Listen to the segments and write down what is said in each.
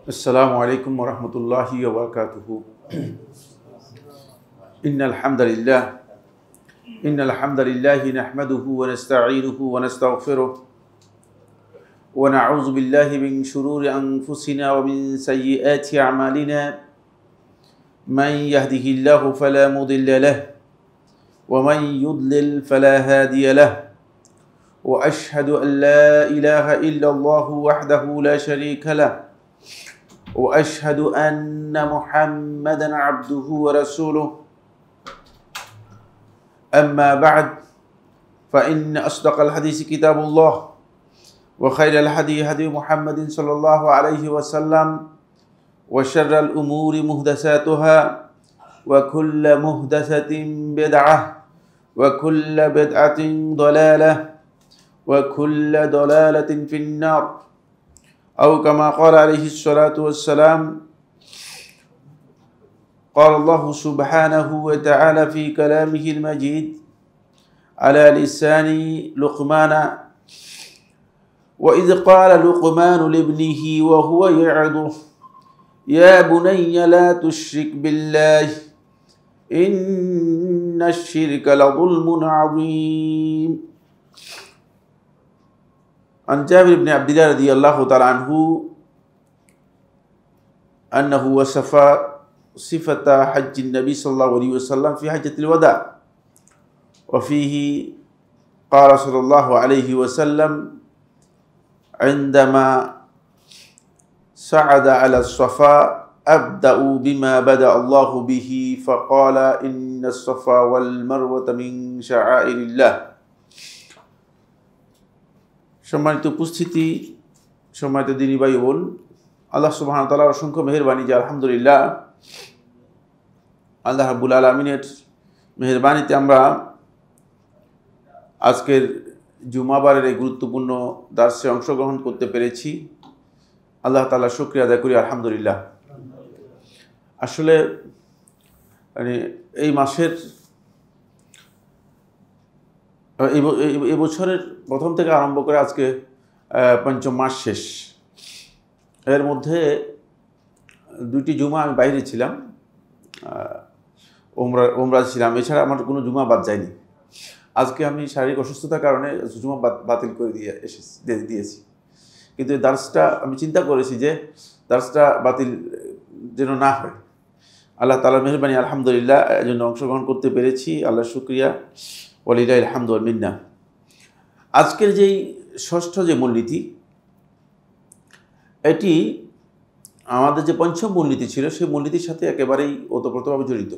Assalamu alaikum wa rahmatullahi wa barakatuhu. Innal hamdalillahi nahmaduhu wa nasta'inuhu wa nastaghfiruh wa na'udzu billahi min shururi anfusina wa min sayyiati a'malina. Man yahdihillahu fala mudilla lahu wa man yudlil fala hadiya lahu. Wa ashhadu an la ilaha illa Allah wahdahu la sharika lahu. وأشهد أن محمدًا عبده ورسوله. أما بعد فإن أصدق الحديث كتاب الله وخير الهدي هدي محمد صلى الله عليه وسلم وشر الأمور محدثاتها وكل محدثة بدعة وكل بدعة ضلالة وكل ضلالة في النار أو كما قال عليه الصلاة والسلام. قال الله سبحانه وتعالى في كلامه المجيد على لسان لقمان: وإذ قال لقمان لابنه وهو يعظه يا بني لا تشرك بالله إن الشرك لظلم عظيم. عن جابر بن عبد الله رضي الله تعالى عنه أنه وصف صفة حج النبي صلى الله عليه وسلم في حجة الوداع، وفيه قال صلى الله عليه وسلم عندما صعد على الصفا: أبدأ بما بدأ الله به فقال إن الصفا والمروة من شعائر الله. সম্মানিত উপস্থিতি, সম্মানিত দিনী ভাই বোন, আল্লাহ সুবহানাহু ওয়া তাআলার অসংখ্য মেহেরবানি যে আলহামদুলিল্লাহ আল্লাহ রাব্বুল আলামিনের মেহেরবানিতে আমরা আজকের জুমাবারের এই গুরুত্বপূর্ণ দার্সে অংশগ্রহণ করতে পেরেছি। আল্লাহ তাআলার শুকরিয়া আদায় করি আলহামদুলিল্লাহ। আসলে এই মাসের এই বছরের প্রথম থেকে আরম্ভ করে আজকে পঞ্চম মাস শেষ। এর মধ্যে দুইটি জুমা আমি বাইরে ছিলাম, ওমরা ছিলাম, এছাড়া আমার কোনো জুমা বাদ যায়নি। আজকে আমি শারীরিক অসুস্থতার কারণে জুমা বাতিল করে দিয়েছি, কিন্তু এই দার্সটা আমি চিন্তা করেছি যে দার্সটা বাতিল যেন না হয়। আল্লাহ তাআলার মেহেরবানি আলহামদুলিল্লাহ এর জন্য অংশগ্রহণ করতে পেরেছি, আল্লাহর শুকরিয়া, ওয়ালিল্লাহিল হামদু ওয়াল মিন্না। আজকের যেই ষষ্ঠ যে মূলনীতি, এটি আমাদের যে পঞ্চম মূলনীতি ছিল সেই মূলনীতির সাথে একেবারেই ওতপ্রোতভাবে জড়িত।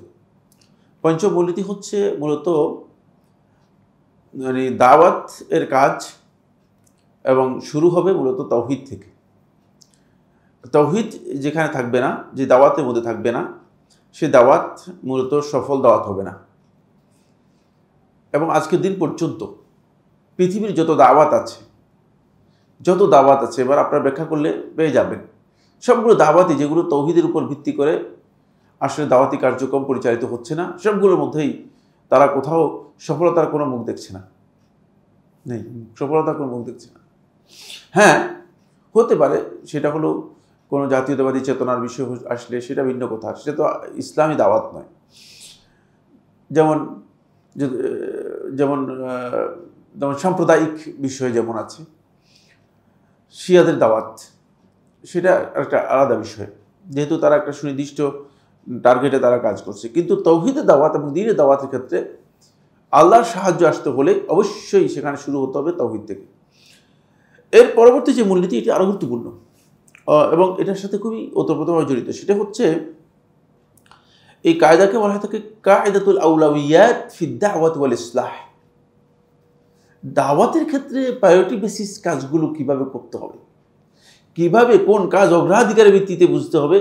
পঞ্চম মূলনীতি হচ্ছে মূলত দাওয়াত এর কাজ, এবং শুরু হবে মূলত তাওহীদ থেকে। তাওহীদ যেখানে থাকবে না, যে দাওয়াতের মধ্যে থাকবে না, সে দাওয়াত মূলত সফল দাওয়াত হবে না। এবং আজকের দিন পর্যন্ত পৃথিবীর যত দাওয়াত আছে, এবার আপনারা ব্যাখ্যা করলে পেয়ে যাবেন, সবগুলো দাওয়াতই যেগুলো তাওহীদের উপর ভিত্তি করে আসলে দাওয়াতি কার্যক্রম পরিচালিত হচ্ছে না, সবগুলোর মধ্যেই তারা কোথাও সফলতার কোনো মুখ দেখছে না, সফলতার কোনো মুখ দেখছে না। হ্যাঁ, হতে পারে সেটা হলো কোনো জাতীয়তাবাদী চেতনার বিষয় আসলে সেটা ভিন্ন কথা, সেটা তো ইসলামী দাওয়াত নয়। যেমন সাম্প্রদায়িক বিষয় যেমন আছে, শিয়াদের দাওয়াত, সেটা একটা আলাদা বিষয়, যেহেতু তারা একটা সুনির্দিষ্ট টার্গেটে তারা কাজ করছে। কিন্তু তাওহীদের দাওয়াত এবং দ্বীনের দাওয়াতের ক্ষেত্রে আল্লাহর সাহায্য আসতে হলে অবশ্যই সেখানে শুরু হতে হবে তাওহীদ থেকে। এর পরবর্তী যে মূলনীতি, এটি আরও গুরুত্বপূর্ণ এবং এটার সাথে খুবই ওতপ্রোতভাবে জড়িত। সেটা হচ্ছে এই কায়দাকে বলা হয় থাকে কায়দাতুল আউলাউইয়াত ফি দাওয়াত ওয়াল ইসলাহ। দাওয়াতের ক্ষেত্রে প্রায়োরিটি বেসিস কাজগুলো কিভাবে করতে হবে, কিভাবে কোন কাজ অগ্রাধিকারের ভিত্তিতে বুঝতে হবে,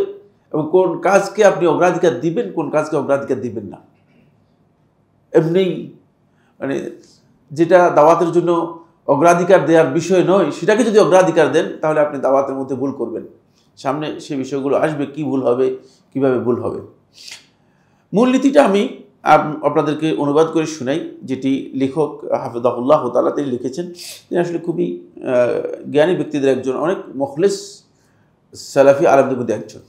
এবং কোন কাজকে আপনি অগ্রাধিকার দিবেন, কোন কাজকে অগ্রাধিকার দিবেন না। এমনি যেটা দাওয়াতের জন্য অগ্রাধিকার দেওয়ার বিষয় নয়, সেটাকে যদি অগ্রাধিকার দেন তাহলে আপনি দাওয়াতের মধ্যে ভুল করবেন। সামনে সেই বিষয়গুলো আসবে, কি ভুল হবে, কিভাবে ভুল হবে। মূলনীতিটা আমি আপনাদেরকে অনুবাদ করে শোনাই, যেটি লেখক হাফিজাহুল্লাহ তাআলা তিনি লিখেছেন। তিনি আসলে খুবই জ্ঞানী ব্যক্তিদের একজন, অনেক মুখলিস সালাফি আলেমদের মধ্যে একজন।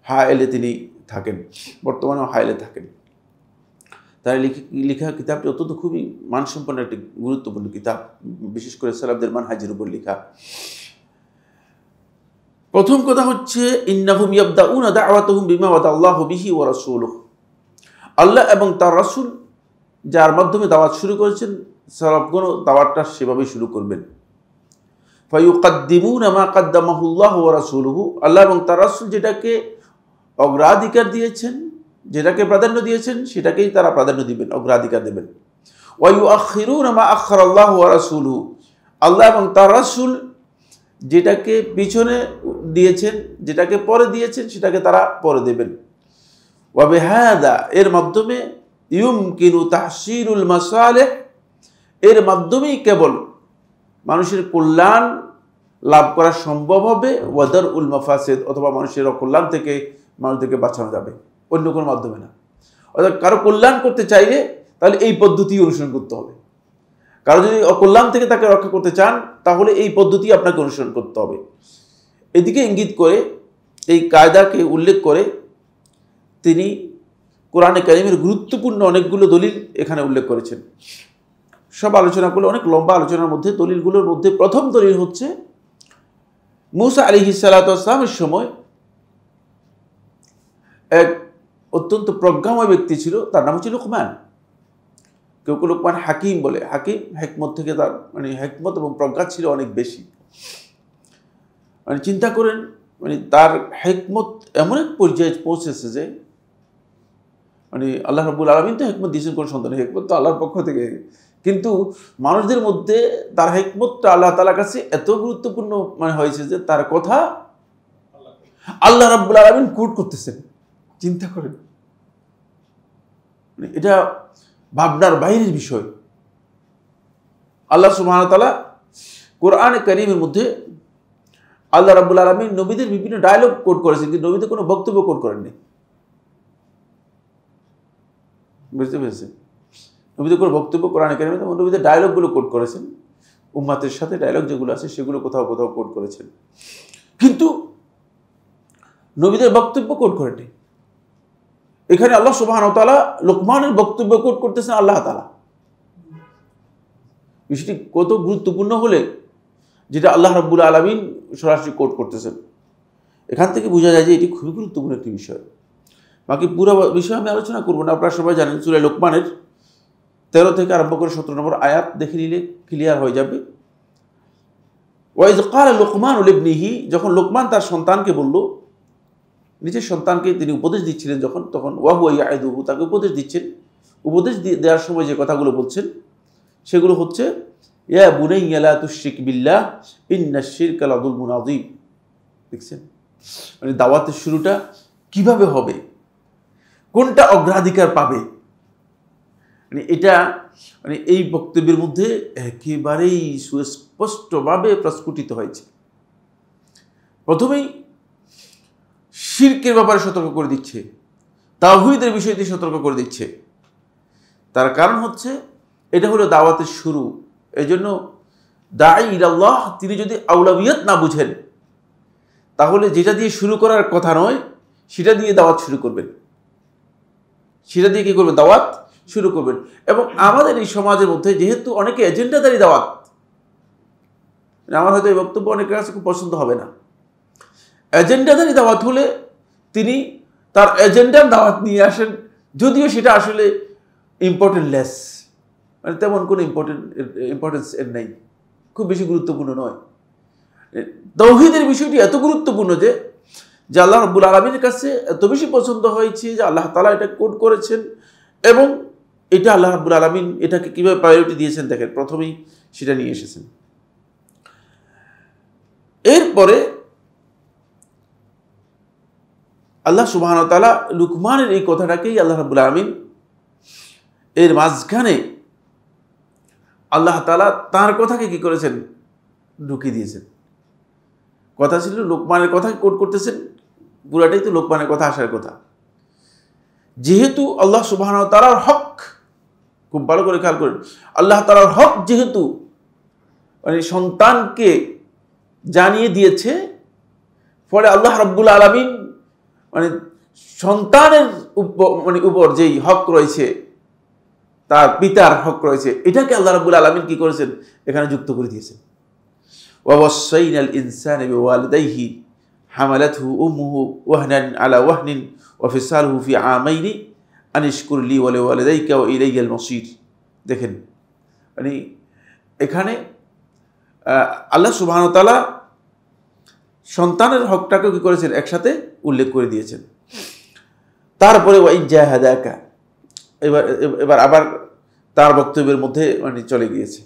হায়েলে তিনি থাকেন, বর্তমানেও হায়েলে থাকেন। তার লেখা কিতাবটি অত্যন্ত খুবই মানসম্পন্ন একটি গুরুত্বপূর্ণ কিতাব, বিশেষ করে সালাফদের মানহাজের উপর লেখা। প্রথম কথা হচ্ছে ইন্নাহুম ইয়াবদাউনা দাওয়াতাহুম বিমা ওয়াদাল্লাহু বিহি ওয়া রাসূলুহু, আল্লাহ এবং তার রাসূল যার মাধ্যমে দাওয়াত শুরু করেছেন, সালাফগণ দাওয়াতটা সেভাবেই শুরু করবেন। ফায়ুকাদ্দিমুনা মা কাদ্দামাহুল্লাহু ওয়া রাসূলুহু, আল্লাহ এবং তার রাসূল যেটাকে অগ্রাধিকার দিয়েছেন, যেটাকে প্রাধান্য দিয়েছেন, সেটাকেই তারা প্রাধান্য দিবেন, অগ্রাধিকার দেবেন। ওয়া ইউআখিরুনা মা আখারাল্লাহু ওয়া রাসূলুহু, আল্লাহ এবং তার রাসূল যেটাকে পিছনে দিয়েছেন, যেটাকে পরে দিয়েছেন, সেটাকে তারা পরে দেবেন। ওয়া বিহাদা, এর মাধ্যমে ইউমকিনু তাহসিলুল মাসালিহ, এর মাধ্যমেই কেবল মানুষের কল্যাণ লাভ করা সম্ভব হবে। ওয়াদার উল মাফাসিদ, অথবা মানুষের অকল্যাণ থেকে মানুষদেরকে বাঁচানো যাবে, অন্য কোনো মাধ্যমে না। অর্থাৎ কারো কল্যাণ করতে চাইলে তাহলে এই পদ্ধতি অনুসরণ করতে হবে। কারো যদি অকল্যাণ থেকে তাকে রক্ষা করতে চান, তাহলে এই পদ্ধতি আপনাকে অনুসরণ করতে হবে। এদিকে ইঙ্গিত করে, এই কায়দাকে উল্লেখ করে তিনি কোরআনে কারীমের গুরুত্বপূর্ণ অনেকগুলো দলিল এখানে উল্লেখ করেছেন। সব আলোচনা করলে অনেক লম্বা আলোচনার মধ্যে দলিলগুলোর মধ্যে প্রথম দলিল হচ্ছে মূসা আলাইহিস সালাতু ওয়াস সালামের সময় এক অত্যন্ত প্রজ্ঞাময় ব্যক্তি ছিল, তার নাম হচ্ছে লোকমান। কেউ কেউ লোকমান হাকিম বলে। হাকিম, হেকমত থেকে তার হেকমত এবং প্রজ্ঞা ছিল অনেক বেশি। চিন্তা করেন, তার হেকমত এমন এক পর্যায়ে পৌঁছেছে যে আল্লাহ রাব্বুল আলামিন তো হেকমত দিয়েছেন কোন সন্তান, হেকমত তো আল্লাহর পক্ষ থেকে, কিন্তু মানুষদের মধ্যে তার হেকমতটা আল্লাহ তাআলার কাছে এত গুরুত্বপূর্ণ হয়েছে যে তার কথা আল্লাহ রাব্বুল আলামিন কোট করতেছেন। চিন্তা করেন, এটা ভাবনার বাইরের বিষয়। আল্লাহ সুবহানাহু ওয়া তাআলা কোরআনে কারীমের মধ্যে আল্লাহ রাব্বুল আলামিন নবীদের বিভিন্ন ডায়লগ কোট করেছেন, কিন্তু নবীদের কোনো বক্তব্য কোট করেননি। বুঝতে পেরেছেন? নবীদের কোনো বক্তব্য কোরআনে কারীমে, নবীদের ডায়লগগুলো কোট করেছেন, উম্মাতের সাথে ডায়লগ যেগুলো আছে সেগুলো কোথাও কোথাও কোট করেছেন, কিন্তু নবীদের বক্তব্য কোট করেননি। এখানে আল্লাহ সুবহানাহু ওয়া তাআলা লোকমানের বক্তব্য কোট করতেছেন আল্লাহ তাআলা। বিষয়টি কত গুরুত্বপূর্ণ হলে যেটা আল্লাহ রাব্বুল আলামিন সরাসরি কোট করতেছেন। এখান থেকে বোঝা যায় যে এটি খুবই গুরুত্বপূর্ণ একটি বিষয়। বাকি পুরো বিষয় আমি আলোচনা করবো না, আপনারা সবাই জানেন। সূরা লোকমানের 13 থেকে আরম্ভ করে 17 নম্বর আয়াত দেখে নিলে ক্লিয়ার হয়ে যাবে। ওয়াইজ ক্বালা লুকমানু লিবনিহি, যখন লোকমান তার সন্তানকে বলল, নিজের সন্তানকে তিনি উপদেশ দিচ্ছিলেন যখন, তখন ওয়া হুয়া ইয়াইদুহু, তাকে উপদেশ দিচ্ছেন। উপদেশ দেওয়ার সময় যে কথাগুলো বলছেন সেগুলো হচ্ছে ইয়া বুনাইয়া লা তুশরিক বিল্লাহ ইন্নাশ শিরকা লাযুলমুন আযীম। দেখছেন, দাওয়াতের শুরুটা কিভাবে হবে, কোনটা অগ্রাধিকার পাবে, এটা এই বক্তব্যের মধ্যে একেবারেই সুস্পষ্টভাবে প্রস্ফুটিত হয়েছে। প্রথমেই শিরকের ব্যাপারে সতর্ক করে দিচ্ছে, তাওহীদের বিষয়টি সতর্ক করে দিচ্ছে। তার কারণ হচ্ছে এটা হলো দাওয়াতের শুরু। এই জন্য দাঈ ইলাল্লাহ তিনি যদি আউলাবিয়াত না বুঝেন, তাহলে যেটা দিয়ে শুরু করার কথা নয় সেটা দিয়ে দাওয়াত শুরু করবেন, সেটা দিয়ে কী করবেন, দাওয়াত শুরু করবেন। এবং আমাদের এই সমাজের মধ্যে যেহেতু অনেকে এজেন্ডাদারি দাওয়াত, আমার হয়তো এই বক্তব্য অনেকের কাছে খুব পছন্দ হবে না। এজেন্ডাদারি দাওয়াত হলে তিনি তার এজেন্ডার দাওয়াত নিয়ে আসেন, যদিও সেটা আসলে ইম্পর্টেন্ট লেস, তেমন কোনো ইম্পর্টেন্স এর নেই, খুব বেশি গুরুত্বপূর্ণ নয়। তাওহীদের বিষয়টি এত গুরুত্বপূর্ণ যে আল্লাহ রাব্বুল আলামিনের কাছে এত বেশি পছন্দ হয়েছে যে আল্লাহ তাআলা এটা কোট করেছেন, এবং এটা আল্লাহ রাব্বুল আলামিন এটাকে কীভাবে প্রায়োরিটি দিয়েছেন দেখেন, প্রথমেই সেটা নিয়ে এসেছেন। এরপরে আল্লাহ সুবহানাহু ওয়া তাআলা লুকমানের এই কথাটাকেই আল্লাহ রাব্বুল আলামিন এর মাঝখানে আল্লাহ তাআলা তার কথাকে কি করেছেন, ঢুকিয়ে দিয়েছেন। কথা ছিল লোকমানের কথা কোট করতেছেন, পুরাটাই তো লোকমানের কথা আসার কথা। যেহেতু আল্লাহ সুবহানাহু ওয়া তাআলার হক, খুব ভালো করে খেয়াল করেন, আল্লাহ তাআলার হক যেহেতু সন্তানকে জানিয়ে দিয়েছে, ফলে আল্লাহ রাব্বুল আলামিন মানে সন্তানের উপর যেই হক রয়েছে, তার পিতার হক রয়েছে, এটাকে আল্লাহ রাব্বুল আলামিন কি করেছেন, এখানে যুক্ত করে দিয়েছেন। ওয়াসাইনাল ইনসানা বিওয়ালিদাইহি হামালাতহু উম্মুহু ওয়াহনান আলা ওয়াহনিন ওয়া ফিসালহু ফি আমাইনি আনিশকুর লি ওয়া লিওয়ালিদাইকা ওয়া ইলাইয়াল মাসির। দেখেন, মানে এখানে আল্লাহ সুবহানাহু ওয়া তাআলা সন্তানের হকটাকে কি করেছেন, একসাথে উল্লেখ করে দিয়েছেন। তারপরে ওয়াইন জাহাদাকা, এবার আবার তার বক্তব্যের মধ্যে মানে চলে গিয়েছে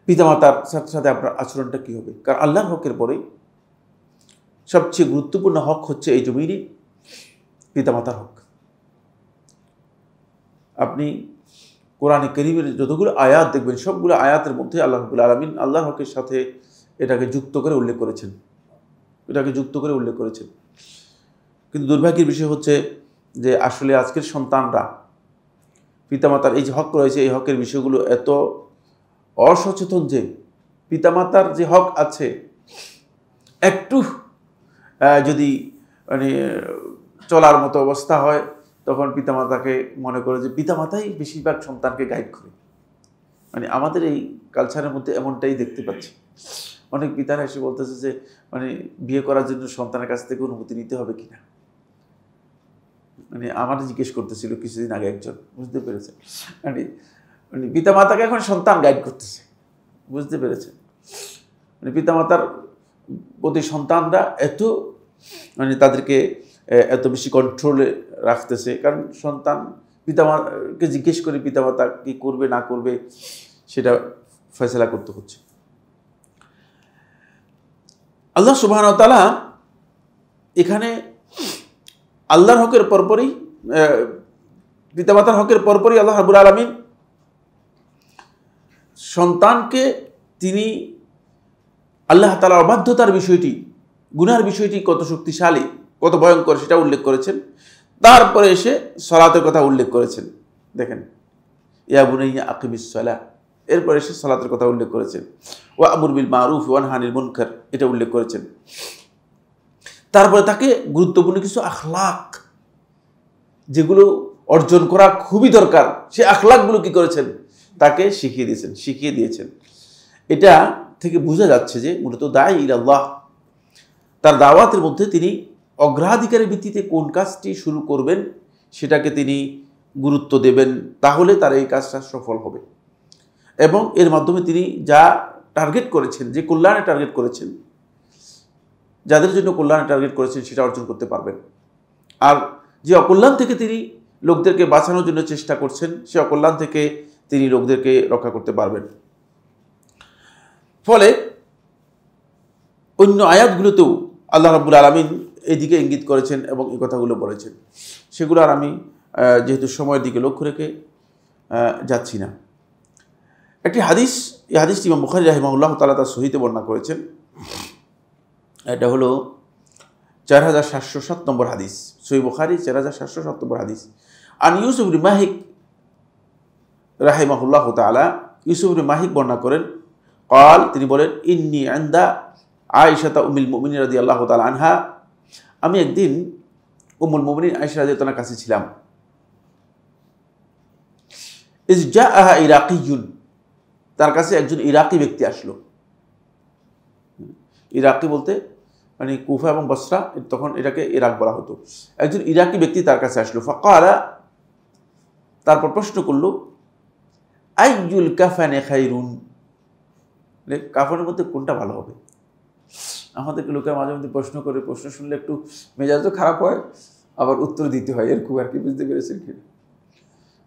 পিতামাতার সাথে সাথে আপনার আচরণটা কি হবে। কারণ আল্লাহর হকের পরে সবচেয়ে গুরুত্বপূর্ণ হক হচ্ছে এই জমিনে পিতামাতার হক। আপনি কোরআনে কারীমের যতগুলো আয়াত দেখবেন, সবগুলো আয়াতের মধ্যে আল্লাহ রাব্বুল আলামিন আল্লাহর হকের সাথে এটাকে যুক্ত করে উল্লেখ করেছেন, কিন্তু দুর্ভাগ্যের বিষয় হচ্ছে যে আসলে আজকের সন্তানরা পিতামাতার এই যে হক রয়েছে, এই হকের বিষয়গুলো এত অসচেতন যে পিতামাতার যে হক আছে একটু যদি মানে চলার মতো অবস্থা হয়, তখন পিতামাতাকে মনে করে যে পিতামাতাই বেশিরভাগ সন্তানকে গাইড করে। মানে আমাদের এই কালচারের মধ্যে এমনটাই দেখতে পাচ্ছি। অনেক পিতারা এসে বলতেছে যে মানে বিয়ে করার জন্য সন্তানের কাছ থেকে অনুমতি নিতে হবে কিনা। মানে আমার জিজ্ঞেস করতেছিল কিছুদিন আগে একজন, বুঝতে পেরেছে, মানে পিতামাতাকে এখন সন্তান গাইড করতেছে, বুঝতে পেরেছে। মানে পিতামাতার প্রতি সন্তানরা এত মানে তাদেরকে এত বেশি কন্ট্রোলে রাখতেছে, কারণ সন্তান পিতামাতাকে জিজ্ঞেস করে পিতামাতা কি করবে না করবে সেটা ফয়সালা করতে হচ্ছে। আল্লাহ সুবহানাহু ওয়া তাআলা এখানে আল্লাহর হকের পরপরই পিতামাতার হকের পরপরই আল্লাহ রাব্বুল আলামিন সন্তানকে তিনি আল্লাহ তাআলার অবাধ্যতার বিষয়টি, গুনার বিষয়টি কত শক্তিশালী, কত ভয়ঙ্কর সেটা উল্লেখ করেছেন। তারপরে এসে সালাতের কথা উল্লেখ করেছেন। দেখেন, ইয়া বুনাইয়া আকিমিস সালাহ, এরপরে এসে সালাতের কথা উল্লেখ করেছেন। ওয়া আমুর বিল মারুফ ওয়া নাহি আনিল মুনকার, এটা উল্লেখ করেছেন। তারপরে তাকে গুরুত্বপূর্ণ কিছু আখলাক যেগুলো অর্জন করা খুবই দরকার, সেই আখলাকগুলো কি করেছেন, তাকে শিখিয়ে দিয়েছেন। এটা থেকে বোঝা যাচ্ছে যে মূলত দাঈ ইলাল্লাহ তার দাওয়াতের মধ্যে তিনি অগ্রাধিকারের ভিত্তিতে কোন কাজটি শুরু করবেন সেটাকে তিনি গুরুত্ব দেবেন, তাহলে তার এই কাজটা সফল হবে। এবং এর মাধ্যমে তিনি যা টার্গেট করেছেন, যে কল্যাণে টার্গেট করেছেন, যাদের জন্য কল্যাণে টার্গেট করেছেন সেটা অর্জন করতে পারবেন। আর যে অকল্যাণ থেকে তিনি লোকদেরকে বাঁচানোর জন্য চেষ্টা করছেন, সে অকল্যাণ থেকে তিনি লোকদেরকে রক্ষা করতে পারবেন। ফলে অন্য আয়াতগুলোতেও আল্লাহ রাব্বুল আলামিন এদিকে ইঙ্গিত করেছেন এবং এই কথাগুলো বলেছেন। সেগুলো আর আমি যেহেতু সময়ের দিকে লক্ষ্য রেখে যাচ্ছি না। একটি হাদিস, এই হাদিসটি ইমাম বুখারী রাহিমাহুল্লাহ তাআলা তার সহিতে বর্ণনা করেছেন। এটা হলো 4707 নম্বর হাদিস, সহিহ বুখারী 4707 নম্বর হাদিস। আন ইউসুফ ইবনে মাহিক রাহিমাহুল্লাহ তাআলা, ইউসুফ ইবনে মাহিক বর্ণনা করেন, قال, তিনি বলেন, ইন্নী ইনদা আয়েশা উম্মুল মুমিনিন রাদিয়াল্লাহু তাআলা আনহা, আমি একদিন উম্মুল মুমিনিন আয়েশা রাদিয়াল্লাহু তাআলার কাছে ছিলাম। ইজ জাআহা ইরাকিয়ুন, তার কাছে একজন ইরাকি ব্যক্তি আসলো। ইরাকি বলতে মানে কুফা এবং বসরা, তখন এটাকে ইরাক বলা হতো। একজন ইরাকি ব্যক্তি তার কাছে আসলো। ফাকালা, তারপর প্রশ্ন করলো, আইয়ুল কাফানে খায়রুন, কাফনের মধ্যে কোনটা ভালো হবে। আমাদেরকে লোকের মাঝে মধ্যে প্রশ্ন করে, প্রশ্ন শুনলে একটু মেজাজও খারাপ হয়, আবার উত্তর দিতে হয়, এরকম আর কি, বুঝতে পেরেছেন কি?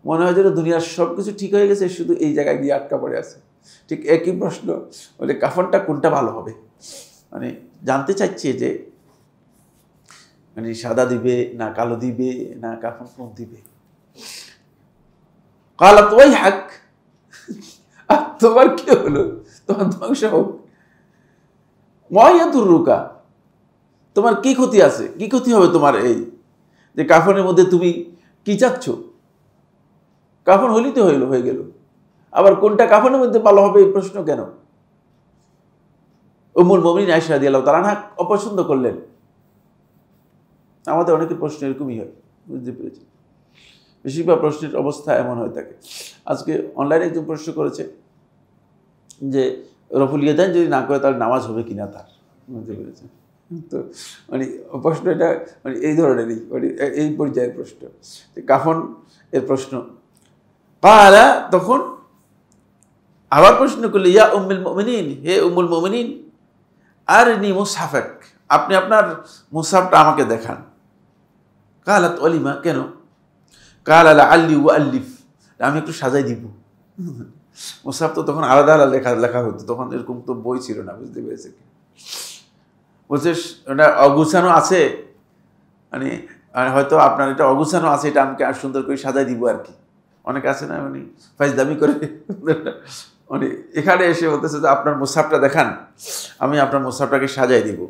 মনে হয় যেন দুনিয়ার সব কিছু ঠিক হয়ে গেছে, শুধু এই জায়গায় গিয়ে আটকা পড়ে আছে। ঠিক একই প্রশ্ন, বলে কাফনটা কোনটা ভালো হবে, মানে জানতে চাইছে যে মানে সাদা দিবে না কালো দিবে না কাফন কোন দিবে। কালাত ওয়াইহাক, আর তোমার কি হলো, তোমার ধ্বংস হোক। মায়াতুররুকা, তোমার কি ক্ষতি আছে, কি ক্ষতি হবে তোমার এই যে কাফনের মধ্যে তুমি কি চাচ্ছ? কাফন হইলেই তো হয়ে গেল, আবার কোনটা কাফনের মধ্যে ভালো হবে এই প্রশ্ন কেন? উম্মুল মুমিনিন আয়েশা রাদিয়াল্লাহু তাআলা আনহা অপছন্দ করলেন। আমাদের অনেকের প্রশ্ন এরকমই হয়, বুঝতে পেরেছি। বেশিরভাগ প্রশ্নের অবস্থা এমন হয়ে থাকে। আজকে অনলাইনে একজন প্রশ্ন করেছে যে রফুল ইয়াদাইন যদি না করে তাহলে নামাজ হবে কিনা তার, বুঝতে পেরেছে। তো মানে প্রশ্ন এটা মানে এই ধরনেরই, মানে এই পর্যায়ের প্রশ্ন, কাফন এর প্রশ্ন। পালা তখন আবার প্রশ্ন করলে, ইয়া উম্মুল মুমিনিন, হে উম্মুল মুমিনিন, আরনি মুসহাফাক, আপনি আপনার মুসহাফটা আমাকে দেখান। কালাত ওয়ালিমা, কেন? কালা লাআল্লি উআল্লিফ, আমি একটু সাজাই দিব। মুসহাফ তো তখন আলাদা আলাদা লেখা হতো, তখন এরকম তো বই ছিল না, বুঝতে পেরেছে। বলছে ওটা অগুছানো আছে, মানে হয়তো আপনার এটা অগুছানো আছে, এটা আমাকে আর সুন্দর করে সাজাই দিব আর কি। অনেকে আছে না মানে ফাইজলামি করে, মানে এখানে এসে বলতেছে যে আপনার মুসহাফটা দেখান, আমি আপনার মুসহাফটাকে সাজাই দিব।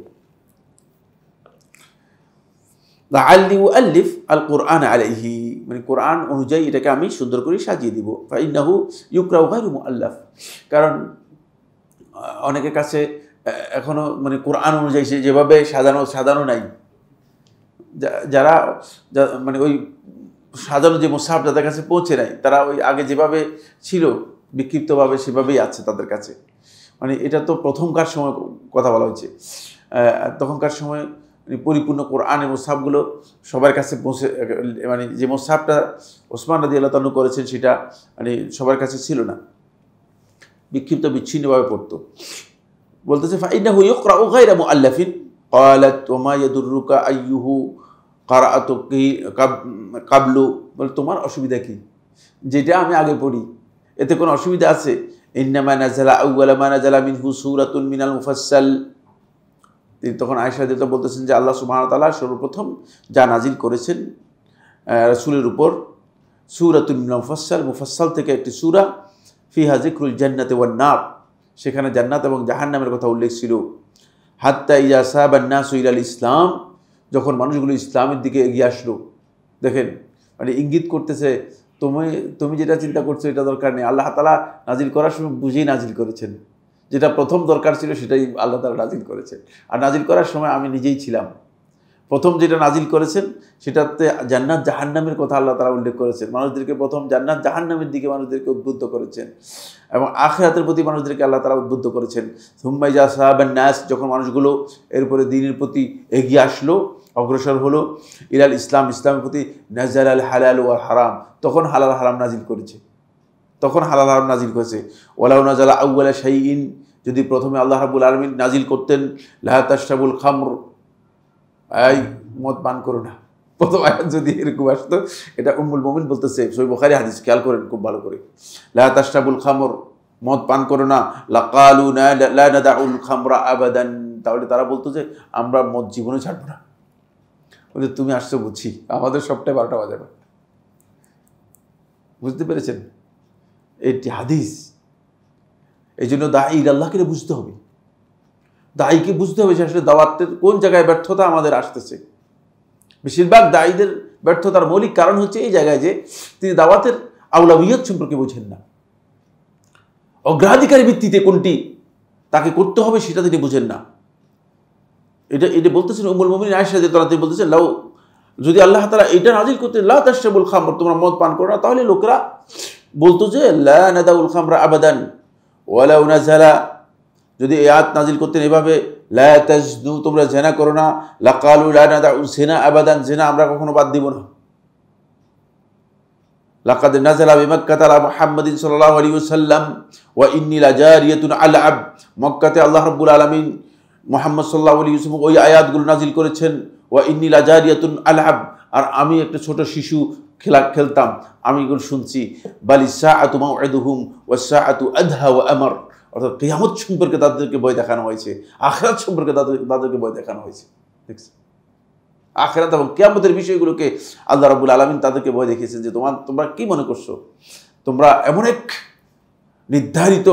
লাআল্লি উআল্লিফ আল কুরআন আলাইহি, মানে কোরআন অনুযায়ী এটাকে আমি সুন্দর করে সাজিয়ে দিব। ফাইন্নাহু ইউকরাউ গায়রু মুআল্লাফ, কারণ অনেকের কাছে এখনো মানে কোরআন অনুযায়ী যেভাবে সাজানো নাই, যারা মানে ওই সাজানো যে মুসহাফ যাদের কাছে পৌঁছে নাই, তারা ওই আগে যেভাবে ছিল বিক্ষিপ্তভাবে সেভাবেই আছে তাদের কাছে। মানে এটা তো প্রথমকার সময় কথা বলা হয়েছে, তখনকার সময় পরিপূর্ণ কোরআনের মুসহাফগুলো সবার কাছে পৌঁছে, মানে যে মুসহাফটা ওসমান রাদিয়াল্লাহু তাআলা করেছেন সেটা মানে সবার কাছে ছিল না, বিক্ষিপ্ত বিচ্ছিন্নভাবে পড়তো। বলতেছে ফাইন্নাহু ইউকরাউ গায়রা মুআল্লাফিন, ক্বালাত ওয়া মা ইয়াদুররুকা আইয়ুহু কারাআতু কাবলু, বলে তোমার অসুবিধা কি যেটা আমি আগে পড়ি, এতে কোনো অসুবিধা আছে? ইন্নামা নাযালা আউওয়ালা মা নাযালা মিনহু সূরাতুন মিনাল মুফাসসাল, তিনি তখন আয়েশা রাদিয়াল্লাহু বলতেছেন যে আল্লাহ সুবহানাহু ওয়া তাআলা সর্বপ্রথম যা নাজিল করেছেন রাসূলের উপর সূরাতুন মিনাল মুফাসসাল, মুফাসসাল থেকে একটি সূরা, ফিহা যিকরুল জান্নাতি ওয়ান নার, সেখানে জান্নাত এবং জাহান্নামের কথা উল্লেখ ছিল। হাত্তা ইজা সাহাবান নাসু ইলাল ইসলাম, যখন মানুষগুলো ইসলামের দিকে এগিয়ে আসলো। দেখেন মানে ইঙ্গিত করতেছে তুমি যেটা চিন্তা করছো এটা দরকার নেই, আল্লাহ তাআলা নাজিল করার সময় বুঝেই নাজিল করেছেন, যেটা প্রথম দরকার ছিল সেটাই আল্লাহ তাআলা নাজিল করেছেন। আর নাজিল করার সময় আমি নিজেই ছিলাম, প্রথম যেটা নাজিল করেছেন সেটাতে জান্নাত জাহান্নামের কথা আল্লাহ তাআলা উল্লেখ করেছেন, মানুষদেরকে প্রথম জান্নাত জাহান্নামের দিকে মানুষদেরকে উদ্বুদ্ধ করেছেন, এবং আখিরাতের প্রতি মানুষদেরকে আল্লাহ তাআলা উদ্বুদ্ধ করেছেন। সুম্মা ইজা সাহাবান নাস, যখন মানুষগুলো এরপরে দ্বীনের প্রতি এগিয়ে আসলো, অগ্রসর হলো, ইলাল ইসলাম, ইসলামের প্রতি, নাযালাল হালাল ওয়াল হারাম, তখন হালাল হারাম নাজিল করেছে, তখন হালাল হারাম নাজিল করেছে। ওয়ালাউ নাযালা আউওয়ালা শাইইন, যদি প্রথমে আল্লাহ রাব্বুল আলামিন নাজিল করতেন লা তাশরাবুল খামর, এই মদ পান করো না, প্রথম আয়াত যদি এরকম আসতো, এটা উম্মুল মুমিন বলতেছে, সহিহ বুখারী হাদিস, খেয়াল করেন খুব ভালো করে, লা তাশরাবুল খামর, মদ পান করো না, লাকালু লা নাদাউল খামরা আবাদান, তাহলে তারা বলতো যে আমরা মদ জীবনে ছাড়বো না। বলে তুমি আসছো বুঝছি, আমাদের সবটাই 12টা বাজাবে, বুঝতে পেরেছেন? এটি হাদিস। এই জন্য দায়ী আল্লাহকে বুঝতে হবে, দায়ীকে বুঝতে হবে যে আসলে দাওয়াতের কোন জায়গায় ব্যর্থতা আমাদের আসতেছে। বেশিরভাগ দায়ীদের ব্যর্থতার মৌলিক কারণ হচ্ছে এই জায়গায় যে তিনি দাওয়াতের আউলাউইয়ত সম্পর্কে বোঝেন না, অগ্রাধিকারের ভিত্তিতে কোনটি তাকে করতে হবে সেটা তিনি বুঝেন না। এটা বলতেছেন উম্মুল মুমিনিন আয়েশা রাদিয়াল্লাহু তাআলা, তিনি বলতেছেন লাউ, যদি আল্লাহ তাআলা এটা নাজিল করতেন লা তাশরাবুল খামর, তোমরা মদ পান করো না, তাহলে লোকেরা বলতো যে লা নাদাউল খামরা আবাদান, ওয়ালাউ নাযালা, যদি এই আয়াত নাজিল করতেন এভাবে লা তাজনু, তোমরা জিনা করো না, লাকালু লা নাদাউ জিনা আবাদান, জিনা আমরা কখনো বাদ দিব না। লাকাদ নাযালা বিমাক্কাতা আলা মুহাম্মাদিন সাল্লাল্লাহু আলাইহি ওয়াসাল্লাম ওয়া ইন্নী লাজারিয়াতুন আলআব, মক্কাতে আল্লাহ রাব্বুল আলামিন মুহাম্মদ সাল্লাল্লাহু আলাইহি ওয়াসাল্লাম ওই আয়াতগুলো নাজিল করেছেন, ওয়া ইন্নী লাজারিয়াতুন আলআব, আর আমি একটা ছোট শিশু খেলতাম, আমি এগুলো শুনছি। বালিস সাআতু মাউইদুহুম ওয়াস সাআতু আদহা ওয়া আমর, অর্থাৎ কিয়ামত সম্পর্কে তাদেরকে ভয় দেখানো হয়েছে, আখিরাত সম্পর্কে তাদেরকে ভয় দেখানো হয়েছে। দেখছেন, আখিরাত এবং কিয়ামতের বিষয়গুলোকে আল্লাহ রাব্বুল আলামিন তাদেরকে ভয় দেখিয়েছেন যে তোমরা কি মনে করছো, তোমরা এমন এক নির্ধারিত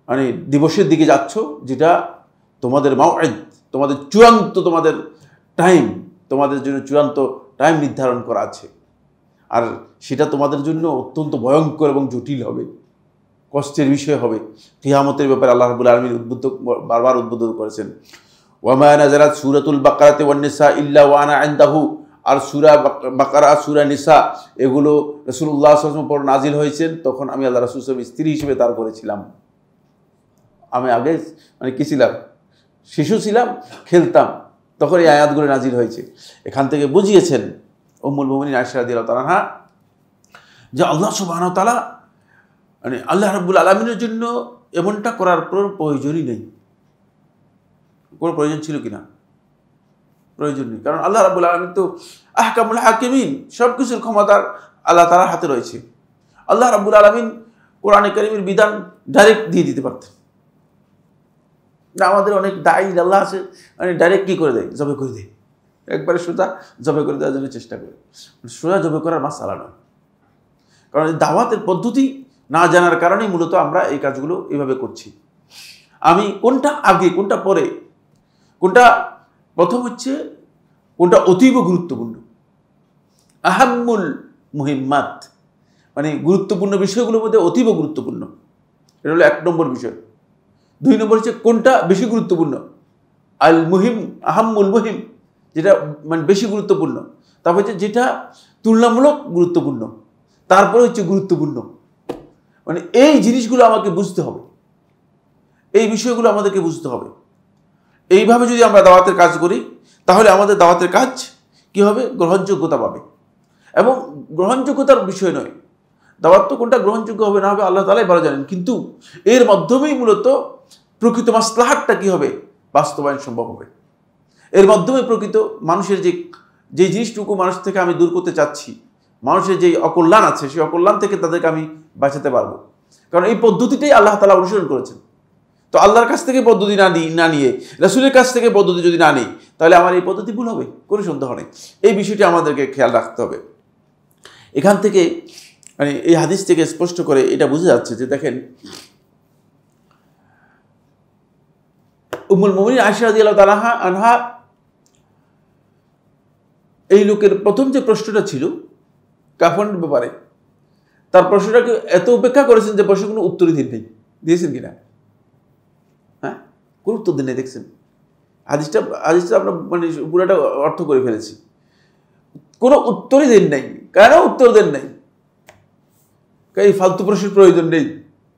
মানে দিবসের দিকে যাচ্ছ যেটা তোমাদের মাউইদ, তোমাদের চূড়ান্ত, তোমাদের টাইম, তোমাদের জন্য চূড়ান্ত টাইম নির্ধারণ করা আছে, আর সেটা তোমাদের জন্য অত্যন্ত ভয়ঙ্কর এবং জটিল হবে। কষ্টের বিষয় হবে। কিয়ামতের ব্যাপারে আল্লাহ রাব্বুল আলামিন বারবার উদ্বুদ্ধ করেছেন। ওয়ামা নাযালাত সূরাতুল বাকারাতি ওয়ান নিসা ইল্লা ওয়া আনা ইনদাহু, আর সূরা বাকারা সূরা নিসা এগুলো রাসূলুল্লাহ সাল্লাল্লাহু আলাইহি ওয়াসাল্লাম পর নাজিল হয়েছেন, তখন আমি আল্লাহ রাসূল সাল্লাল্লাহু আলাইহি ওয়াসাল্লাম স্ত্রী হিসেবে তার করেছিলাম। আমি আগে কি ছিলাম? শিশু ছিলাম, খেলতাম, তখন এই আয়াতগুলো নাজিল হয়েছে। এখান থেকে বুঝিয়েছেন উম্মুল মুমিনিন আয়েশা রাদিয়াল্লাহু তাআলা আনহা যে আল্লাহ সুবহানাহু ওয়া তাআলা আল্লাহ রাব্বুল আলামিনের জন্য এমনটা করার প্রয়োজনই নেই। কোনো প্রয়োজন ছিল কিনা? প্রয়োজন নেই, কারণ আল্লাহ রাব্বুল আলামিন তো আহকামুল হাকিমিন, সব কিছুর ক্ষমতার আল্লাহ তাআলার হাতে রয়েছে। আল্লাহ রাব্বুল আলামিন কোরআনে কারীমের বিধান ডাইরেক্ট দিয়ে দিতে পারতেন না। আমাদের অনেক দায়ী আল্লাহ আছে, ডাইরেক্ট কী করে দেয়? জবে করে দেয়, একবারে সোজা জবে করে দেওয়ার জন্য চেষ্টা করে। সোজা জবে করার মাসালা নয়, কারণ দাওয়াতের পদ্ধতি না জানার কারণেই মূলত আমরা এই কাজগুলো এইভাবে করছি। আমি কোনটা আগে কোনটা পরে, কোনটা প্রথম হচ্ছে, কোনটা অতীব গুরুত্বপূর্ণ, আহাম্মুল মুহিম্মাত, গুরুত্বপূর্ণ বিষয়গুলোর মধ্যে অতীব গুরুত্বপূর্ণ, এটা হলো 1 নম্বর বিষয়। 2 নম্বর হচ্ছে কোনটা বেশি গুরুত্বপূর্ণ, আল মুহিম, আহাম্মুল মুহিম, যেটা বেশি গুরুত্বপূর্ণ। তারপর হচ্ছে যেটা তুলনামূলক গুরুত্বপূর্ণ, তারপরে হচ্ছে গুরুত্বপূর্ণ। এই জিনিসগুলো আমাকে বুঝতে হবে, এই বিষয়গুলো আমাদেরকে বুঝতে হবে। এইভাবে যদি আমরা দাওয়াতের কাজ করি, তাহলে আমাদের দাওয়াতের কাজ কি হবে? গ্রহণযোগ্যতা পাবে। এবং গ্রহণযোগ্যতার বিষয় নয়, দাওয়াত তো কোনটা গ্রহণযোগ্য হবে না হবে আল্লাহ তাআলাই ভালো জানেন, কিন্তু এর মাধ্যমেই মূলত প্রকৃত মাসলাহাতটা কি হবে? বাস্তবায়ন সম্ভব হবে। এর মাধ্যমে প্রকৃত মানুষের যে জিনিসটুকু মানুষ থেকে আমি দূর করতে চাচ্ছি, মানুষের যে অকল্যাণ আছে, সেই অকল্যাণ থেকে তাদেরকে আমি বাঁচাতে পারবো। কারণ এই পদ্ধতিটাই আল্লাহ তাআলা অনুসরণ করেছেন। তো আল্লাহর কাছ থেকে পদ্ধতি না নিয়ে রাসূলের কাছ থেকে পদ্ধতি যদি না নিই, তাহলে আমার এই পদ্ধতি ভুল হবে, কোনো সন্দেহ নেই। এই বিষয়টি আমাদেরকে খেয়াল রাখতে হবে। এখান থেকে এই হাদিস থেকে স্পষ্ট করে এটা বোঝা যাচ্ছে যে, দেখেন, উম্মুল মুমিনিন আয়েশা রাদিয়াল্লাহু তাআলা আনহা, এই লোকের প্রথম যে প্রশ্নটা ছিল কাফনের ব্যাপারে, তার প্রশ্নটাকে এত উপেক্ষা করেছেন যে প্রশ্ন কোনো উত্তরই দিয়েছেন কিনা? হ্যাঁ, কোনো উত্তর দিন নেই। দেখছেন হাদিসটা আমরা পুরোটা অর্থ করে ফেলেছি। কোনো উত্তরই দেন নাই। কেন উত্তর দেন নাই? এই ফালতু প্রশ্নের প্রয়োজন নেই,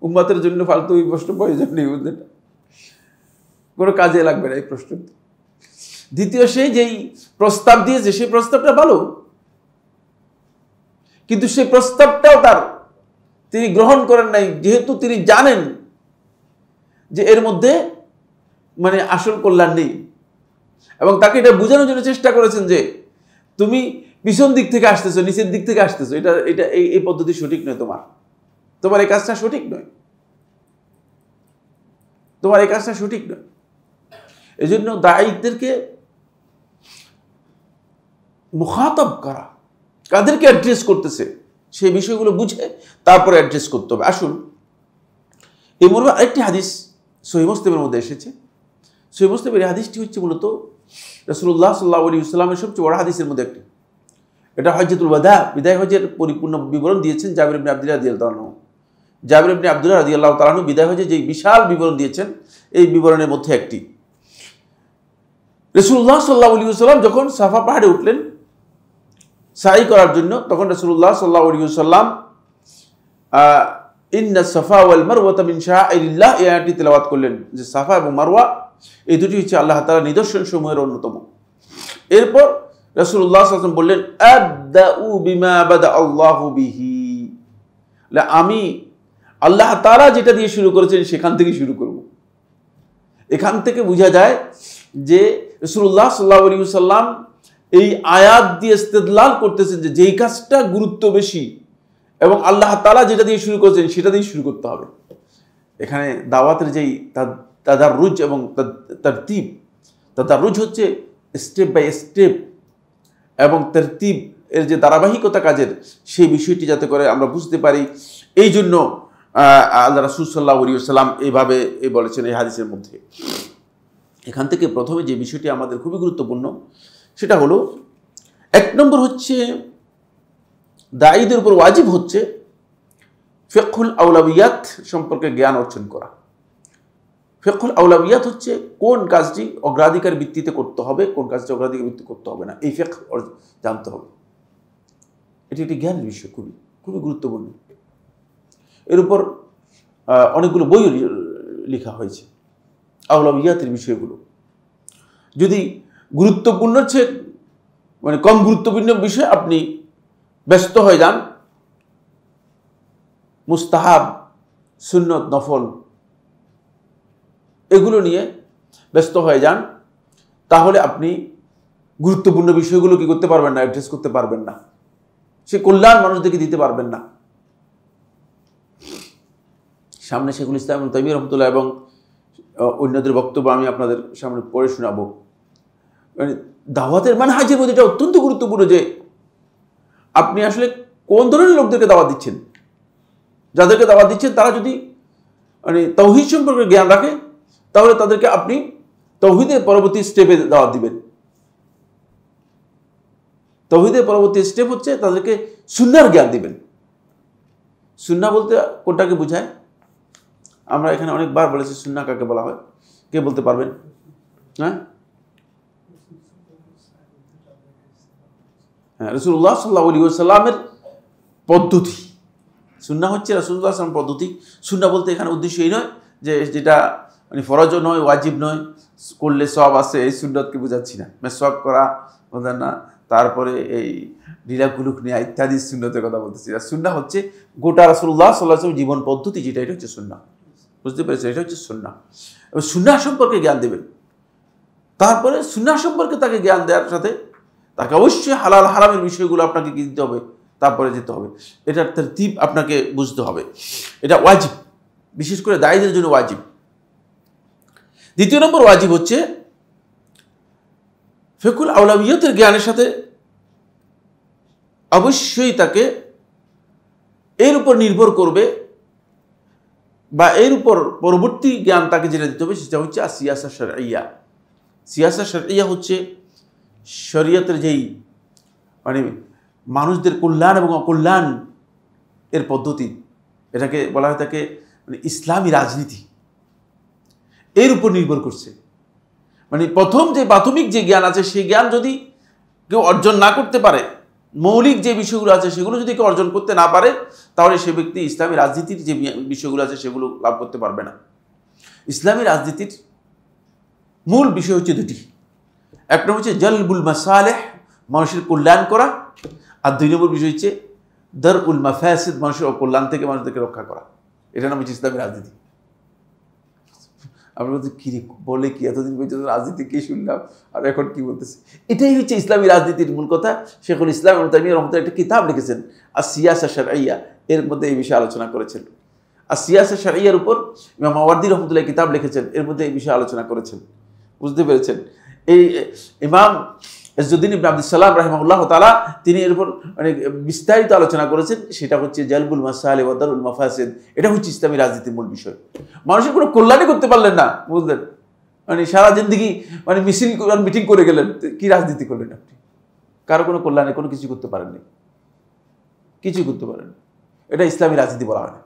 উম্মতের জন্য ফালতু এই প্রশ্ন প্রয়োজন নেই, বুঝলেন? কোনো কাজে লাগবে না এই প্রশ্ন। দ্বিতীয়, সেই যেই প্রস্তাব দিয়েছে সেই প্রস্তাবটা ভালো, কিন্তু সেই প্রস্তাবটাও তিনি গ্রহণ করেন নাই, যেহেতু তিনি জানেন যে এর মধ্যে আসল কল্যাণ নেই। এবং তাকে এটা বোঝানোর জন্য চেষ্টা করেছেন যে তুমি পিছন দিক থেকে আসতেছো, নিচের দিক থেকে আসতেছো, এটা এই পদ্ধতি সঠিক নয়, তোমার এই কাজটা সঠিক নয়, তোমার এই কাজটা সঠিক নয়। এই জন্য দায়ীদেরকে মুখাতাব করা, কাদেরকে অ্যাড্রেস করতেছে সেই বিষয়গুলো বুঝে তারপরে অ্যাড্রেস করতে হবে। আসুন, এই মর্মে আরেকটি হাদিস সহিহ মুসলিমের মধ্যে এসেছে। সহিহ মুসলিমের এই হাদিসটি হচ্ছে মূলত রাসূলুল্লাহ সাল্লাল্লাহু আলাইহি ওয়াসাল্লামের সবচেয়ে বড় হাদিসের মধ্যে একটি। এটা হজ্জাতুল ওয়াদা, বিদায় হজের পরিপূর্ণ বিবরণ দিয়েছেন জাবির ইবনে আব্দুল্লাহ রাদিয়াল্লাহু তাআলা। জাবির ইবনে আব্দুল্লাহ রাদিয়াল্লাহু তাআলা বিদায় হজে যে বিশাল বিবরণ দিয়েছেন, এই বিবরণের মধ্যে একটি, রাসূলুল্লাহ সাল্লাল্লাহু আলাইহি ওয়াসাল্লাম যখন সাফা পাহাড়ে উঠলেন সাই করার জন্য, তখন রাসূলুল্লাহ সাল্লাল্লাহু আলাইহি ওয়াসাল্লাম ইন্না সাফা ওয়াল মারওয়াতা মিন শাআইরিল্লাহ এই আয়াতটি তেলাওয়াত করলেন, যে সাফা এবং মারওয়া এই দুটি হচ্ছে আল্লাহ তাআলার নিদর্শন সমূহের অন্যতম। এরপর রাসূলুল্লাহ সাল্লাল্লাহু আলাইহি ওয়াসাল্লাম বললেন, আবদাউ বিমা বাদা আল্লাহু বিহি, আমি আল্লাহ তাআলা যেটা দিয়ে শুরু করেছেন সেখান থেকে শুরু করব। এখান থেকে বোঝা যায় যে রাসূলুল্লাহ সাল্লাল্লাহু আলাইহি ওয়াসাল্লাম এই আয়াত দিয়ে ইস্তেদলাল করতেছেন যে যেই কাজটা গুরুত্ব বেশি এবং আল্লাহ তাআলা যেটা দিয়ে শুরু করেছেন সেটা দিয়ে শুরু করতে হবে। এখানে দাওয়াতের যেই তাদাররুজ এবং তারতিব, তাদাররুজ হচ্ছে স্টেপ বাই স্টেপ, এবং তারতিব এর যে ধারাবাহিকতা কাজের, সেই বিষয়টি যাতে করে আমরা বুঝতে পারি, এই জন্য আল্লাহ রাসূল সাল্লাল্লাহু আলাইহি ওয়াসাল্লাম এইভাবে বলেছেন এই হাদিসের মধ্যে। এখান থেকে প্রথমে যে বিষয়টি আমাদের খুবই গুরুত্বপূর্ণ সেটা হলো, 1 নম্বর হচ্ছে দায়ীদের উপর ওয়াজিব হচ্ছে ফিকহুল আউলাবিয়াত সম্পর্কে জ্ঞান অর্জন করা। ফিকহুল আউলাবিয়াত হচ্ছে কোন কাজটি অগ্রাধিকার ভিত্তিতে করতে হবে, কোন কাজটি অগ্রাধিকার ভিত্তিতে করতে হবে না, এই ফিকহ জানতে হবে। এটি একটি জ্ঞানের বিষয়, খুবই খুবই গুরুত্বপূর্ণ। এর উপর অনেকগুলো বইও লেখা হয়েছে আউলাবিয়াতের বিষয়গুলো। যদি গুরুত্বপূর্ণ চেয়ে মানে কম গুরুত্বপূর্ণ বিষয় আপনি ব্যস্ত হয়ে যান, মুস্তাহাব, সুন্নত, নফল এগুলো নিয়ে ব্যস্ত হয়ে যান, তাহলে আপনি গুরুত্বপূর্ণ বিষয়গুলো কি করতে পারবেন না, অ্যাড্রেস করতে পারবেন না, সে কল্যাণ মানুষদেরকে দিতে পারবেন না। সামনে শেখুল ইসলাম ইবনে তাইমিয়া রাহমাতুল্লাহ এবং অন্যদের বক্তব্য আমি আপনাদের সামনে পড়ে শোনাবো। মানে দাওয়াতের মানহাজের মধ্যে এটা অত্যন্ত গুরুত্বপূর্ণ যে আপনি আসলে কোন ধরনের লোকদেরকে দাওয়াত দিচ্ছেন। যাদেরকে দাওয়াত দিচ্ছেন তারা যদি মানে তাওহীদ সম্পর্কে জ্ঞান রাখে, তাহলে তাদেরকে আপনি তাওহীদের পরবর্তী স্টেপে দাওয়াত দিবেন। তাওহীদের পরবর্তী স্টেপ হচ্ছে তাদেরকে সুন্নাহর জ্ঞান দিবেন। সুন্নাহ বলতে কোনটাকে বোঝায়? আমরা এখানে অনেকবার বলেছি সুন্নাহ কাকে বলা হয়, কে বলতে পারবেন? হ্যাঁ, রাসূলুল্লাহ সাল্লাল্লাহু আলাইহি ওয়াসাল্লামের পদ্ধতি। সুন্নাহ হচ্ছে রাসূলুল্লাহ সাল্লাল্লাহু আলাইহি ওয়াসাল্লাম পদ্ধতি। সুন্নাহ বলতে এখানে উদ্দেশ্য এই নয় যে যেটা মানে ফরজও নয়, ওয়াজিব নয়, করলে সওয়াব আছে, এই সুন্নতকে বোঝাচ্ছি না। মেসওয়াক করা বোঝান না, তারপরে এই ঢিলাকুলুক নেওয়া ইত্যাদি সুন্নতের কথা বলতেছি। আর সুন্নাহ হচ্ছে গোটা রাসূলুল্লাহ সাল্লাল্লাহু আলাইহি ওয়াসাল্লাম জীবন পদ্ধতি, যেটা এটা হচ্ছে সুন্নাহ। বুঝতে পেরেছেন? এটা হচ্ছে সুন্নাহ। এবার সুন্নাহ সম্পর্কে জ্ঞান দেবেন। তারপরে সুন্নাহ সম্পর্কে তাকে জ্ঞান দেওয়ার সাথে তাকে অবশ্যই হালাল হারামের বিষয়গুলো আপনাকে কি দিতে হবে, তারপরে যেতে হবে। এটার তারতিব আপনাকে বুঝতে হবে। এটা ওয়াজিব, বিশেষ করে দায়ীদের জন্য ওয়াজিব। দ্বিতীয় নম্বর ওয়াজিব হচ্ছে ফিকহুল আউলাবিয়াতের জ্ঞানের সাথে অবশ্যই তাকে এর উপর নির্ভর করবে বা এর উপর পরবর্তী জ্ঞান তাকে যেটা দিতে হবে সেটা হচ্ছে সিয়াসা শারঈয়া। সিয়াসা শারঈয়া হচ্ছে শরীয়তের যেই মানে মানুষদের কল্যাণ এবং অকল্যাণ এর পদ্ধতি, এটাকে বলা হয় তাকে মানে ইসলামী রাজনীতি, এর উপর নির্ভর করছে। মানে প্রথম যে প্রাথমিক যে জ্ঞান আছে সেই জ্ঞান যদি কেউ অর্জন না করতে পারে, মৌলিক যে বিষয়গুলো আছে সেগুলো যদি কেউ অর্জন করতে না পারে, তাহলে সে ব্যক্তি ইসলামী রাজনীতির যে বিষয়গুলো আছে সেগুলো লাভ করতে পারবে না। ইসলামী রাজনীতির মূল বিষয় হচ্ছে দুটি। এক নম্বর হচ্ছে জলবুল মাসালেহ, মানুষের কল্যাণ করা, আর দুই নম্বর বিষয় হচ্ছে দারউল মাফাসিদ, মানুষের অকল্যাণ থেকে মানুষদেরকে রক্ষা করা। এটা নাম হচ্ছে ইসলামী রাজনীতি। আমরা বলছি কি বলে কি এতদিন পর্যন্ত রাজনীতি কি শুনলাম, আর এখন কি বলতেছে? এটাই হচ্ছে ইসলামী রাজনীতির মূল কথা। শেখুল ইসলাম ইবনে তাইমিয়া রাহমাতুল্লাহ একটা কিতাব লিখেছেন আর সিয়াসা শারঈয়া, এর মধ্যে এই বিষয়ে আলোচনা করেছেন। আর সিয়াসা শারঈয়ার উপর ইমাম মাওয়ার্দী রাহমাতুল্লাহ কিতাব লিখেছেন, এর মধ্যে এই বিষয়ে আলোচনা করেছেন। বুঝতে পেরেছেন? এই ইমাম ইজ্জুদ্দিন ইবনে আব্দুস সালাম রাহিমাহুল্লাহ তাআলা তিনি এর উপর মানে বিস্তারিত আলোচনা করেছেন। সেটা হচ্ছে জালবুল মাসালিহ ওয়া দারুল মাফাসিদ। এটা হচ্ছে ইসলামী রাজনীতির মূল বিষয়। মানুষের কোনো কল্যাণই করতে পারলেন না, বুঝলেন? মানে সারা জিন্দেগি মানে মিটিং করে গেলেন, কি রাজনীতি করলেন আপনি? কারো কোনো কল্যাণে কোনো কিছু করতে পারেননি, কিছু করতে পারেন। এটা ইসলামী রাজনীতি বলা হয় না।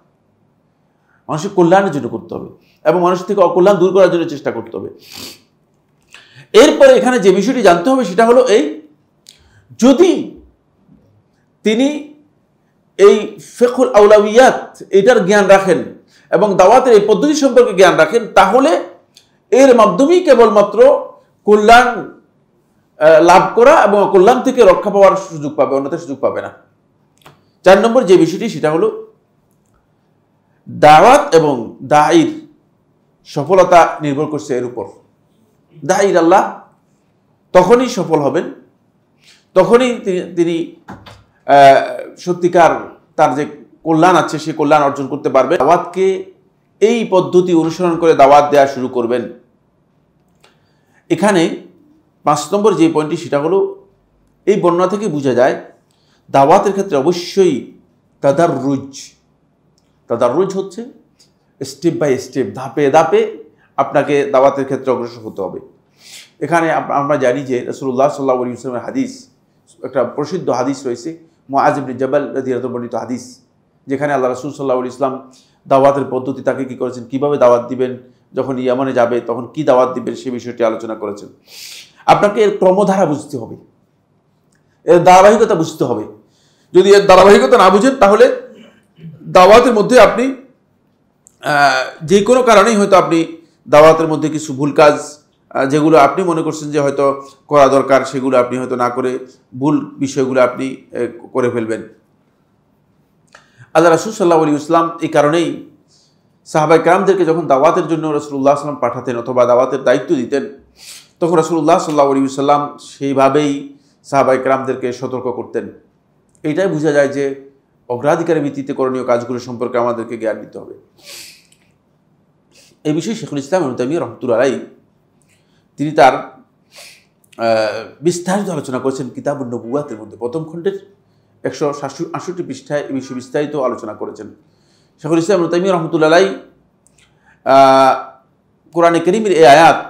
মানুষের কল্যাণের জন্য করতে হবে এবং মানুষ থেকে অকল্যাণ দূর করার জন্য চেষ্টা করতে হবে। এরপরে এখানে যে বিষয়টি জানতে হবে সেটা হলো এই, যদি তিনি এই ফিকহুল আউলাবিয়াত এটার জ্ঞান রাখেন এবং দাওয়াতের এই পদ্ধতি সম্পর্কে জ্ঞান রাখেন, তাহলে এর মাধ্যমেই কেবলমাত্র কল্যাণ লাভ করা এবং কল্যাণ থেকে রক্ষা পাওয়ার সুযোগ পাবে, অন্যথায় সুযোগ পাবে না। 4 নম্বর যে বিষয়টি সেটা হলো দাওয়াত এবং দায়ীর সফলতা নির্ভর করছে এর উপর। দায়ীর আল্লাহ তখনই সফল হবেন, তখনই তিনি সত্যিকার তার যে কল্যাণ আছে সেই কল্যাণ অর্জন করতে পারবে। দাওয়াতকে এই পদ্ধতি অনুসরণ করে দাওয়াত দেওয়া শুরু করবেন। এখানে 5 নম্বর যে পয়েন্টটি সেটা হলো, এই বর্ণনা থেকে বোঝা যায় দাওয়াতের ক্ষেত্রে অবশ্যই তাদাররুজ হচ্ছে স্টেপ বাই স্টেপ, ধাপে ধাপে আপনাকে দাওয়াতের ক্ষেত্রে অগ্রসর হতে হবে। এখানে আমরা জানি যে রাসূলুল্লাহ সাল্লাল্লাহু আলাইহি ওয়াসাল্লামের হাদিস, একটা প্রসিদ্ধ হাদিস রয়েছে, মুআয ইবনে জাবাল রাদিয়াল্লাহু আনহু বর্ণিত হাদিস, যেখানে আল্লাহ রাসূল সাল্লাল্লাহু আলাইহি ইসলাম দাওয়াতের পদ্ধতি তাকে কি করেছেন, কিভাবে দাওয়াত দিবেন, যখন ইয়ামানে যাবে তখন কি দাওয়াত দিবেন সে বিষয়টি আলোচনা করেছেন। আপনাকে এর ক্রমধারা বুঝতে হবে, এর ধারাবাহিকতা বুঝতে হবে। যদি এর ধারাবাহিকতা না বুঝেন তাহলে দাওয়াতের মধ্যে আপনি যে কোনো কারণেই হয়তো আপনি দাওয়াতের মধ্যে কিছু ভুল কাজ যেগুলো আপনি মনে করছেন যে হয়তো করা দরকার সেগুলো আপনি হয়তো না করে ভুল বিষয়গুলো আপনি করে ফেলবেন। আল্লাহ রাসূল সাল্লাল্লাহু আলাইহি ওয়াসাল্লাম এই কারণেই সাহাবায়ে কেরামদেরকে যখন দাওয়াতের জন্য রাসূলুল্লাহ সাল্লাল্লাহু আলাইহি ওয়াসাল্লাম পাঠাতেন অথবা দাওয়াতের দায়িত্ব দিতেন, তখন রাসূলুল্লাহ সাল্লাল্লাহু আলাইহি ওয়াসাল্লাম সেইভাবেই সাহাবায়ে কেরামদেরকে সতর্ক করতেন। এইটাই বোঝা যায় যে অগ্রাধিকারের ভিত্তিতে করণীয় কাজগুলো সম্পর্কে আমাদেরকে জ্ঞান দিতে হবে। এই বিষয়ে শেখুল ইসলাম ইবনে তাইমিয়া রাহমাতুল্লাহি আলাইহি তিনি তার বিস্তারিত আলোচনা করেছেন কিতাবুন নবুওয়াতের মধ্যে। প্রথম খণ্ডের 168 পৃষ্ঠায় এই বিষয়ে বিস্তারিত আলোচনা করেছেন শেখুল ইসলাম ইবনে তাইমিয়া রাহমাতুল্লাহি আলাইহি। কোরআনে কারীমের এই আয়াত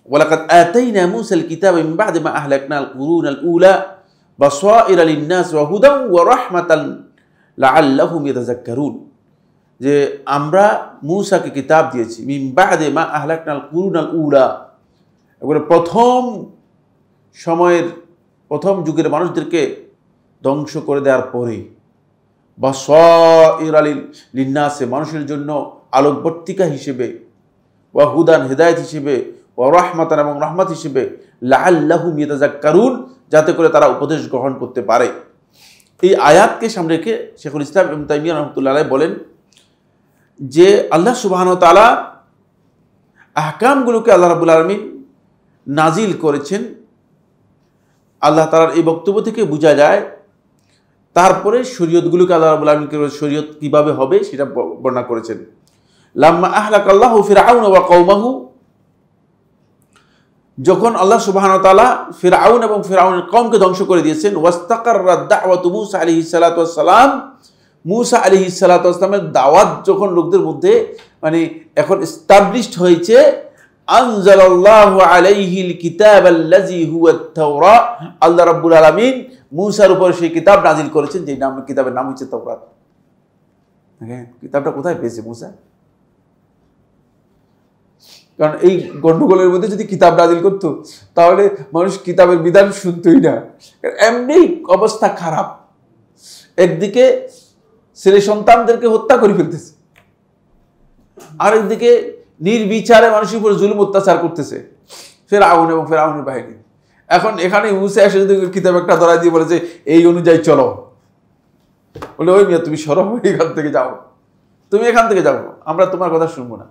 ওয়ালাকাদ আতাইনা মূসাল কিতাবা মিন বা'দি মা আহলাকনাল কুরুনাল উলা বাসাইরা লিন-নাস ওয়া হুদান ওয়া রাহমাতান লাআল্লাহুম ইয়াতাযাক্কারুন, যে আমরা মূসাকে কিতাব দিয়েছি মিন বা'দি মা আহলাকনাল কুরুনাল উলা, এবারে প্রথম সময়ের প্রথম যুগের মানুষদেরকে ধ্বংস করে দেওয়ার পরে, বাসাইরা লিন-নাসে মানুষের জন্য আলোকবর্তিকা হিসেবে, ওয়া হুদান হেদায়েত হিসেবে, ওয়া রাহমাতান এবং রহমত হিসেবে, লাআল্লাহুম ইয়াতাযাক্কারুন যাতে করে তারা উপদেশ গ্রহণ করতে পারে। এই আয়াতকে সামনে রেখে শেখুল ইসলাম ইবনে তাইমিয়া রাহমাতুল্লাহি আলাইহি বলেন যে আল্লাহ সুবহানাহু ওয়া তাআলা আহকামগুলোকে আল্লাহ রাব্বুল আলামিন নাজিল করেছেন। আল্লাহ তাআলার এই বক্তব্য থেকে বোঝা যায় তারপরে শরীয়তগুলোকে আল্লাহ রাব্বুল আলামিন শরীয়ত কিভাবে হবে সেটা বর্ণনা করেছেন। লাম্মা আহলাকাল্লাহু ফিরআউন ওয়া কওমাহু, যখন আল্লাহ সুবহানাহু ওয়া তাআলা ফিরআউন এবং ফিরআউনের কওমকে ধ্বংস করে দিয়েছেন, ওয়াস্তাকাররাত দাওয়াতু মূসা আলাইহিস সালাতু ওয়াস সালাম, মূসা আলাইহিস সালাতু ওয়াস সালামের দাওয়াত যখন লোকদের মধ্যে মানে এখন এস্টাবলিশড হয়েছে, আনজালাল্লাহু আলাইহিল কিতাবাল্লাযী হুয়াত তাওরাত, আল্লাহ রাব্বুল আলামিন মূসার উপর সেই কিতাব নাজিল করেছেন যে কিতাবের নাম হচ্ছে তাওরাত। হ্যাঁ, কিতাবটা কোথায় পেয়েছে মূসা? কারণ এই গন্ডগোলের মধ্যে যদি কিতাব নাজিল করতো তাহলে মানুষ কিতাবের বিধান শুনতোই না। এমনি অবস্থা খারাপ, একদিকে ছেলে সন্তানদেরকে হত্যা করে ফেলতেছে, আরেকদিকে নির্বিচারে মানুষের উপর জুলুম অত্যাচার করতেছে ফিরআউন এবং ফিরআউনের বাহিনী। এখন এখানে মূসা এসে যদি কিতাব একটা ধরাই দিয়ে বলে যে এই অনুযায়ী চলো, বলে ওই মিয়া তুমি সরো, এখান থেকে যাও, তুমি এখান থেকে যাও, আমরা তোমার কথা শুনবো না।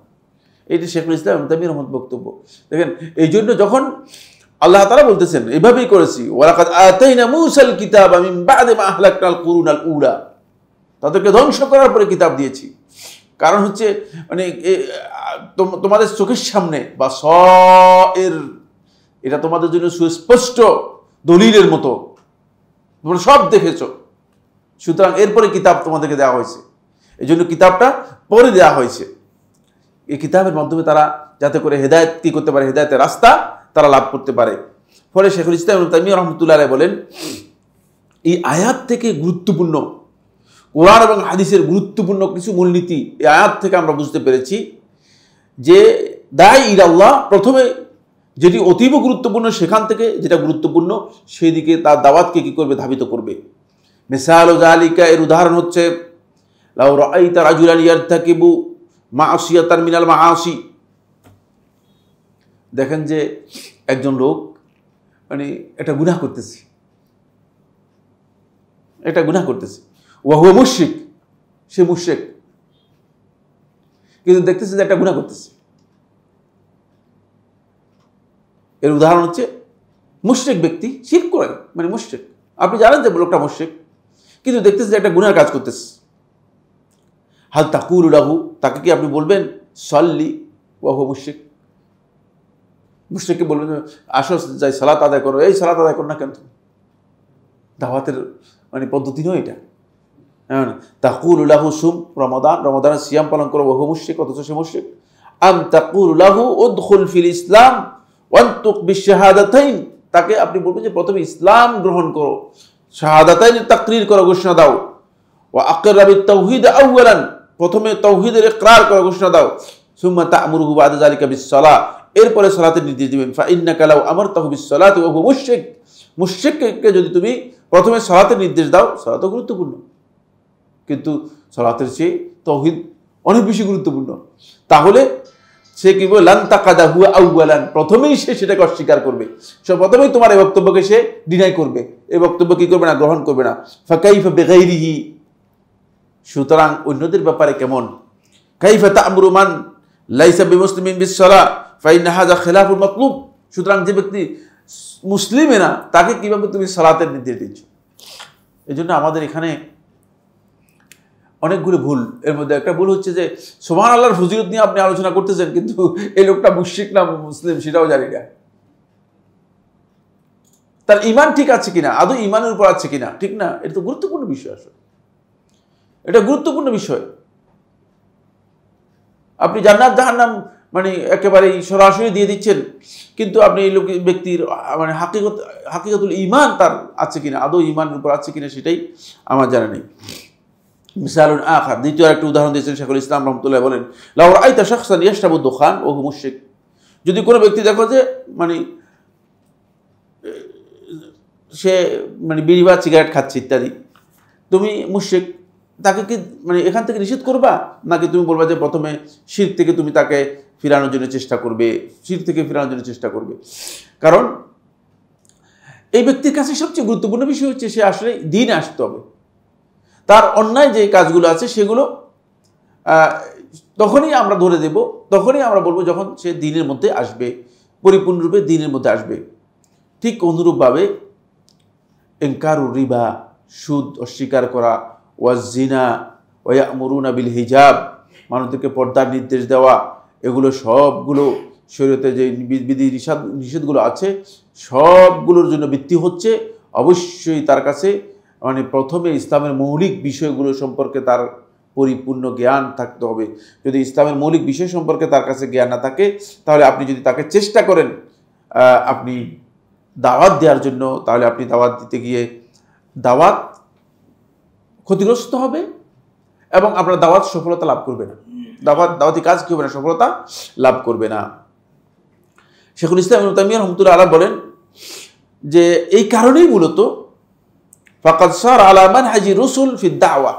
এটি শেখুল ইসলাম ইবনে তাইমিয়ার বক্তব্য। দেখেন, এই জন্য যখন আল্লাহ তাআলা বলতেছেন এভাবেই করেছি, ওয়ালাকাদ আতাইনা মূসাল কিতাবা মিন বা'দি মা আহলাকনাল কুরুনাল উলা, তাদেরকে ধ্বংস করার পরে কিতাব দিয়েছি। কারণ হচ্ছে মানে তোমাদের চোখের সামনে বা এটা তোমাদের জন্য সুস্পষ্ট দলিলের মতো, তোমরা সব দেখেছ, সুতরাং এরপরে কিতাব তোমাদেরকে দেওয়া হয়েছে। এই জন্য কিতাবটা পরে দেওয়া হয়েছে, এই কিতাবের মাধ্যমে তারা যাতে করে হেদায়েত কি করতে পারে, হেদায়েতের রাস্তা তারা লাভ করতে পারে। ফলে শেখুল ইসলাম ইবনে তাইমিয়া রাহমাতুল্লাহি আলাইহি বলেন এই আয়াত থেকে গুরুত্বপূর্ণ কোরআন এবং হাদিসের গুরুত্বপূর্ণ কিছু মূলনীতি এই আয়াত থেকে আমরা বুঝতে পেরেছি যে দাঈ ইলাল্লাহ প্রথমে যেটি অতীব গুরুত্বপূর্ণ, সেখান থেকে যেটা গুরুত্বপূর্ণ সেই দিকে তার দাওয়াতকে কি করবে, ধাবিত করবে। মিসালু যালিকা, এর উদাহরণ হচ্ছে লাউ রাআইতা রাজুলান ইয়ারতাকিবু মাসিয়াতান মিনাল মাআসি, দেখেন যে একজন লোক মানে একটা গুনাহ করতেছে, ওয়া হুয়া মুশরিক, সে মুশরিক, কিন্তু দেখতেছে যে একটা গুনাহ করতেছে। এর উদাহরণ হচ্ছে মুশরিক ব্যক্তি শিরক করে, মানে মুশরিক, আপনি জানেন যে লোকটা মুশরিক, কিন্তু দেখতেছে যে একটা গুনার কাজ করতেছে। হাল তাকুলু লাহু, তাকে কি আপনি বলবেন সাল্লি ওয়া হুয়া মুশরিক? মুশরিককে বলবেন আসো যাই সালাত আদায় করো, এই সালাত আদায় করো না কেন? দাওয়াতের মানে পদ্ধতি নয় এটা। তাকুলু লাহু সুম, রমাদানের সিয়াম পালন করো, ওয়া হুয়া মুশরিক, অথচ সে মুশরিক। আম তাকুলু লাহু উদখুল ফিল ইসলাম ওয়ানতুক বিশহাদাতাইন, তাকে আপনি বলবেন যে প্রথমে ইসলাম গ্রহণ করো, শাহাদাতাইন তাকরীর করো, ঘোষণা দাও, ওয়া আকরা বিত-তাওহীদ আউয়ালান, প্রথমে তাওহীদের ইকরার করে ঘোষণা দাও, সুম্মা তা'মুরুহু বা'দা যালিকা বিস-সালাহ, এরপরে সালাতের নির্দেশ দিবেন। ফা ইন্নাকা লাউ আমারতাহু বিস-সালাতি ওয়া হুয়া মুশরিক, মুশরিককে যদি তুমি প্রথমে সালাতের নির্দেশ দাও, সালাত গুরুত্বপূর্ণ, কিন্তু সালাতের চেয়ে তাওহীদ অনেক বেশি গুরুত্বপূর্ণ, তাহলে সে কি বলে লান তাকাদাহু আউয়ালান, প্রথমেই সে সেটাকে অস্বীকার করবে, সে প্রথমেই তোমার এই বক্তব্যকে সে ডিনাই করবে, এই বক্তব্য কি করবে না, গ্রহণ করবে না। ফাকাইফা বিগাইরিহি, সুতরাং অন্যদের ব্যাপারে কেমন, কাইফা তা'মুরু মান লাইসা বিমুসলিমিন বিস-সালাহ ফাইন্না হাযা খিলাফুল মাতলুব, সুতরাং যে ব্যক্তি মুসলিমই না তাকে কিভাবে তুমি সালাতের নির্দেশ দিচ্ছ। এজন্য আমাদের এখানে অনেকগুলো ভুল, এর মধ্যে একটা ভুল হচ্ছে যে সুবহানাল্লাহর ফজিলত নিয়ে আপনি আলোচনা করতেছেন, কিন্তু এই লোকটা মুশরিক না মুসলিম সেটাও জানি না, তার ঈমান ঠিক আছে কিনা, আদৌ ঈমানের উপর আছে কিনা, ঠিক না, এটা তো গুরুত্বপূর্ণ বিষয়, আসলে এটা গুরুত্বপূর্ণ বিষয়। আপনি জান্নাত জাহান্নাম মানে একেবারে সরাসরি দিয়ে দিচ্ছেন, কিন্তু আপনি এই লোক ব্যক্তির মানে হাকিকতুল ঈমান তার আছে কিনা, আদৌ ঈমানের উপর আছে কিনা সেটাই আমার জানা নেই। মিসালুন আখার, দ্বিতীয় একটা উদাহরণ দিয়েছেন শেখুল ইসলাম রহমতুল্লাহ, বলেন লাউ রাআইতা শাখসান ইয়াশরাবু দুখান ওয়া হুয়া মুশরিক, যদি কোনো ব্যক্তি দেখো যে মানে সে মানে বিড়ি বা সিগারেট খাচ্ছে ইত্যাদি, তুমি মুশরিক, তাকে কি মানে এখান থেকে নিষেধ করবা, নাকি তুমি বলবা যে প্রথমে শিরক থেকে তুমি তাকে ফিরানোর জন্য চেষ্টা করবে, শিরক থেকে ফিরানোর জন্য চেষ্টা করবে। কারণ এই ব্যক্তির কাছে সবচেয়ে গুরুত্বপূর্ণ বিষয় হচ্ছে সে আসলে দ্বীনে আসতে হবে, তার অন্যায় যে কাজগুলো আছে সেগুলো তখনই আমরা ধরে দেব, তখনই আমরা বলবো যখন সে দ্বীনের মধ্যে আসবে, পরিপূর্ণরূপে দ্বীনের মধ্যে আসবে। ঠিক অনুরূপভাবে ইনকারুর রিবা, সুদ অস্বীকার করা, ওয়াজিনা ওয়া ইয়া'মুরুনা বিল হিজাব, মানুষদেরকে পর্দার নির্দেশ দেওয়া, এগুলো সবগুলো শরীয়তে যে বিধি নিষেধগুলো আছে সবগুলোর জন্য ভিত্তি হচ্ছে অবশ্যই তার কাছে মানে প্রথমে ইসলামের মৌলিক বিষয়গুলো সম্পর্কে তার পরিপূর্ণ জ্ঞান থাকতে হবে। যদি ইসলামের মৌলিক বিষয় সম্পর্কে তার কাছে জ্ঞান না থাকে, তাহলে আপনি যদি তাকে চেষ্টা করেন আপনি দাওয়াত দেওয়ার জন্য, তাহলে আপনি দাওয়াত দিতে গিয়ে দাওয়াত ক্ষতিগ্রস্ত হবে এবং আপনার দাওয়াত সফলতা লাভ করবে না, দাওয়াতি কাজ কি হবে না, সফলতা লাভ করবে না। শেখুল ইসলাম ইবনে তাইমিয়া রাহমাতুল্লাহ আলাইহি বলেন যে এই কারণেই মূলত ফাকাদ সার আলা মানহাজি রাসূল ফি দাওয়া,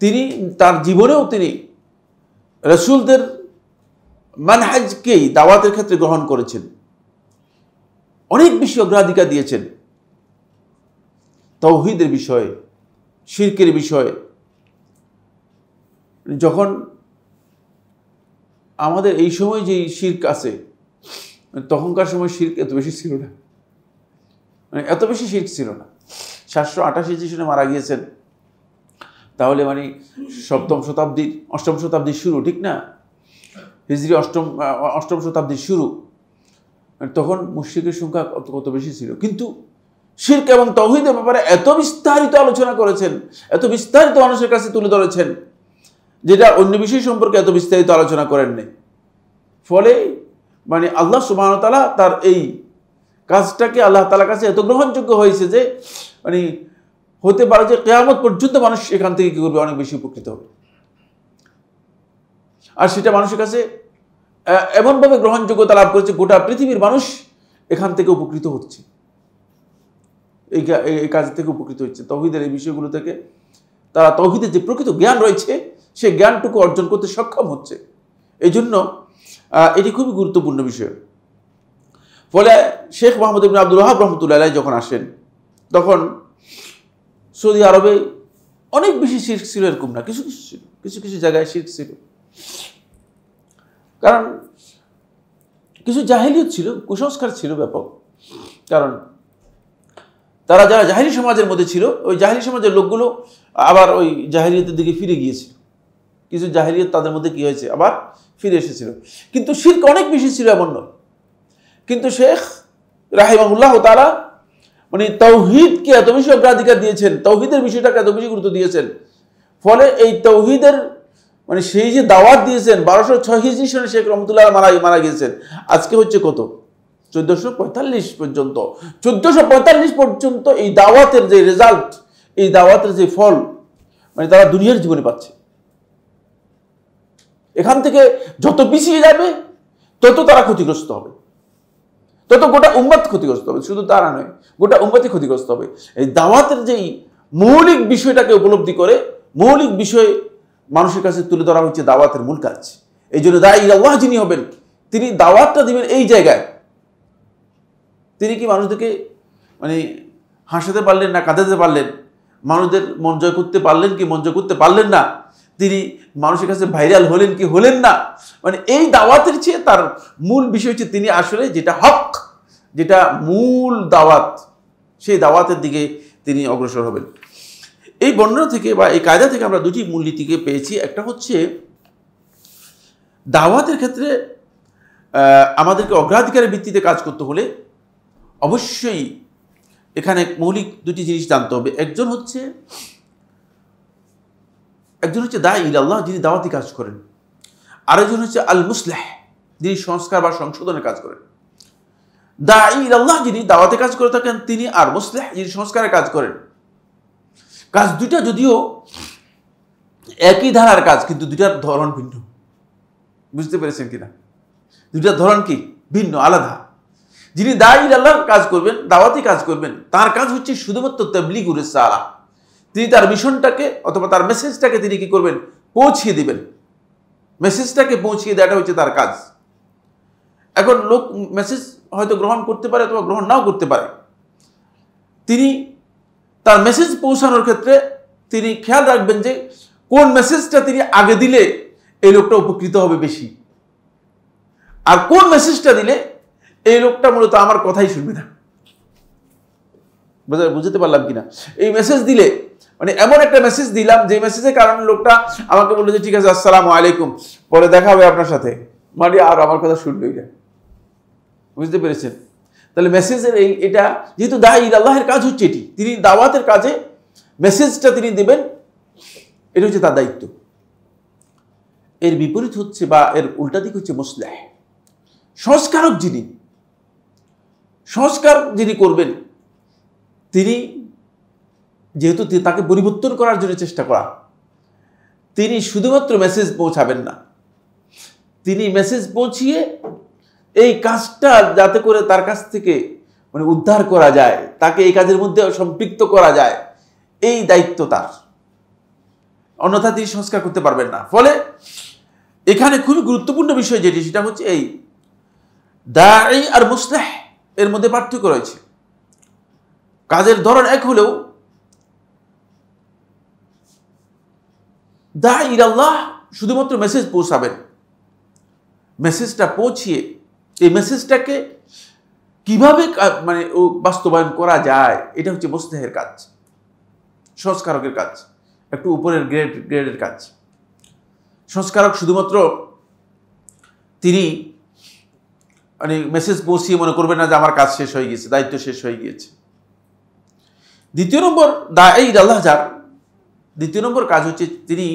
তিনি তার জীবনেও তিনি রাসূলদের মানহাজকেই দাওয়াতের ক্ষেত্রে গ্রহণ করেছেন, অনেক বেশি অগ্রাধিকার দিয়েছেন তাওহীদের বিষয়ে, শিরকের বিষয়ে। যখন আমাদের এই সময় যে শিরক আছে, তখনকার সময় শিরক এত বেশি ছিল না, মানে এত বেশি শিরক ছিল না। 788 সনে মারা গিয়েছেন, তাহলে মানে অষ্টম শতাব্দীর শুরু, ঠিক না, হিজরি অষ্টম শতাব্দীর শুরু, তখন মুশরিকের সংখ্যা কত বেশি ছিল, কিন্তু শিরক এবং তাওহীদের ব্যাপারে এত বিস্তারিত আলোচনা করেছেন, এত বিস্তারিত মানুষের কাছে তুলে ধরেছেন, যেটা অন্য বিষয় সম্পর্কে এত বিস্তারিত আলোচনা করেননি। ফলে মানে আল্লাহ সুবহানাহু ওয়া তাআলা তার এই কাজটাকে আল্লাহ তাআলার কাছে এত গ্রহণযোগ্য হয়েছে যে মানে হতে পারে যে কিয়ামত পর্যন্ত মানুষ এখান থেকে কি করবে, অনেক বেশি উপকৃত হবে। আর সেটা মানুষের কাছে এমনভাবে গ্রহণযোগ্যতা লাভ করেছে, গোটা পৃথিবীর মানুষ এখান থেকে উপকৃত হচ্ছে, এই কাজ থেকে উপকৃত হচ্ছে, তাওহীদের এই বিষয়গুলো থেকে তারা তাওহীদের যে প্রকৃত জ্ঞান রয়েছে সেই জ্ঞানটুকু অর্জন করতে সক্ষম হচ্ছে। এই জন্য এটি খুবই গুরুত্বপূর্ণ বিষয়। ফলে শেখ মুহাম্মদ ইবনে আব্দুল ওয়াহাব রাহমাতুল্লাহি আলাইহি যখন আসেন, তখন সৌদি আরবে অনেক বেশি শিরক ছিল, এরকম না, কিছু কিছু ছিল, কিছু কিছু জায়গায় শিরক ছিল, কারণ কিছু জাহেলিয়ত ছিল, কুসংস্কার ছিল ব্যাপক। কারণ তারা যারা জাহেলি সমাজের মধ্যে ছিল, ওই জাহেলি সমাজের লোকগুলো আবার ওই জাহেলিয়তের দিকে ফিরে গিয়েছিল, কিছু জাহেলিয়ত তাদের মধ্যে কি হয়েছে, আবার ফিরে এসেছিল, কিন্তু শিরক অনেক বেশি ছিল এমন নয়। কিন্তু শেখ রাহিমাহুল্লাহ তাআলা মানে তাওহীদকে এত বেশি অগ্রাধিকার দিয়েছেন, তাওহীদের বিষয়টাকে এত বেশি গুরুত্ব দিয়েছেন, ফলে এই তাওহীদের মানে সেই যে দাওয়াত দিয়েছেন 1206 হিজরি সনে শেখ রহমতুল্লাহ মারা গিয়েছেন, আজকে হচ্ছে কত 1445 পর্যন্ত, 1445 পর্যন্ত এই দাওয়াতের যে রেজাল্ট, এই দাওয়াতের যে ফল, মানে তারা দুনিয়ার জীবনে পাচ্ছে। এখান থেকে যত পিছিয়ে যাবে তত তারা ক্ষতিগ্রস্ত হবে, তত গোটা উম্মত ক্ষতিগ্রস্ত হবে। শুধু তারা নয়, গোটা উম্মতই ক্ষতিগ্রস্ত হবে। এই দাওয়াতের যেই মৌলিক বিষয়টাকে উপলব্ধি করে মৌলিক বিষয় মানুষের কাছে তুলে ধরা হচ্ছে দাওয়াতের মূল কাজ। এই জন্য দাঈ ইলাল্লাহ যিনি হবেন, তিনি দাওয়াতটা দিবেন এই জায়গায়। তিনি কি মানুষদেরকে মানে হাসাতে পারলেন না কাঁদাতে পারলেন, মানুষদের মন জয় করতে পারলেন কি মন জয় করতে পারলেন না, তিনি মানুষের কাছে ভাইরাল হলেন কি হলেন না, মানে এই দাওয়াতের চেয়ে তার মূল বিষয় হচ্ছে তিনি আসলে যেটা হক, যেটা মূল দাওয়াত, সেই দাওয়াতের দিকে তিনি অগ্রসর হবেন। এই বর্ণনা থেকে বা এই কায়দা থেকে আমরা দুটি মূলনীতিকে পেয়েছি। একটা হচ্ছে দাওয়াতের ক্ষেত্রে আমাদেরকে অগ্রাধিকারের ভিত্তিতে কাজ করতে হলে অবশ্যই এখানে মৌলিক দুটি জিনিস জানতে হবে। একজন হচ্ছে দাঈ ইলাল্লাহ, যিনি দাওয়াতি কাজ করেন। আরেকজন হচ্ছে আল মুসলিহ, যিনি সংস্কার বা সংশোধনের কাজ করেন। দাঈ ইলাল্লাহ যিনি দাওয়াতে কাজ করে থাকেন তিনি, আর মুসলিহ যিনি সংস্কারের কাজ করেন। কাজ দুইটা যদিও একই ধারার কাজ, কিন্তু দুইটার ধরন ভিন্ন। বুঝতে পেরেছেন কিনা? দুইটার ধরন কি ভিন্ন, আলাদা। যিনি দাঈ ইলাল্লাহর কাজ করবেন, দাওয়াতি কাজ করবেন, তার কাজ হচ্ছে শুধুমাত্র তাবলীগুর রিসালাহ। তিনি তার মিশনটাকে অথবা তার মেসেজটাকে তিনি কি করবেন, পৌঁছিয়ে দিবেন। মেসেজটাকে পৌঁছিয়ে দেওয়াটা হচ্ছে তার কাজ। এখন লোক মেসেজ হয়তো গ্রহণ করতে পারে অথবা গ্রহণ নাও করতে পারে। তিনি তার মেসেজ পৌঁছানোর ক্ষেত্রে তিনি খেয়াল রাখবেন যে কোন মেসেজটা তিনি আগে দিলে এই লোকটা উপকৃত হবে বেশি, আর কোন মেসেজটা দিলে এই লোকটা মূলত আমার কথাই শুনবে না। বুঝতে পারলাম কিনা? এই মেসেজ দিলে মানে এমন একটা মেসেজ দিলাম যে মেসেজের কারণে লোকটা আমাকে বললো যে ঠিক আছে আসসালামু আলাইকুম, পরে দেখা হবে আপনার সাথে, মানে আর আমার কথা শুনবেই না। বুঝতে পেরেছেন? তাহলে মেসেজের এটা যেহেতু দাঈ ইলাল্লাহের কাজ হচ্ছে এটি, তিনি দাওয়াতের কাজে মেসেজটা তিনি দেবেন, এটা হচ্ছে তার দায়িত্ব। এর বিপরীত হচ্ছে বা এর উল্টা দিক হচ্ছে মুসলিহ, সংস্কারক যিনি করবেন, তিনি যেহেতু তাকে পরিবর্তন করার জন্য চেষ্টা করা, তিনি শুধুমাত্র মেসেজ পৌঁছাবেন না, তিনি মেসেজ পৌঁছিয়ে এই কাজটা যাতে করে তার কাছ থেকে মানে উদ্ধার করা যায়, তাকে এই কাজের মধ্যে সম্পৃক্ত করা যায়, এই দায়িত্ব তার। অন্যথা তিনি সংস্কার করতে পারবেন না। ফলে এখানে খুবই গুরুত্বপূর্ণ বিষয় যেটি, সেটা হচ্ছে এই দাঈ আর মুসলিহ এর মধ্যে পার্থক্য রয়েছে। কাজের ধরন এক হলেও দাঈ ইলাল্লাহ শুধুমাত্র মেসেজ পৌঁছাবেন, মেসেজটা পৌঁছিয়ে এই মেসেজটাকে কিভাবে মানে বাস্তবায়ন করা যায়, এটা হচ্ছে মুসলিহের কাজ, সংস্কারকের কাজ, একটু উপরের গ্রেডের কাজ। সংস্কারক শুধুমাত্র তিনি মানে মেসেজ পৌঁছিয়ে মনে করবেন না যে আমার কাজ শেষ হয়ে গিয়েছে, দায়িত্ব শেষ হয়ে গিয়েছে। দ্বিতীয় নম্বর দাঈ ইলাল্লাহ যার দ্বিতীয় নম্বর কাজ হচ্ছে তিনি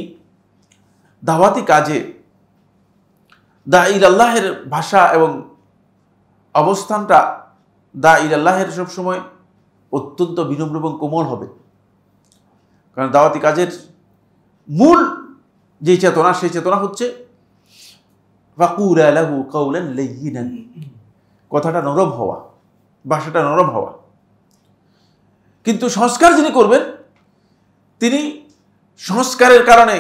দাওয়াতি কাজে দাঈ ইলাল্লাহের ভাষা এবং অবস্থানটা দাঈ ইলাল্লাহের সবসময় অত্যন্ত বিনম্র এবং কোমল হবে। কারণ দাওয়াতি কাজের মূল যে চেতনা, সেই চেতনা হচ্ছে ফাকুলা লাহু কাওলান লাইয়িনান, কথাটা নরম হওয়া, ভাষাটা নরম হওয়া। কিন্তু সংস্কার যিনি করবেন, তিনি সংস্কারের কারণে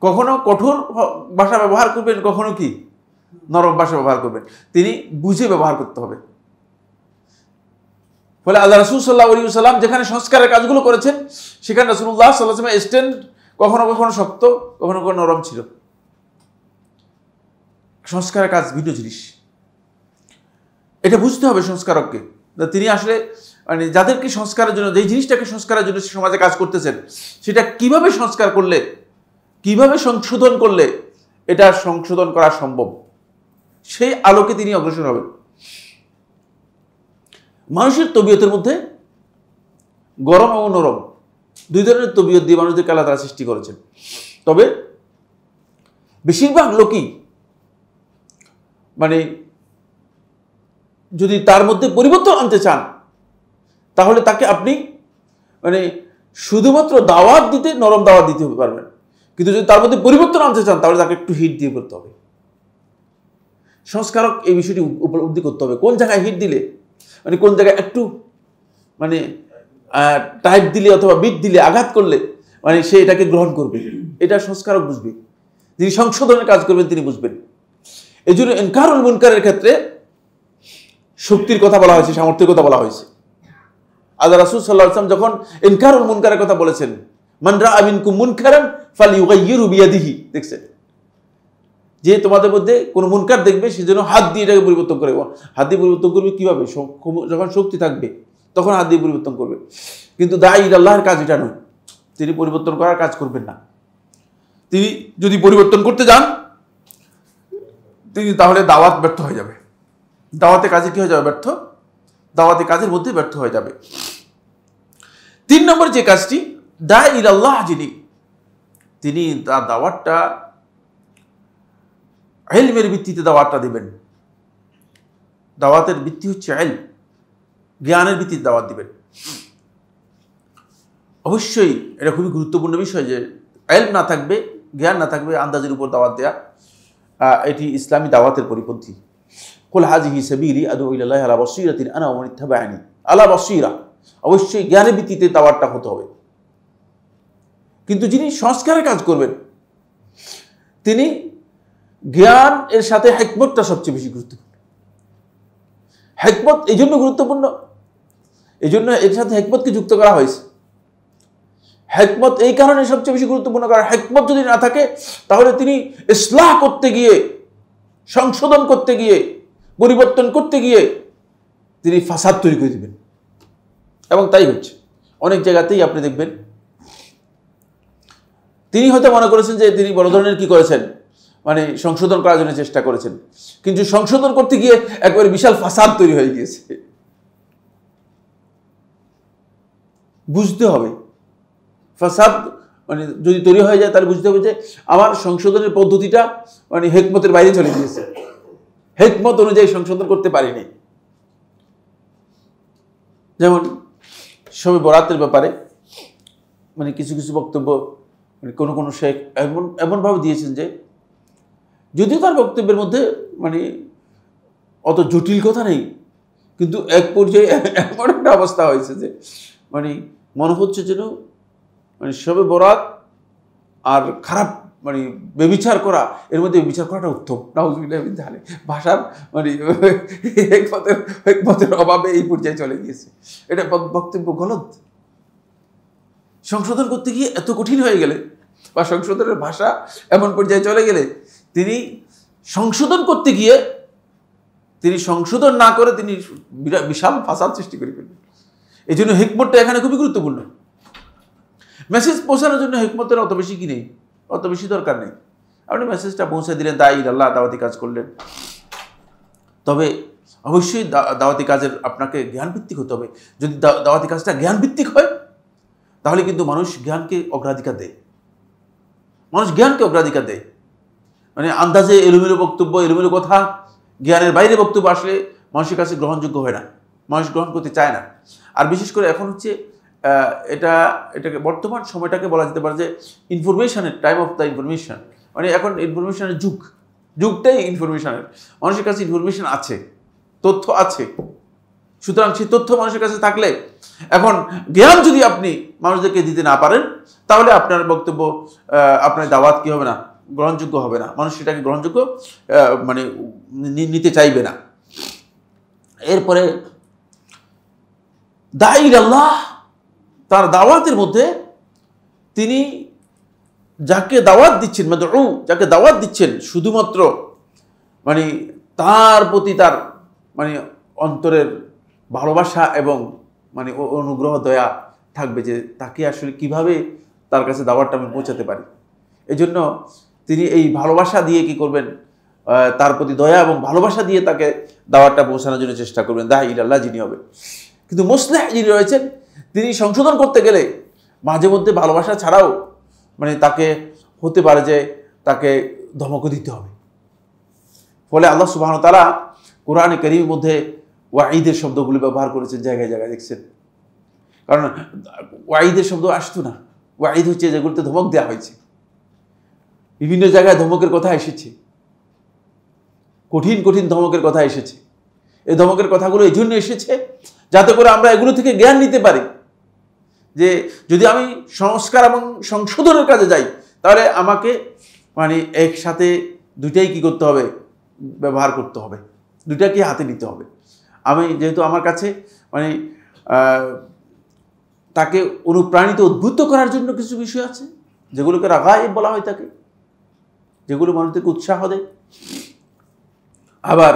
কখনো কঠোর ভাষা ব্যবহার করবেন, কখনো কি নরম ভাষা ব্যবহার করবেন, তিনি বুঝে ব্যবহার করতে হবে। ফলে আল্লাহ রাসূল সাল্লাল্লাহু আলাইহি ওয়াসাল্লাম যেখানে সংস্কারের কাজগুলো করেছেন, সেখানে রাসূলুল্লাহ সাল্লাল্লাহু আলাইহি ওয়াসাল্লামের স্ট্যান্ড কখনো কখনো শক্ত, কখনো কখনো নরম ছিল। সংস্কারের কাজ ভিন্ন জিনিস, এটা বুঝতে হবে সংস্কারককে। তিনি আসলে মানে যাদেরকে সংস্কারের জন্য, যেই জিনিসটাকে সংস্কারের জন্য সমাজে কাজ করতেছেন, সেটা কিভাবে সংস্কার করলে, কিভাবে সংশোধন করলে এটা সংশোধন করা সম্ভব, সেই আলোকে তিনি অগ্রসর হবেন। মানুষের তবিয়তের মধ্যে গরম এবং নরম দুই ধরনের তবিয়ত দিয়ে মানুষদেরকে আল্লাহ তাআলা সৃষ্টি করেছেন। তবে বেশিরভাগ লোকই মানে যদি তার মধ্যে পরিবর্তন আনতে চান, তাহলে তাকে আপনি মানে শুধুমাত্র দাওয়াত দিতে, নরম দাওয়াত দিতে পারবেন, কিন্তু যদি তার মধ্যে পরিবর্তন আনতে চান তাহলে তাকে একটু হিট দিয়ে করতে হবে। সংস্কারক এই বিষয়টি উপলব্ধি করতে হবে, কোন জায়গায় হিট দিলে, মানে কোন জায়গায় একটু মানে টাইট দিলে অথবা বিট দিলে, আঘাত করলে মানে সে এটাকে গ্রহণ করবে, এটা সংস্কারক বুঝবে। যিনি সংশোধনের কাজ করবেন তিনি বুঝবেন। এই জন্য ইনকারুল মুনকারের ক্ষেত্রে শক্তির কথা বলা হয়েছে, সামর্থ্যের কথা বলা হয়েছে। আল্লাহ রাসূল সাল্লাল্লাহু আলাইহি ওয়াসাল্লাম যখন ইনকারুল মুনকারের কথা বলেছেন, মান রাআ মিনকুম মুনকারান ফালইয়ুগাইয়িরু বিয়াদিহি, দেখছেন যে তোমাদের মধ্যে কোনো মুনকার দেখবে সেজন্য হাত দিয়ে এটাকে পরিবর্তন করে। হাত দিয়ে পরিবর্তন করবে কিভাবে? যখন শক্তি থাকবে তখন হাত দিয়ে পরিবর্তন করবে। কিন্তু দাঈ আল্লাহর কাজ এটা নয়, তিনি পরিবর্তন করার কাজ করবেন না। তিনি যদি পরিবর্তন করতে যান তিনি তাহলে দাওয়াত ব্যর্থ হয়ে যাবে, দাওয়াতে কাজে কি হয়ে যাবে? ব্যর্থ, দাওয়াতে কাজের মধ্যে ব্যর্থ হয়ে যাবে। 3 নম্বর যে কাজটি, দাঈ ইলাল্লাহ, তিনি তার দাওয়াতটা ইলমের ভিত্তিতে দাওয়াতটা দিবেন। দাওয়াতের ভিত্তি হচ্ছে ইলম, জ্ঞানের ভিত্তিতে দাওয়াত দিবেন। অবশ্যই এটা খুবই গুরুত্বপূর্ণ বিষয় যে ইলম না থাকবে, জ্ঞান না থাকবে, আন্দাজের উপর দাওয়াত দেয়া, এটি ইসলামী দাওয়াতের পরিপন্থী। কুল হাযিহি সাবিলি আদউ ইলাল্লাহি আলা বাসীরাতিন আনা ওয়া মান ইত্তাবা'আনি, আলা বাসীরা, অবশ্যই জ্ঞানের ভিত্তিতে দাওয়াতটা হতে হবে। কিন্তু যিনি সংস্কারের কাজ করবেন তিনি জ্ঞান এর সাথে হিকমতটা সবচেয়ে বেশি গুরুত্বপূর্ণ। হিকমত এই জন্য গুরুত্বপূর্ণ, এই জন্য এর সাথে হিকমতকে যুক্ত করা হয়েছে। হিকমত এই কারণে সবচেয়ে বেশি গুরুত্বপূর্ণ, কারণ হিকমত যদি না থাকে তাহলে তিনি ইসলাহ করতে গিয়ে, সংশোধন করতে গিয়ে, পরিবর্তন করতে গিয়ে তিনি ফাসাদ তৈরি করে দিবেন। এবং তাই হচ্ছে অনেক জায়গাতেই আপনি দেখবেন, তিনি হয়তো মনে করেছেন যে তিনি বড় ধরনের কি করেছেন, মানে সংশোধন করার জন্য চেষ্টা করেছেন, কিন্তু সংশোধন করতে গিয়ে একবারে বিশাল ফাসাদ তৈরি হয়ে গিয়েছে। বুঝতে হবে ফাসাদ মানে যদি তৈরি হয়ে যায় তাহলে বুঝতে হবে যে আমার সংশোধনের পদ্ধতিটা মানে হিকমতের বাইরে চলে গিয়েছে, হিকমত অনুযায়ী সংশোধন করতে পারিনি। যেমন শবে বরাতের ব্যাপারে মানে কিছু কিছু বক্তব্য মানে কোনো শেখ এমনভাবে দিয়েছেন যে যদিও তার বক্তব্যের মধ্যে মানে অত জটিল কথা নেই, কিন্তু এক পর্যায়ে এমন একটা অবস্থা হয়েছে যে মানে মনে হচ্ছে যেন মানে শবে বরাত আর খারাপ মানে ব্যভিচার করা, এর মধ্যে ব্যভিচার করাটা উত্তম। নাউযুবিল্লাহি মিন যালিক, ভাষার মানে হিকমতের অভাবে এই পর্যায়ে চলে গিয়েছে। এটা বক্তব্য গলত। সংশোধন করতে গিয়ে এত কঠিন হয়ে গেলে বা সংশোধনের ভাষা এমন পর্যায়ে চলে গেলে তিনি সংশোধন করতে গিয়ে তিনি সংশোধন না করে তিনি বিশাল ফাসাদ সৃষ্টি করে ফেলবেন। এই জন্য হিকমতটা এখানে খুবই গুরুত্বপূর্ণ। মেসেজ পৌঁছানোর জন্য হিকমতের অত বেশি কি নেই, অত বেশি দরকার নেই। আপনি মেসেজটা পৌঁছে দিলেন, দাঈ ইলাল্লাহ, দাওয়াতি কাজ করলেন। তবে অবশ্যই দাওয়াতি কাজের আপনাকে জ্ঞানভিত্তিক হতে হবে। যদি দাওয়াতি কাজটা জ্ঞানভিত্তিক হয় তাহলে কিন্তু মানুষ জ্ঞানকে অগ্রাধিকার দেয়, মানুষ জ্ঞানকে অগ্রাধিকার দেয়। মানে আন্দাজে এলোমেলো বক্তব্য, এলোমেলো কথা, জ্ঞানের বাইরে বক্তব্য আসলে মানুষের কাছে গ্রহণযোগ্য হয় না, মানুষ গ্রহণ করতে চায় না। আর বিশেষ করে এখন হচ্ছে এটাকে বর্তমান সময়টাকে বলা যেতে পারে যে ইনফরমেশনের টাইম অফ দ্য ইনফরমেশন, মানে এখন ইনফরমেশনের যুগটাই ইনফরমেশনের। মানুষের কাছে ইনফরমেশন আছে, তথ্য আছে, সুতরাং সেই তথ্য মানুষের কাছে থাকলে এখন জ্ঞান যদি আপনি মানুষদেরকে দিতে না পারেন তাহলে আপনার বক্তব্য, আপনার দাওয়াত কি হবে না, গ্রহণযোগ্য হবে না, মানুষ সেটাকে গ্রহণযোগ্য মানে নিতে চাইবে না। এরপরে দাঈ ইলাল্লাহ, তার দাওয়াতের মধ্যে তিনি যাকে দাওয়াত দিচ্ছেন, মাদউ, যাকে দাওয়াত দিচ্ছেন শুধুমাত্র মানে তার প্রতি তার মানে অন্তরের ভালোবাসা এবং মানে অনুগ্রহ দয়া থাকবে যে তাকে আসলে কিভাবে তার কাছে দাওয়াতটা আমি পৌঁছাতে পারি। এই জন্য তিনি এই ভালোবাসা দিয়ে কি করবেন, তার প্রতি দয়া এবং ভালোবাসা দিয়ে তাকে দাওয়াতটা পৌঁছানোর জন্য চেষ্টা করবেন, দাঈ ইলাল্লাহ যিনি হবে। কিন্তু মুসলিহ যিনি রয়েছেন তিনি সংশোধন করতে গেলে মাঝে মধ্যে ভালোবাসা ছাড়াও মানে তাকে হতে পারে যে তাকে ধমক দিতে হবে। ফলে আল্লাহ সুবহানাহু ওয়া তাআলা কোরআনে কারীমের মধ্যে ওয়াঈদের শব্দগুলো ব্যবহার করেছেন জায়গায় জায়গায়, দেখছেন। কারণ ওয়াইদের শব্দ আসতো না। ওয়াইদ হচ্ছে যেগুলোতে ধমক দেওয়া হয়েছে, বিভিন্ন জায়গায় ধমকের কথা এসেছে, কঠিন কঠিন ধমকের কথা এসেছে। এই ধমকের কথাগুলো এই জন্য এসেছে যাতে করে আমরা এগুলো থেকে জ্ঞান নিতে পারি যে যদি আমি সংস্কার এবং সংশোধনের কাজে যাই তাহলে আমাকে মানে একসাথে দুইটাই কি করতে হবে, ব্যবহার করতে হবে, দুইটাকে হাতে নিতে হবে। আমি যেহেতু আমার কাছে মানে তাকে অনুপ্রাণিত উদ্বুদ্ধ করার জন্য কিছু বিষয় আছে যেগুলোকে রাগায়েব বলা হয় থাকে, যেগুলো মানুষকে উৎসাহ দেয়। আবার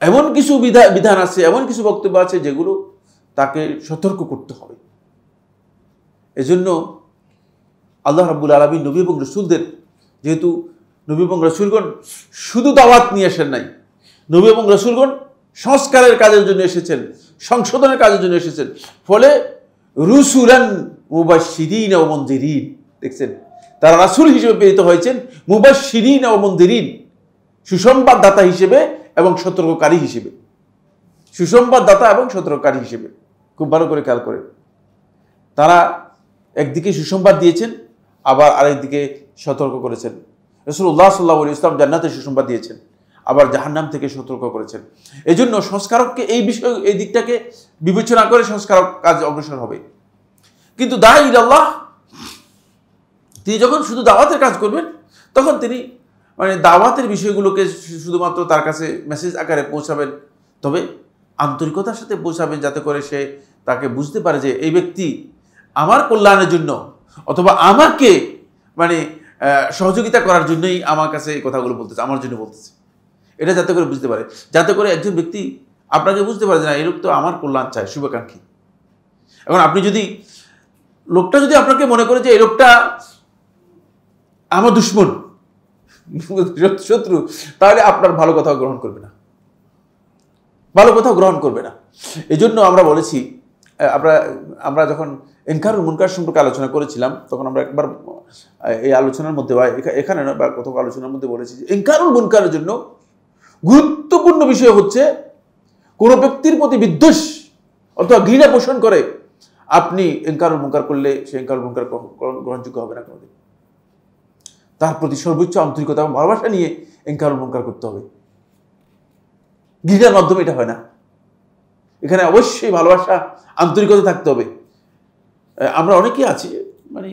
এমন কিছু বিধান আছে, এমন কিছু বক্তব্য আছে যেগুলো তাকে সতর্ক করতে হবে। এজন্য আল্লাহ রাব্বুল আলামিন নবী এবং রাসূলদের, যেহেতু নবী এবং রাসূলগণ শুধু দাওয়াত নিয়ে আসেন নাই, নবী এবং রাসূলগণ সংস্কারের কাজের জন্য এসেছেন, সংশোধনের কাজের জন্য এসেছেন। ফলে রুসুলান মুবাশশিরিন ওয়া মুনযিরিন, দেখছেন তারা রাসূল হিসেবে প্রেরিত হয়েছেন, মুবাশশিরিন ওয়া মুনযিরিন, সুসংবাদদাতা হিসেবে এবং সতর্ককারী হিসেবে। সুসংবাদদাতা এবং সতর্ককারী হিসেবে খুব ভালো করে খেয়াল করেন। তারা একদিকে সুসংবাদ দিয়েছেন, আবার আরেকদিকে সতর্ক করেছেন। রাসূলুল্লাহ সাল্লাল্লাহু আলাইহি ওয়াসাল্লাম জান্নাতের সুসংবাদ দিয়েছেন, আবার জাহান্নাম থেকে সতর্ক করেছেন। এই জন্য সংস্কারককে এই বিষয়, এই দিকটাকে বিবেচনা করে সংস্কারক কাজ অগ্রসর হবে। কিন্তু দাঈ ইলাল্লাহ তিনি যখন শুধু দাওয়াতের কাজ করবেন তখন তিনি মানে দাওয়াতের বিষয়গুলোকে শুধুমাত্র তার কাছে মেসেজ আকারে পৌঁছাবেন, তবে আন্তরিকতার সাথে পৌঁছাবেন যাতে করে সে তাকে বুঝতে পারে যে এই ব্যক্তি আমার কল্যাণের জন্য অথবা আমাকে মানে সহযোগিতা করার জন্যই আমার কাছে এই কথাগুলো বলতেছে, আমার জন্য বলতেছে। এটা যাতে করে বুঝতে পারে, যাতে করে একজন ব্যক্তি আপনাকে বুঝতে পারে যে না, এই লোক তো আমার কল্যাণ চায়, শুভাকাঙ্ক্ষী। এখন আপনি যদি লোকটা যদি আপনাকে মনে করে যে এই লোকটা আমার দুশ্মন, শত্রু, তাহলে আপনার ভালো কথাও গ্রহণ করবে না, ভালো কথাও গ্রহণ করবে না। এই জন্য আমরা বলেছি, আমরা যখন ইনকারুল মুনকার সম্পর্কে আলোচনা করেছিলাম তখন আমরা একবার এই আলোচনার মধ্যে বা এখানে নয় বা কোথাও আলোচনার মধ্যে বলেছি যে ইনকারুল মুনকারের জন্য গুরুত্বপূর্ণ বিষয় হচ্ছে কোনো ব্যক্তির প্রতি বিদ্বেষ অথবা ঘৃণা পোষণ করে আপনি ইনকারুল মুনকার করলে সেই ইনকারুল মুনকার গ্রহণযোগ্য হবে না কোনোদিন। তার প্রতি সর্বোচ্চ আন্তরিকতা এবং ভালোবাসা নিয়ে ইনকারুল মুনকার করতে হবে। ঘৃণার মাধ্যমে এটা হয় না, এখানে অবশ্যই ভালোবাসা, আন্তরিকতা থাকতে হবে। আমরা অনেকেই আছি মানে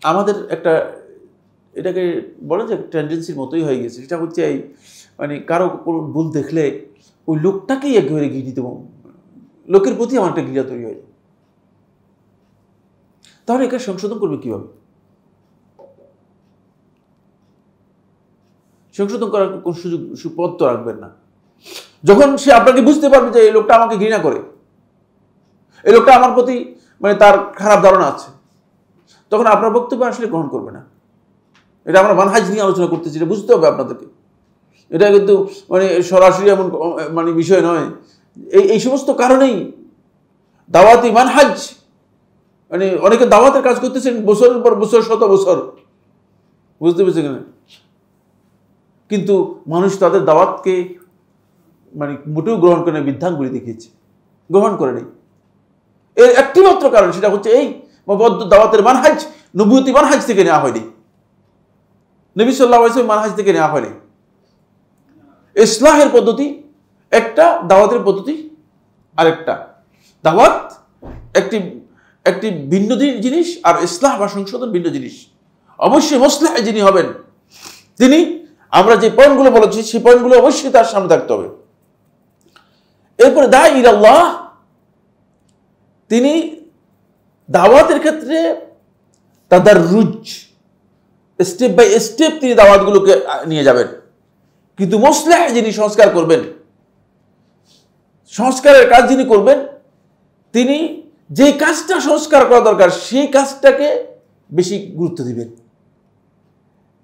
আমাদের একটা এটাকে বলে যে টেন্ডেন্সির মতোই হয়ে গেছে। সেটা হচ্ছে এই মানে কারো কোনো ভুল দেখলে ওই লোকটাকেই একেবারে ঘৃণিত, লোকের প্রতি আমার একটা ঘৃণা তৈরি হয়। তাহলে একে সংশোধন করবে কিভাবে? সংশোধন করার কোন সুপথ তো রাখবেন না। যখন সে আপনাকে বুঝতে পারবে যে এই লোকটা আমাকে ঘৃণা করে, এই লোকটা আমার প্রতি মানে তার খারাপ ধারণা আছে, তখন আপনার বক্তব্য আসলে গ্রহণ করবে না। এটা আমরা মানহাজ নিয়ে আলোচনা করতেছি, এটা বুঝতে হবে আপনাদেরকে। এটা কিন্তু মানে সরাসরি এমন মানে বিষয় নয়। এই সমস্ত কারণেই দাওয়াতি মানহাজ, মানে অনেকে দাওয়াতের কাজ করতেছেন বছরের পর বছর, শত বছর, বুঝতে পেরেছেন কিনা, কিন্তু মানুষ তাদের দাওয়াতকে মানে মোটেও গ্রহণ করে নেই, বৃদ্ধাঙ্গুলি দেখিয়েছে, গ্রহণ করে নেই। এর একটি মাত্র কারণ, সেটা হচ্ছে এই দাওয়াতের মানহাজ নবুয়তি মানহাজ থেকে নেওয়া হয়নি, নবী সাল্লাল্লাহু আলাইহি ওয়াসাল্লাম মানহাজ থেকে নেওয়া হয়নি। ইসলাহের পদ্ধতি একটা, দাওয়াতের পদ্ধতি আরেকটা। দাওয়াত একটি ভিন্ন জিনিস, আর ইসলাহ বা সংশোধন ভিন্ন জিনিস। অবশ্যই মুসলিহ যিনি হবেন তিনি, আমরা যে পয়েন্টগুলো বলেছি সেই পয়েন্টগুলো অবশ্যই তার সামনে থাকতে হবে। এরপরে দাঈ ইলাল্লাহ, তিনি দাওয়াতের ক্ষেত্রে তাদাররুজ, স্টেপ বাই স্টেপ তিনি দাওয়াতগুলোকে নিয়ে যাবেন। কিন্তু মুসলিহ যিনি সংস্কার করবেন, সংস্কারের কাজ যিনি করবেন, তিনি যে কাজটা সংস্কার করা দরকার সেই কাজটাকে বেশি গুরুত্ব দিবেন।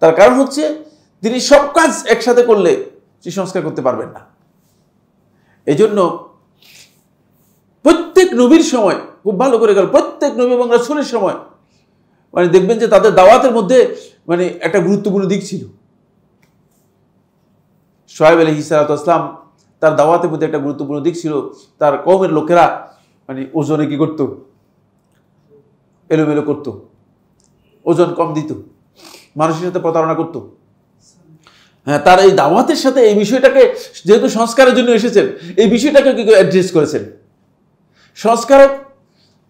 তার কারণ হচ্ছে তিনি সব কাজ একসাথে করলে সে সংস্কার করতে পারবেন না। এই জন্য প্রত্যেক নবীর সময়, খুব ভালো করে গেল, প্রত্যেক নবী এবং রাসূলের সময় মানে দেখবেন যে তাদের দাওয়াতের মধ্যে মানে একটা গুরুত্বপূর্ণ দিক ছিল। শুআয়ব আলাইহিস সালাতু ওয়াস সালাম তার দাওয়াতের প্রতি একটা গুরুত্বপূর্ণ দিক ছিল, তার কওমের লোকেরা মানে ওজনে কি করতো, এলোমেলো করতো, ওজন কম দিত, মানুষের সাথে প্রতারণা করতো। হ্যাঁ, তার এই দাওয়াতের সাথে এই বিষয়টাকে, যেহেতু সংস্কারের জন্য এসেছেন, এই বিষয়টাকে কি করে অ্যাড্রেস করেছেন। সংস্কারক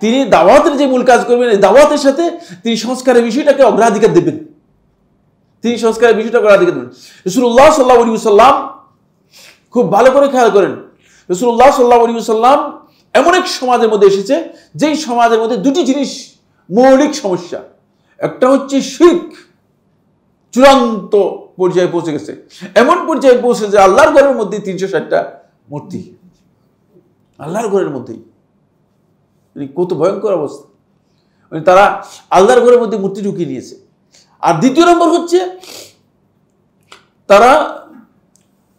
তিনি দাওয়াতের যে মূল কাজ করবেন, এই দাওয়াতের সাথে তিনি সংস্কারের বিষয়টাকে অগ্রাধিকার দেবেন, তিনি সংস্কারের বিষয়টা অগ্রাধিকার দেবেন। রাসূলুল্লাহ সাল্লাল্লাহু আলাইহি ওয়াসাল্লাম, খুব ভালো করে খেয়াল করেন, রাসূলুল্লাহ সাল্লাল্লাহু আলাইহি ওয়াসাল্লাম এমন এক সমাজের মধ্যে এসেছে যেই সমাজের মধ্যে দুটি জিনিস মৌলিক সমস্যা। একটা হচ্ছে শিরক, চূড়ান্ত পর্যায়ে পৌঁছে গেছে, এমন পর্যায়ে পৌঁছে যে আল্লাহর ঘরের মধ্যে 360টা মূর্তি, আল্লাহর ঘরের মধ্যেই। কত ভয়ঙ্কর অবস্থা, মানে তারা আল্লাহর ঘরের মধ্যে মূর্তি ঢুকিয়ে নিয়েছে। আর দ্বিতীয় নম্বর হচ্ছে তারা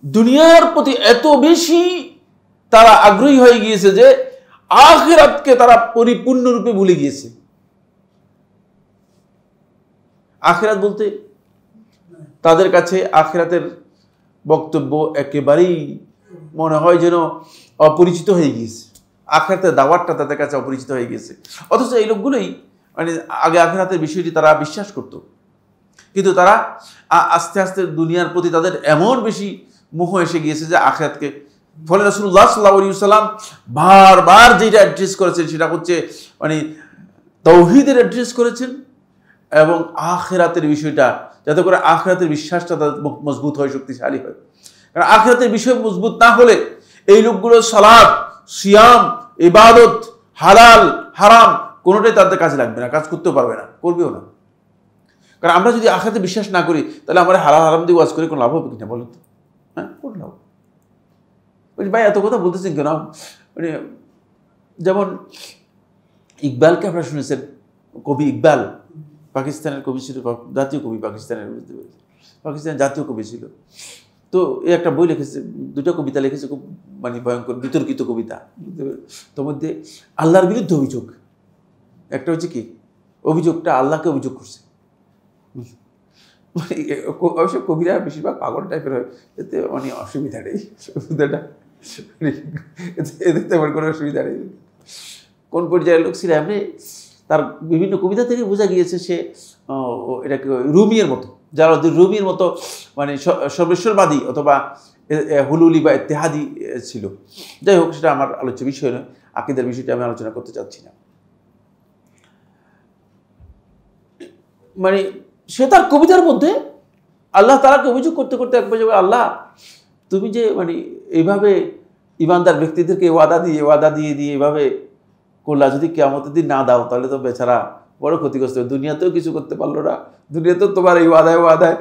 দুনিয়ার প্রতি এত বেশি তারা আগ্রহী হয়ে গিয়েছে যে আখিরাতকে তারা পরিপূর্ণরূপে ভুলে গিয়েছে। আখিরাত বলতে তাদের কাছে আখিরাতের বক্তব্য একেবারেই মনে হয় যেন অপরিচিত হয়ে গিয়েছে, আখিরাতের দাওয়াতটা তাদের কাছে অপরিচিত হয়ে গিয়েছে। অথচ এই লোকগুলোই মানে আগে আখিরাতের বিষয়টি তারা বিশ্বাস করত, কিন্তু তারা আস্তে আস্তে দুনিয়ার প্রতি তাদের এমন বেশি মোহ এসে গিয়েছে যে আখিরাতকে, ফলে রাসূলুল্লাহ সাল্লাল্লাহু আলাইহি ওয়াসাল্লাম বারবার যেটা অ্যাড্রেস করেছেন সেটা হচ্ছে মানে তাওহীদের অ্যাড্রেস করেছেন এবং আখিরাতের বিষয়টা, যাতে করে আখিরাতের বিশ্বাসটা তাদের মজবুত হয়, শক্তিশালী হয়। কারণ আখিরাতের বিষয় মজবুত না হলে এই লোকগুলো সালাত, সিয়াম, ইবাদত, হালাল হারাম কোনোটাই তাদের কাজে লাগবে না, কাজ করতেও পারবে না, করবেও না। কারণ আমরা যদি আখিরাতে বিশ্বাস না করি তাহলে আমরা হালাল হারাম দিয়ে ওয়াজ করে কোনো লাভ হবে কিনা বলেন তো? হ্যাঁ, কোনো লাভ। ভাই এত কথা বলতেছেন কেন? মানে যেমন ইকবালকে আপনারা শুনেছেন, কবি ইকবাল পাকিস্তানের কবি ছিল, জাতীয় কবি পাকিস্তানের জাতীয় কবি ছিল। তো এই একটা বই লিখেছে, দুটো কবিতা লিখেছে, খুব মানে ভয়ঙ্কর বিতর্কিত কবিতা। তোর মধ্যে আল্লাহর বিরুদ্ধে অভিযোগ, একটা হচ্ছে কি অভিযোগটা আল্লাহকে অভিযোগ করছে। মানে অবশ্য কবিরা বেশিরভাগ পাগল টাইপের হয়, এতে মানে অসুবিধা নেই, সুবিধাটা এতে তেমন কোনো অসুবিধা নেই। কোন পর্যায়ের লোক ছিল এমনি, তার বিভিন্ন কবিতা থেকে বোঝা গিয়েছে সে এটাকে রুমিয়ের মতো, যারা রুমির মতো মানে সর্বেশ্বরবাদী অথবা হুলুলি বা ইত্তেহাদি ছিল। যাই হোক, সেটা আমার আলোচ্য বিষয় নয়, আকীদার বিষয়টি আমি আলোচনা করতে চাচ্ছি না। মানে সে তার কবিতার মধ্যে আল্লাহ তাআলাকে অভিযোগ করতে করতে এক পর্যায়ে, আল্লাহ তুমি যে মানে এইভাবে ইমানদার ব্যক্তিদেরকে ওয়াদা দিয়ে এইভাবে করলা, যদি কিয়ামতের দিন না দাও তাহলে তো বেচারা বড় ক্ষতিগ্রস্ত, দুনিয়াতেও কিছু করতে পারলো না, দুনিয়াতেও তোমার এই ওয়াদায়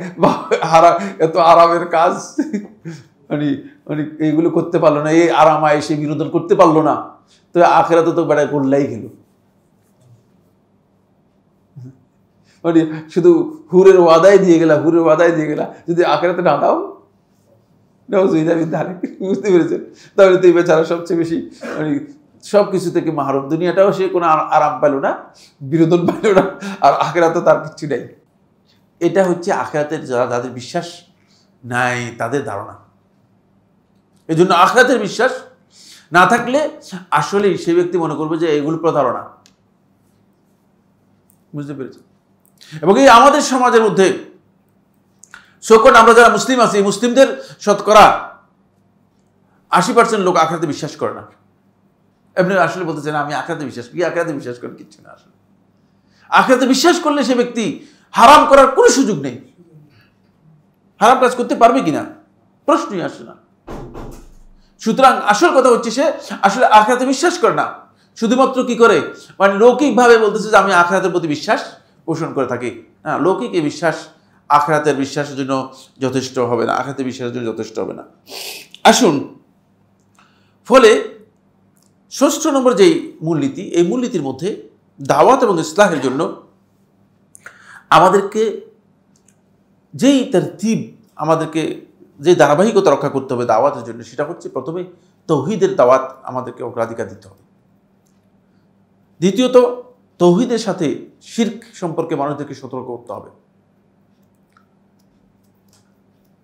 এত আরামের কাজ মানে মানে এইগুলো করতে পারলো না, এই আরাম আয়েশে বিনোদন করতে পারলো না, তো আখিরাতে তো বেড়ায় করলেই গেল। মানে শুধু হুরের ওয়াদায় দিয়ে গেলা, যদি আখিরাতে না দাও, বুঝতে পেরেছেন? তাহলে তো এই বেচারা সবচেয়ে বেশি মানে সব কিছু থেকে মাহরুম, দুনিয়াটাও সে কোনো আরাম পেল না, বিনোদন পেল না, আর আখিরাতে তার কিচ্ছু নেই। এটা হচ্ছে আখিরাতের যাদের বিশ্বাস নাই তাদের ধারণা। এই জন্য আখিরাতের বিশ্বাস না থাকলে আসলে সেই ব্যক্তি মনে করবে যে এগুলো প্রতারণা। বুঝতে পেরেছি? এবং এই আমাদের সমাজের মধ্যে সকল আমরা যারা মুসলিম আছি, মুসলিমদের শতকরা 80% লোক আখিরাতে বিশ্বাস করে না। আপনি আসলে বলতেছেন আমি আখিরাতে বিশ্বাস করি, আখিরাতে বিশ্বাস করেন কিচ্ছু না। আসলে আখিরাতে বিশ্বাস করলে সে ব্যক্তি হারাম করার কোনো সুযোগ নেই, হারাম কাজ করতে পারবে কিনা প্রশ্নই আসে না। সুতরাং আসল কথা হচ্ছে সে আসলে আখিরাতে বিশ্বাস করে না, শুধুমাত্র কি করে মানে লৌকিকভাবে বলতেছে যে আমি আখিরাতের প্রতি বিশ্বাস পোষণ করে থাকি। হ্যাঁ, লৌকিক এই বিশ্বাস আখিরাতের বিশ্বাসের জন্য যথেষ্ট হবে না, আখিরাতের বিশ্বাসের জন্য যথেষ্ট হবে না। আসুন, ফলে ৬ষ্ঠ নম্বর যেই মূলনীতি, এই মূলনীতির মধ্যে দাওয়াত এবং ইসলাহের জন্য আমাদেরকে যেই তারতিব, আমাদেরকে যে ধারাবাহিকতা রক্ষা করতে হবে দাওয়াতের জন্য, সেটা হচ্ছে প্রথমে তাওহীদের দাওয়াত আমাদেরকে অগ্রাধিকার দিতে হবে। দ্বিতীয়ত তাওহীদের সাথে শিরক সম্পর্কে মানুষদেরকে সতর্ক করতে হবে।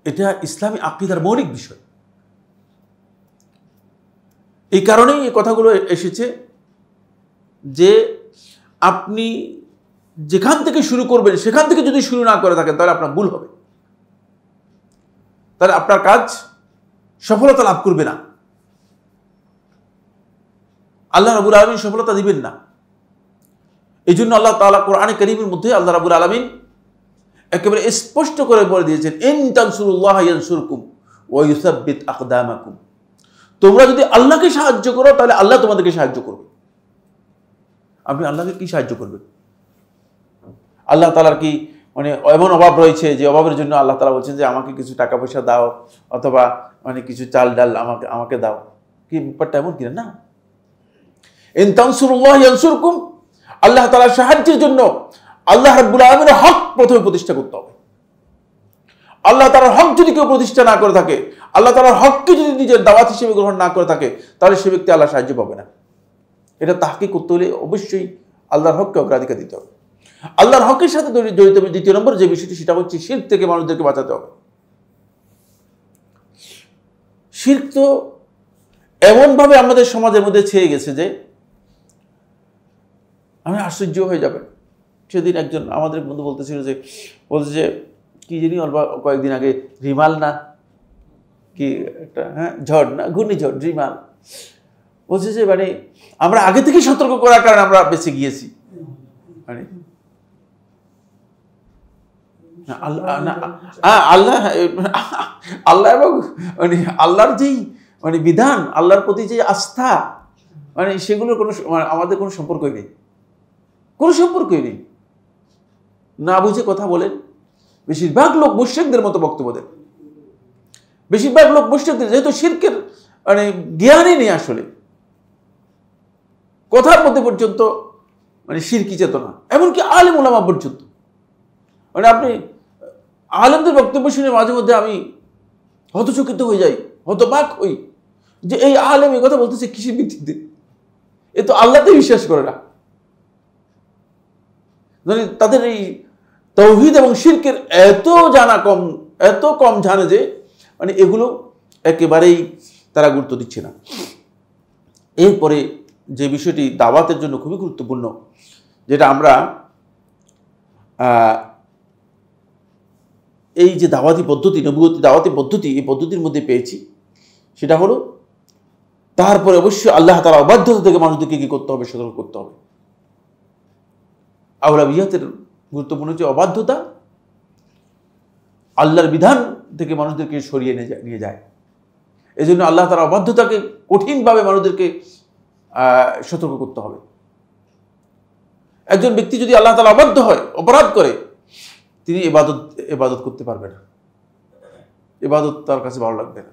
এটা ইসলামী আকীদার মৌলিক বিষয়। এই কারণেই এই কথাগুলো এসেছে যে আপনি যেখান থেকে শুরু করবেন সেখান থেকে যদি শুরু না করে থাকেন তাহলে আপনার ভুল হবে, তাহলে আপনার কাজ সফলতা লাভ করবে না, আল্লাহ রাব্বুল আলামিন সফলতা দিবেন না। এই জন্য আল্লাহ তাআলা কোরআনে কারীমের মধ্যে আল্লাহ রাব্বুল আলামিন একেবারে স্পষ্ট করে বলে দিয়েছেন, ইন তানসুরুল্লাহ ইয়ানসুরকুম ওয়া ইউসাব্বিত আকদামাকুম। তোমরা যদি আল্লাহকে সাহায্য করো তাহলে আল্লাহ তোমাদেরকে সাহায্য করবে। আপনি আল্লাহকে কি সাহায্য করবেন? আল্লাহ তাআলার কি মানে এমন অভাব রয়েছে যে অভাবের জন্য আল্লাহ তাআলা বলছেন যে আমাকে কিছু টাকা পয়সা দাও অথবা মানে কিছু চাল ডাল আমাকে দাও? কি ব্যাপারটা এমন কিনা? না। ইন তানসুরুল্লাহ ইয়ানসুরকুম, আল্লাহ তাআলার সাহায্যের জন্য আল্লাহ রাব্বুল আলামিনের হক প্রথমে প্রতিষ্ঠা করতে হবে। আল্লাহ তাআলার হক যদি কেউ প্রতিষ্ঠা না করে থাকে, আল্লাহ তাআলার হককে যদি নিজের দাওয়াত হিসেবে গ্রহণ না করে থাকে, তাহলে সে ব্যক্তি আল্লাহর সাহায্য পাবে না। এটা তাহকিক করতে হলে অবশ্যই আল্লাহর হককে অগ্রাধিকার দিতে হবে। আল্লাহর হকের সাথে জড়িত দ্বিতীয় নম্বর যে বিষয়টি, সেটা হচ্ছে শিরক থেকে মানুষদেরকে বাঁচাতে হবে। শিরক তো এমনভাবে আমাদের সমাজের মধ্যে ছেয়ে গেছে যে আমি আশ্চর্য হয়ে যাবেন। সেদিন একজন আমাদের বন্ধু বলছে যে কি জানি অল্প কয়েকদিন আগে রিমাল না কি একটা ঝড় না ঘূর্ণিঝড় রিমাল, বলছে যে মানে আমরা আগে থেকে সতর্ক করার কারণে আমরা বেঁচে গিয়েছি। মানে আল্লাহ এবং মানে আল্লাহর যেই মানে বিধান, আল্লাহর প্রতি যে আস্থা, মানে সেগুলোর কোনো আমাদের কোনো সম্পর্কই নেই, কোনো সম্পর্কই নেই। না বুঝে কথা বলেন। বেশিরভাগ লোক মুশরিকদের মতো বক্তব্য দেন। বেশিরভাগ লোক মুশরিকদের, যেহেতু শিরকের মানে জ্ঞানই নেই, আসলে কথার মধ্যে পর্যন্ত মানে শিরকি চেতনা, এমনকি আলেম ওলামা পর্যন্ত। মানে আপনি আলেমদের বক্তব্য শুনে মাঝে মধ্যে আমি হতচকিত হয়ে যাই, হতবাক হই যে এই আলেম এই কথা বলতেছে কিসের ভিত্তিতে? এ তো আল্লাহতে বিশ্বাস করে না। মানে তাদের এই তাওহীদ এবং শিরকের এত কম জানে যে মানে এগুলো একেবারেই তারা গুরুত্ব দিচ্ছে না। এরপরে যে বিষয়টি দাওয়াতের জন্য খুবই গুরুত্বপূর্ণ, যেটা আমরা এই যে দাওয়াতি পদ্ধতি, নবুয়তি দাওয়াতি পদ্ধতি, এই পদ্ধতির মধ্যে পেয়েছি, সেটা হলো তারপরে অবশ্যই আল্লাহ তাআলার অবাধ্যতা থেকে মানুষদেরকে কি করতে হবে? সতর্ক করতে হবে। আউলাবিয়াতের গুরুত্বপূর্ণ যে অবাধ্যতা, আল্লাহর বিধান থেকে মানুষদেরকে সরিয়ে নিয়ে যায়। এই জন্য আল্লাহ তাআলার অবাধ্যতাকে কঠিনভাবে মানুষদেরকে সতর্ক করতে হবে। একজন ব্যক্তি যদি আল্লাহ তাআলা অবাধ্য হয়, অপরাধ করে, তিনি ইবাদত করতে পারবে না, ইবাদত তার কাছে ভালো লাগবে না।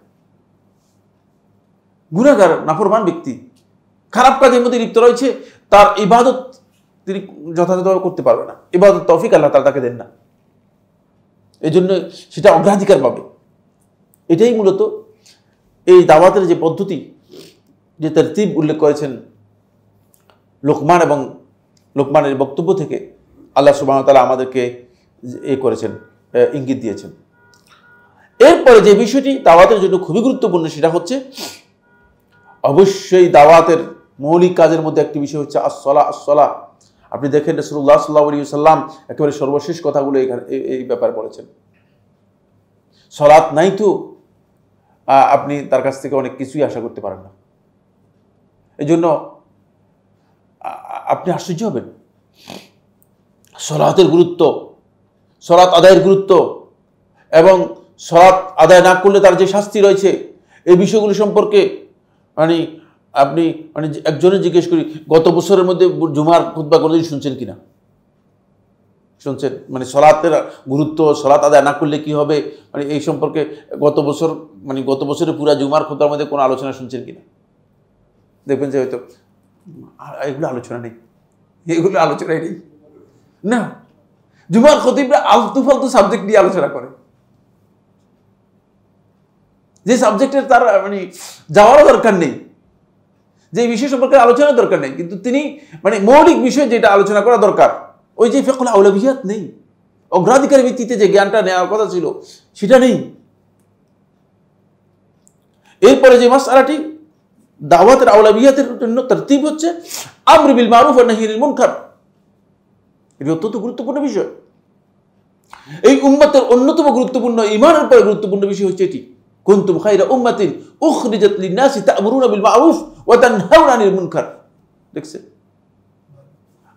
গুনাহগার নাফরমান ব্যক্তি খারাপ কাজের মধ্যে লিপ্ত রয়েছে, তার ইবাদত তিনি যথাযথভাবে করতে পারবে না। ইবাদত তৌফিক আল্লাহ তাআলা তাকে দেন না, এই জন্য সেটা অগ্রাধিকার পাবে। এটাই মূলত এই দাওয়াতের যে পদ্ধতি, যে তারতিব উল্লেখ করেছেন লোকমান এবং লোকমানের বক্তব্য থেকে আল্লাহ সুবহানাহু ওয়া তাআলা আমাদেরকে করেছেন, ইঙ্গিত দিয়েছেন। এরপরে যে বিষয়টি দাওয়াতের জন্য খুবই গুরুত্বপূর্ণ, সেটা হচ্ছে অবশ্যই দাওয়াতের মৌলিক কাজের মধ্যে একটি বিষয় হচ্ছে আসসালাহ। আপনি দেখেন রাসূলুল্লাহ সাল্লাল্লাহু আলাইহি ওয়াসাল্লাম একেবারে সর্বশেষ কথাগুলো এই ব্যাপারে বলেছেন। সালাত নাই তো আপনি তার কাছ থেকে অনেক কিছুই আশা করতে পারেন না। এই জন্য আপনি আশ্চর্য হবেন সালাতের গুরুত্ব, সালাত আদায়ের গুরুত্ব, এবং সালাত আদায় না করলে তার যে শাস্তি রয়েছে, এই বিষয়গুলো সম্পর্কে মানে আপনি মানে একজনের জিজ্ঞেস করি, গত বছরের মধ্যে জুমার খুতবা কোনোদিন শুনছেন কিনা? শুনছেন? মানে সালাতের গুরুত্ব, সালাত আদায় না করলে কি হবে, মানে এই সম্পর্কে গত বছরের পুরা জুমার খুতবার মধ্যে কোনো আলোচনা শুনছেন কিনা? দেখবেন যে হয়তো এগুলো আলোচনাই নেই না। জুমার খতিবরা আলতু ফালতু সাবজেক্ট নিয়ে আলোচনা করে, যে সাবজেক্টের তার মানে যাওয়ারও দরকার নেই, যে বিষয় সম্পর্কে আলোচনার দরকার নেই, কিন্তু তিনি মানে মৌলিক বিষয় যেটা আলোচনা করা দরকার, ওই যে ফিকহুল আউলাবিয়াত নেই, অগ্রাধিকার ভিত্তিতে যে জ্ঞানটা নেওয়ার কথা ছিল সেটা নেই। এরপরে যে মাসআলাটি দাওয়াতের আওলাবিয়াতের জন্য তারতিব হচ্ছে আমর বিল মারুফ ওয়া নাহি আনিল মুনকার। এটা অত্যন্ত গুরুত্বপূর্ণ বিষয়। এই উম্মতের অন্যতম গুরুত্বপূর্ণ, ঈমানের পরে গুরুত্বপূর্ণ বিষয় হচ্ছে এটি, কুনতুম খায়রা উম্মাতিন উখরিজাত লিন-নাসি তা'মুরুনা বিল মারুফ ওয়া তানহাউনা আনিল মুনকার। দেখছেন,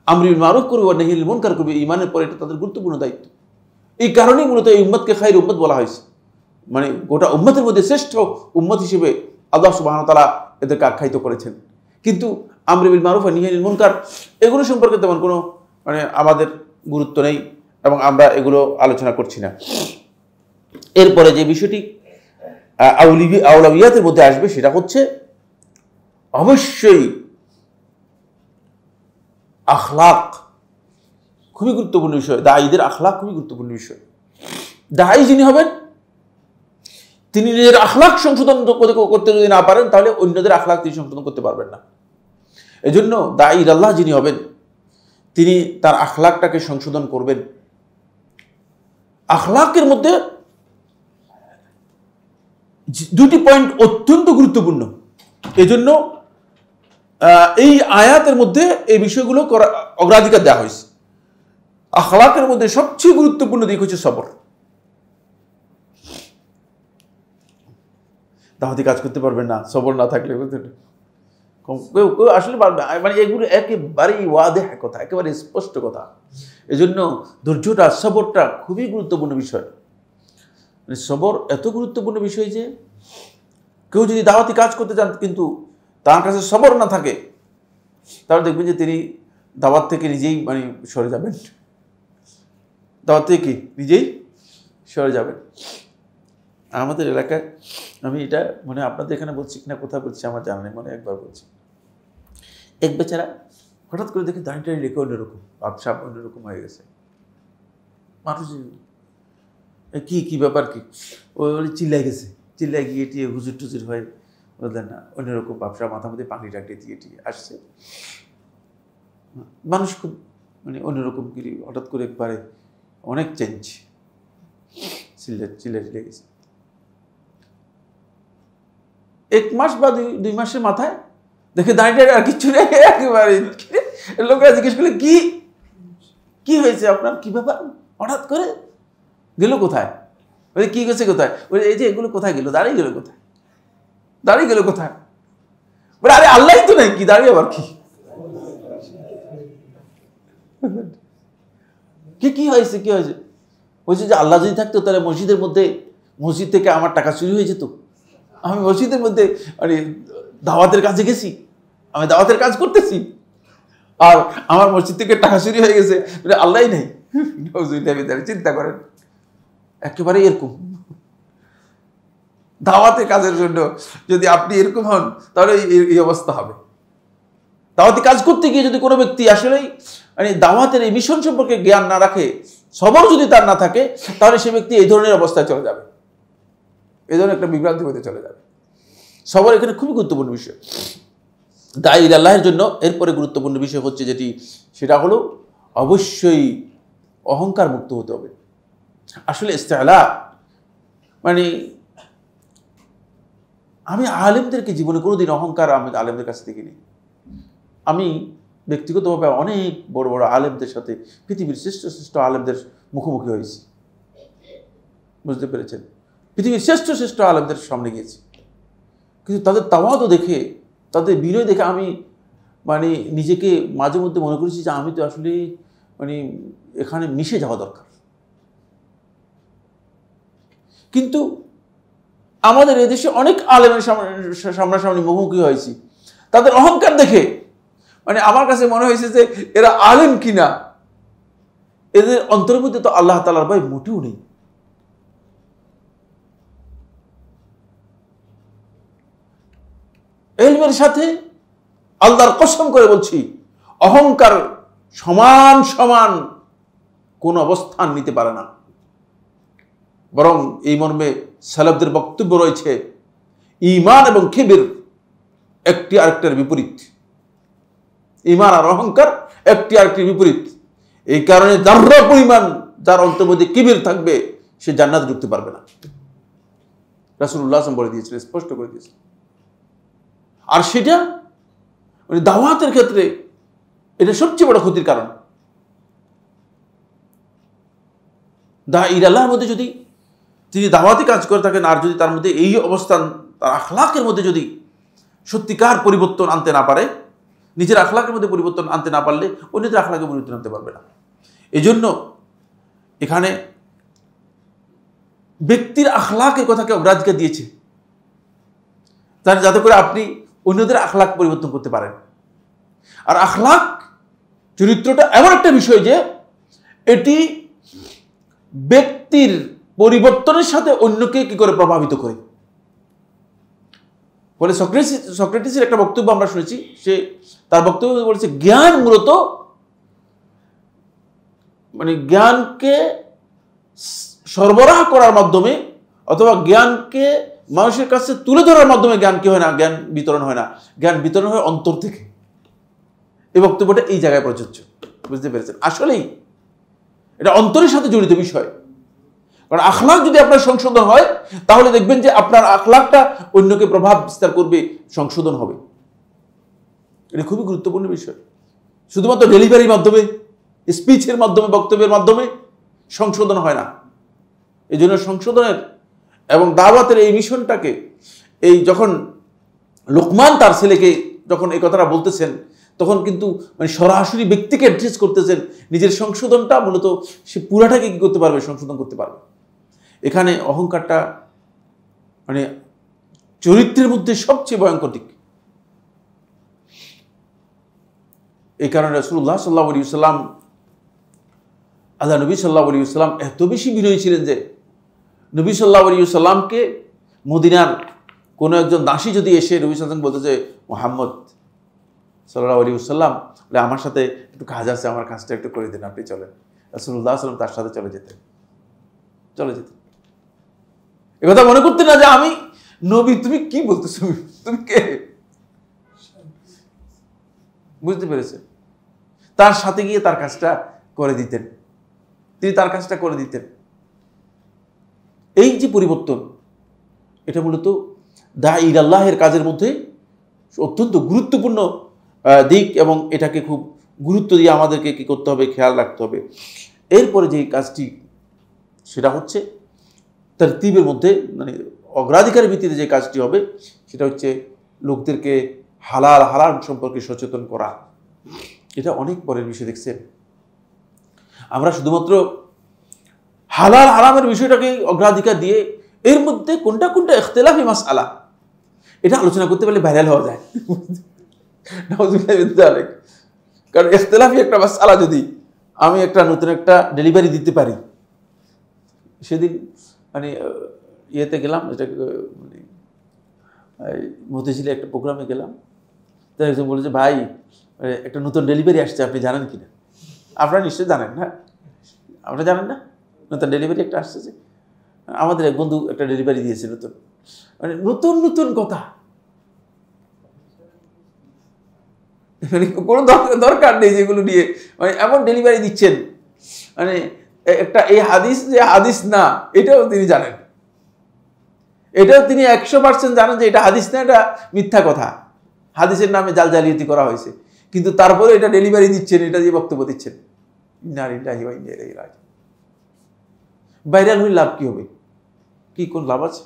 আমর বিল মারুফ করবে ওয়া নাহি আনিল মুনকার করবে, ঈমানের পরে এটা তাদের গুরুত্বপূর্ণ দায়িত্ব। এই কারণেই মূলত এই উম্মতকে খায়র উম্মত বলা হয়েছে। মানে গোটা উম্মতের মধ্যে শ্রেষ্ঠ উম্মত হিসেবে আল্লাহ সুবহানাহু ওয়া তাআলা এদেরকে আখ্যায়িত করেছেন। কিন্তু আমর বিল মারুফ ওয়া নাহি আনিল মুনকার এগুলো সম্পর্কে তেমন কোনো আমাদের গুরুত্ব নেই এবং আমরা এগুলো আলোচনা করছি না। এরপরে যে বিষয়টি আওলাবিয়াতের মধ্যে আসবে সেটা হচ্ছে অবশ্যই আখলাক, খুবই গুরুত্বপূর্ণ বিষয়। দায়ীদের আখলাক খুবই গুরুত্বপূর্ণ বিষয়। দায়ী যিনি হবেন তিনি নিজের আখলাক সংশোধন করতে যদি না পারেন তাহলে অন্যদের আখলাক তিনি সংশোধন করতে পারবেন না। এজন্য দায়ী আল্লাহ যিনি হবেন তিনি তার আখলাকটাকে সংশোধন করবেন। আখলাকের মধ্যে দুটি পয়েন্ট অত্যন্ত গুরুত্বপূর্ণ। এজন্য এই আয়াতের মধ্যে এই বিষয়গুলো অগ্রাধিকার দেওয়া হয়েছে। আখলাকের মধ্যে সবচেয়ে গুরুত্বপূর্ণ দিক হচ্ছে সবর। দাওয়াতি কাজ করতে পারবেন না সবর না থাকলে, কেউ আসলে মানে এগুলো একেবারেই ওয়াদেহ কথা, একেবারে স্পষ্ট কথা। এজন্য ধৈর্যটা, সবরটা খুবই গুরুত্বপূর্ণ বিষয়। মানে সবর এত গুরুত্বপূর্ণ বিষয় যে কেউ যদি দাওয়াতি কাজ করতে চান কিন্তু তার কাছে সবর না থাকে তাহলে দেখবেন যে তিনি দাওয়াত থেকে নিজেই সরে যাবেন। দাওয়াত থেকে কি নিজেই সরে যাবেন। আমাদের এলাকায়, আমি এটা আপনাদের এখানে বলছি কিনা কোথায় বলছি আমার জানা নেই, একবার বলছি, এক বেচারা হঠাৎ করে দেখে দাঁড়িয়ে দাঁড়িয়ে রেখে অন্যরকম, ভাবসাব অন্যরকম হয়ে গেছে। মানুষ কি ব্যাপার কি, ওই চিল্লাই গেছে, চিল্লাই গিয়ে টিয়ে হুজুর টুজুর হয়ে বললেন না, অন্যরকম ব্যবসা, মাথা মধ্যে পাখি টাকড়ে দিয়ে টিয়ে আসছে। মানুষ খুব অন্যরকম কি হঠাৎ করে একবারে অনেক চেঞ্জ, চিল্লাই গেছে। 1 মাস বা 2 মাসের মাথায় দেখে দাঁড়িয়ে আর কিচ্ছু নেই, একেবারে লোকেরা জিজ্ঞেস করলে কি হয়েছে আপনার, কি ব্যাপার, হঠাৎ করে গেল কোথায়, ওই কি গেছে কোথায়, ওই এই যে এগুলো কোথায় গেল, দাঁড়িয়ে গেল কোথায়, দাঁড়িয়ে গেল কোথায়, বলে আরে আল্লাহ তো নেই, কি দাঁড়িয়ে আবার কি হয়েছে, কি হয়েছে, বলছে যে আল্লাহ যদি থাকতো তাহলে মসজিদ থেকে আমার টাকা চুরি হয়ে যেত। আমি মসজিদের মধ্যে দাওয়াতের কাজে গেছি, আমি দাওয়াতের কাজ করতেছি, আর আমার মসজিদ থেকে টাকা চুরি হয়ে গেছে, আল্লাহই নেই। চিন্তা করেন, একেবারে এরকম দাওয়াতের কাজের জন্য যদি আপনি এরকম হন তাহলে এই অবস্থা হবে। দাওয়াতি কাজ করতে গিয়ে যদি কোনো ব্যক্তি আসলেই দাওয়াতের এই মিশন সম্পর্কে জ্ঞান না রাখে, সবর যদি তার না থাকে, তাহলে সে ব্যক্তি এই ধরনের অবস্থায় চলে যাবে, এই ধরনের একটা বিভ্রান্তি হতে চলে যাবে। সবর এখানে খুবই গুরুত্বপূর্ণ বিষয় দায়ী আল্লাহের জন্য। এরপরে গুরুত্বপূর্ণ বিষয় হচ্ছে যেটি, সেটা হলো অবশ্যই অহংকার মুক্ত হতে হবে। আসলে ইস্তেলা আমি আলেমদেরকে জীবনে কোনোদিন অহংকার আমি আলেমদের কাছে দেখিনি। আমি ব্যক্তিগতভাবে অনেক বড় বড় আলেমদের সাথে, পৃথিবীর শ্রেষ্ঠ আলেমদের মুখোমুখি হয়েছি, বুঝতে পেরেছেন, পৃথিবীর শ্রেষ্ঠ আলেমদের সামনে গিয়েছি, কিন্তু তাদের তাওয়াদু দেখে, তাদের বিনয় দেখে আমি নিজেকে মাঝে মধ্যে মনে করেছি যে আমি তো আসলে এখানে মিশে যাওয়া দরকার। কিন্তু আমাদের এদেশে অনেক আলেমের সামনাসামনি মুখোমুখি হয়েছি, তাদের অহংকার দেখে আমার কাছে মনে হয়েছে যে এরা আলেম কিনা, এদের অন্তরের মধ্যে তো আল্লাহ তাআলার ভয় মোটেও নেই। ইলমের সাথে আল্লাহর কসম করে বলছি, অহংকার সমান কোন অবস্থান নিতে পারে না। বরং এই মর্মে সালাফদের বক্তব্য রয়েছে, ঈমান এবং কিবর একটি আরেকটার বিপরীত। ঈমান আর অহংকার একটি আরেকটির বিপরীত। এই কারণে যারা পরিমাণ যার অন্তর মধ্যে কিবর থাকবে সে জান্নাতে ঢুকতে পারবে না। রাসূলুল্লাহ সাল্লাল্লাহু আলাইহি ওয়াসাল্লাম বলে দিয়েছিলেন, স্পষ্ট করে দিয়েছিলেন। আর সেটা মানে দাওয়াতের ক্ষেত্রে এটা সবচেয়ে বড় ক্ষতির কারণ। দাঈর আল্লাহর মধ্যে যদি তিনি দাওয়াতি কাজ করে থাকেন, আর যদি তার মধ্যে এই অবস্থান, তার আখলাকের মধ্যে যদি সত্যিকার পরিবর্তন আনতে না পারে, নিজের আখলাকের মধ্যে পরিবর্তন আনতে না পারলে অন্যদের আখলাকে পরিবর্তন আনতে পারবে না। এই জন্য এখানে ব্যক্তির আখলাকের কথাকে অগ্রাধিকার দিয়েছে, যাতে করে আপনি অন্যদের আখলাক পরিবর্তন করতে পারেন। আর আখলাক চরিত্রটা এমন একটা বিষয় যে এটি ব্যক্তির পরিবর্তনের সাথে অন্যকে কি করে প্রভাবিত করে। বলে সক্রেটিসের একটা বক্তব্য আমরা শুনেছি, সে তার বক্তব্য বলেছে জ্ঞান মূলত মানে জ্ঞানকে সরবরাহ করার মাধ্যমে অথবা জ্ঞানকে মানুষের কাছে তুলে ধরার মাধ্যমে জ্ঞান কি হয় না, জ্ঞান বিতরণ হয় না, জ্ঞান বিতরণ হয় অন্তর থেকে। এই বক্তব্যটা এই জায়গায় প্রযোজ্য, বুঝতে পেরেছেন? আসলেই এটা অন্তরের সাথে জড়িত বিষয়। কারণ আখলাক যদি আপনার সংশোধন হয় তাহলে দেখবেন যে আপনার আখলাকটা অন্যকে প্রভাব বিস্তার করবে, সংশোধন হবে। এটা খুবই গুরুত্বপূর্ণ বিষয়। শুধুমাত্র ডেলিভারির মাধ্যমে, স্পিচের মাধ্যমে, বক্তব্যের মাধ্যমে সংশোধন হয় না। এই জন্য সংশোধনের এবং দাওয়াতের এই মিশনটাকে, এই যখন লোকমান তার ছেলেকে যখন এই কথাটা বলতেছেন, তখন কিন্তু মানে সরাসরি ব্যক্তিকে অ্যাড্রেস করতেছেন। নিজের সংশোধনটা মূলত সে পুরাটাকে কি করতে পারবে, সংশোধন করতে পারবে। এখানে অহংকারটা মানে চরিত্রের মধ্যে সবচেয়ে ভয়ঙ্কর দিক। এই কারণে রাসূলুল্লাহ সাল্লাল্লাহু আলাইহি ওয়াসাল্লাম, আল্লাহ নবী সাল্লাল্লাহু আলাইহি ওয়াসাল্লাম এত বেশি বিনয়ী ছিলেন যে নবী সাল্লাল্লাহু আলাইহি ওয়াসাল্লামকে মদিনার কোনো একজন দাসী যদি এসে নবী সাল্লাল্লাহু আলাইহি ওয়াসাল্লাম বলতে যে মুহাম্মদ সাল্লাল্লাহু আলাইহি ওয়াসাল্লাম বলে আমার সাথে একটু কাজ আছে, আমার কাজটা একটু করে দিন, আপনি চলেন, রাসূলুল্লাহ সাল্লাল্লাহু আলাইহি ওয়াসাল্লাম তার সাথে চলে যেতেন। একথা মনে করতেন না যে আমি নবী, তুমি কি বলতেছো, তুমি কে, বুঝতে পেরেছে? তার সাথে গিয়ে তার কাজটা করে দিতেন, তিনি তার কাজটা করে দিতেন। এই যে পরিবর্তন, এটা মূলত দাঈর আল্লাহের কাজের মধ্যে অত্যন্ত গুরুত্বপূর্ণ দিক, এবং এটাকে খুব গুরুত্ব দিয়ে আমাদেরকে কি করতে হবে, খেয়াল রাখতে হবে। এরপরে যে কাজটি, সেটা হচ্ছে তারতিবের মধ্যে মানে অগ্রাধিকারের ভিত্তিতে যে কাজটি হবে, সেটা হচ্ছে লোকদেরকে হালাল হারাম সম্পর্কে সচেতন করা। এটা অনেক পরের বিষয়। দেখছেন, আমরা শুধুমাত্র হালাল হারামের বিষয়টাকে অগ্রাধিকার দিয়ে এর মধ্যে কোনটা কোনটা ইখতিলাফি মাসআলা এটা আলোচনা করতে পারলে ভাইরাল হওয়া যায়। কারণ ইখতিলাফি একটা মাসআলা যদি আমি একটা নতুন একটা ডেলিভারি দিতে পারি, সেদিন মানে ইয়েতে গেলাম, এটা মানে মতিঝিলে একটা প্রোগ্রামে গেলাম, তাই একজন বলেছে ভাই একটা নতুন ডেলিভারি আসছে, আপনি জানেন কিনা? আপনারা নিশ্চয়ই জানেন না, আপনারা জানেন না নতুন ডেলিভারি একটা আসছে? যে আমাদের এক বন্ধু একটা ডেলিভারি দিয়েছে নতুন, মানে নতুন নতুন কথা, মানে কোনো দরকার নেই যেগুলো নিয়ে মানে এমন ডেলিভারি দিচ্ছেন, মানে একটা এই হাদিস যে হাদিস না এটাও তিনি জানেন, এটাও তিনি 100% জানেন যে এটা হাদিস না, এটা মিথ্যা কথা, হাদিসের নামে জালজালিয়াতি করা হয়েছে, কিন্তু তারপরে এটা ডেলিভারি দিচ্ছেন, এটা দিয়ে বক্তব্য দিচ্ছেন। ভাইরাল হলে লাভ কি হবে? কি কোন লাভ আছে?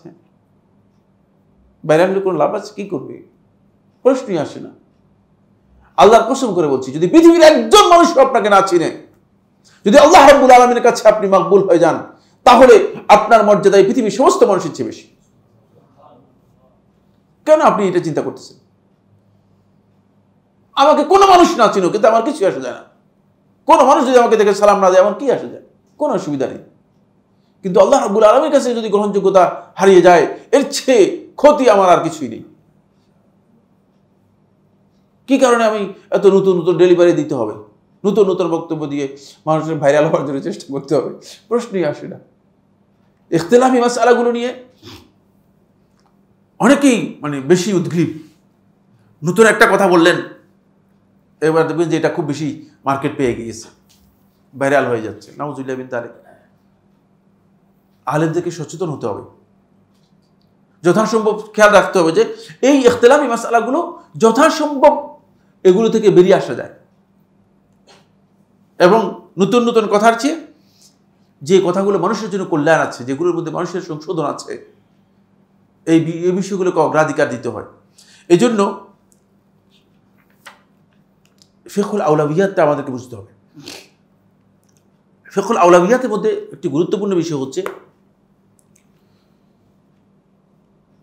ভাইরাল হলে কোন লাভ আছে? কি করবে? প্রশ্নই আসে না। আল্লাহর কসম করে বলছি, যদি পৃথিবীর একজন মানুষ আপনাকে না চিনে, যদি আল্লাহ রাব্বুল আলামিনের কাছে আপনি মাকবুল হয়ে যান, তাহলে আপনার মর্যাদায় পৃথিবীর সমস্ত মানুষের চেয়ে বেশি। কেন আপনি এটা চিন্তা করতেছেন? আমাকে কোনো মানুষ না চিনো, কিন্তু আমার কিছু আসে যায় না। কোনো মানুষ যদি আমাকে দেখে সালাম না দেয়, আমার কি আসে যায়? কোনো অসুবিধা নেই। কিন্তু আল্লাহ রাব্বুল আলামিনের কাছে যদি গ্রহণযোগ্যতা হারিয়ে যায়, এর চেয়ে ক্ষতি আমার আর কিছুই নেই। কি কারণে আমি এত নতুন নতুন ডেলিভারি দিতে হবে, নতুন নতুন বক্তব্য দিয়ে মানুষের ভাইরাল হওয়ার জন্য চেষ্টা করতে হবে? প্রশ্নই আসে না। ইখতিলাফি মাসআলাগুলো নিয়ে অনেকেই মানে বেশি উদ্গ্রীব। নতুন একটা কথা বললেন, এবার দেখবেন যে এটা খুব বেশি মার্কেট পেয়ে গিয়েছে, ভাইরাল হয়ে যাচ্ছে। নাউজুবিল্লাহ মিন যালিক। আলেমদেরকে সচেতন হতে হবে। যথাসম্ভব খেয়াল রাখতে হবে যে এই ইখতিলাফি মাসআলাগুলো যথাসম্ভব এগুলো থেকে বেরিয়ে আসা যায়, এবং নতুন নতুন কথার চেয়ে যে কথাগুলো মানুষের জন্য কল্যাণ আছে, যেগুলোর মধ্যে মানুষের সংশোধন আছে, এই বিষয়গুলোকে অগ্রাধিকার দিতে হয়। এই জন্য ফিকহুল আউলাবিয়াতটা আমাদেরকে বুঝতে হবে। ফিকহুল আউলাবিয়াতের মধ্যে একটি গুরুত্বপূর্ণ বিষয় হচ্ছে,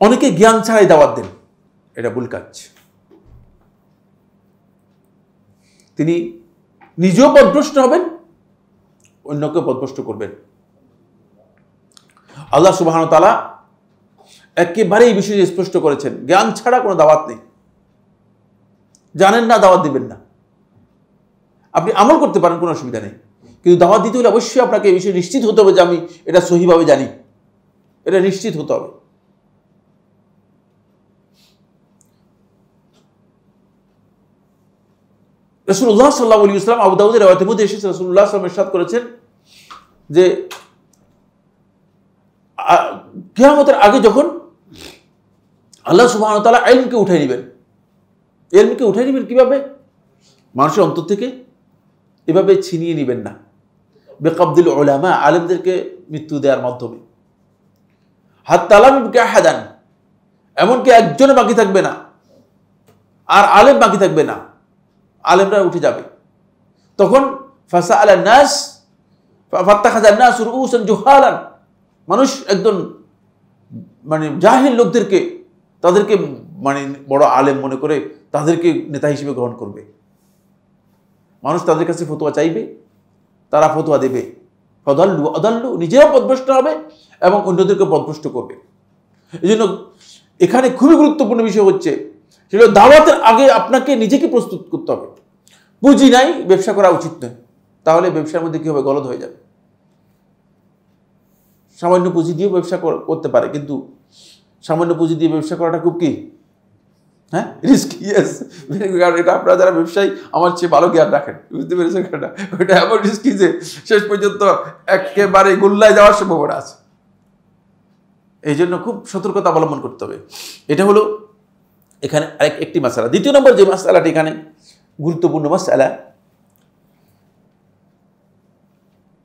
অনেকে জ্ঞান ছাড়াই দাওয়াত দেন, এটা ভুল কাজ। তিনি নিজেও পথভ্রষ্ট হবেন, অন্যকে পথভ্রষ্ট করবেন। আল্লাহ সুবহানাহু ওয়া তাআলা একেবারে এই বিষয়ে স্পষ্ট করেছেন, জ্ঞান ছাড়া কোনো দাওয়াত নেই। জানেন না, দাওয়াত দিবেন না। আপনি আমল করতে পারেন, কোনো অসুবিধা নেই, কিন্তু দাওয়াত দিতে হলে অবশ্যই আপনাকে এই বিষয়ে নিশ্চিত হতে হবে যে আমি এটা সহিভাবে জানি, এটা নিশ্চিত হতে হবে। রাসূলুল্লাহ সাল্লাল্লাহু আলাইহি ওয়াসাল্লাম আবু দাউদের riwayat-এর মধ্যে এসেছে, রাসূলুল্লাহ সাল্লাল্লাহু আলাইহি ওয়াসাল্লাম ইরশাদ করেছেন যে কিয়ামতের আগে যখন আল্লাহ সুবহানাহু ওয়া তাআলা ইলমকে উঠাই নেবেন, ইলমকে উঠাই নেবেন কিভাবে? মানুষের অন্তর থেকে এভাবে ছিনিয়ে নেবেন না, বিকাবদিল উলামা, আলেমদেরকে মৃত্যু দেওয়ার মাধ্যমে। হাত্তা লা ইয়াবকা আহাদান, এমনকি একজনও বাকি থাকবে না, আর আলেম বাকি থাকবে না, আলেমরা উঠে যাবে। তখন ফাসাআলান নাস ফাত্তাখাযান নাস রুউসান জুহালান, মানুষ একজন মানে জাহিল লোকদেরকে, তাদেরকে মানে বড় আলেম মনে করে তাদেরকে নেতা হিসেবে গ্রহণ করবে। মানুষ তাদের কাছে ফতোয়া চাইবে, তারা ফতোয়া দেবে। ফাদাল্লু আদাল্লু, নিজেও পথভ্রষ্ট হবে এবং অন্যদেরকে পথভ্রষ্ট করবে। এই জন্য এখানে খুবই গুরুত্বপূর্ণ বিষয় হচ্ছে, সেটা দাওয়াতের আগে আপনাকে নিজেকে প্রস্তুত করতে হবে। পুঁজি নাই, ব্যবসা করা উচিত নয়, তাহলে ব্যবসার মধ্যে কি হবে? গলদ হয়ে যাবে। সামান্য পুঁজি দিয়ে ব্যবসা করতে পারে, কিন্তু সামান্য পুঁজি দিয়ে ব্যবসা করাটা খুব কি হ্যাঁ রিস্কি। ইয়েস, এটা আপনারা যারা ব্যবসায়ী আমার চেয়ে ভালো জ্ঞান রাখেন, বুঝতে পেরেছেন? ওইটা এমন রিস্কি যে শেষ পর্যন্ত একেবারে গোল্লায় যাওয়ার সম্ভাবনা আছে। এই জন্য খুব সতর্কতা অবলম্বন করতে হবে। এটা হলো এখানে একটি মাসআলা। দ্বিতীয় নম্বর যে মাসআলাটি এখানে গুরুত্বপূর্ণ মাসআলা,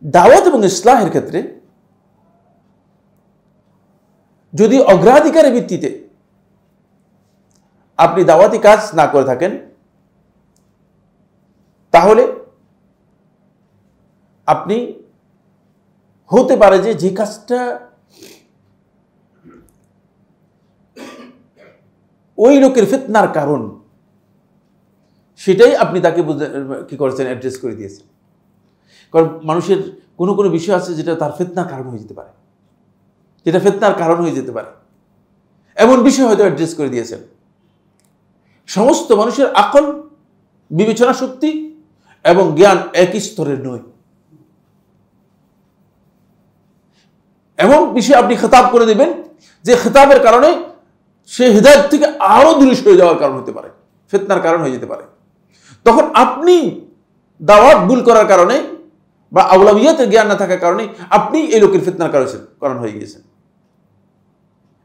দাওয়াত এবং ইসলাহের ক্ষেত্রে যদি অগ্রাধিকারের ভিত্তিতে আপনি দাওয়াতি কাজ না করে থাকেন, তাহলে আপনি হতে পারে যে কাজটা ওই লোকের ফিতনার কারণ, সেটাই আপনি তাকে কি করেছেন? অ্যাড্রেস করে দিয়েছেন। কারণ মানুষের কোনো কোনো বিষয় আছে যেটা তার ফিতনার কারণ হয়ে যেতে পারে, যেটা ফিতনার কারণ হয়ে যেতে পারে, এমন বিষয় হয়তো অ্যাড্রেস করে দিয়েছেন। সমস্ত মানুষের আকল, বিবেচনা শক্তি এবং জ্ঞান একই স্তরের নয়। এমন বিষয়ে আপনি খেতাব করে দেবেন যে খেতাবের কারণে সে হিদায়াত থেকে আরো দূরে সরে যাওয়ার কারণ হতে পারে, ফিতনার কারণ হয়ে যেতে পারে। তখন আপনি দাওয়াত ভুল করার কারণে বা আউলাবিয়াতের জ্ঞান না থাকার কারণে আপনি এই লোকের ফিতনার কারণ হয়ে গিয়েছেন।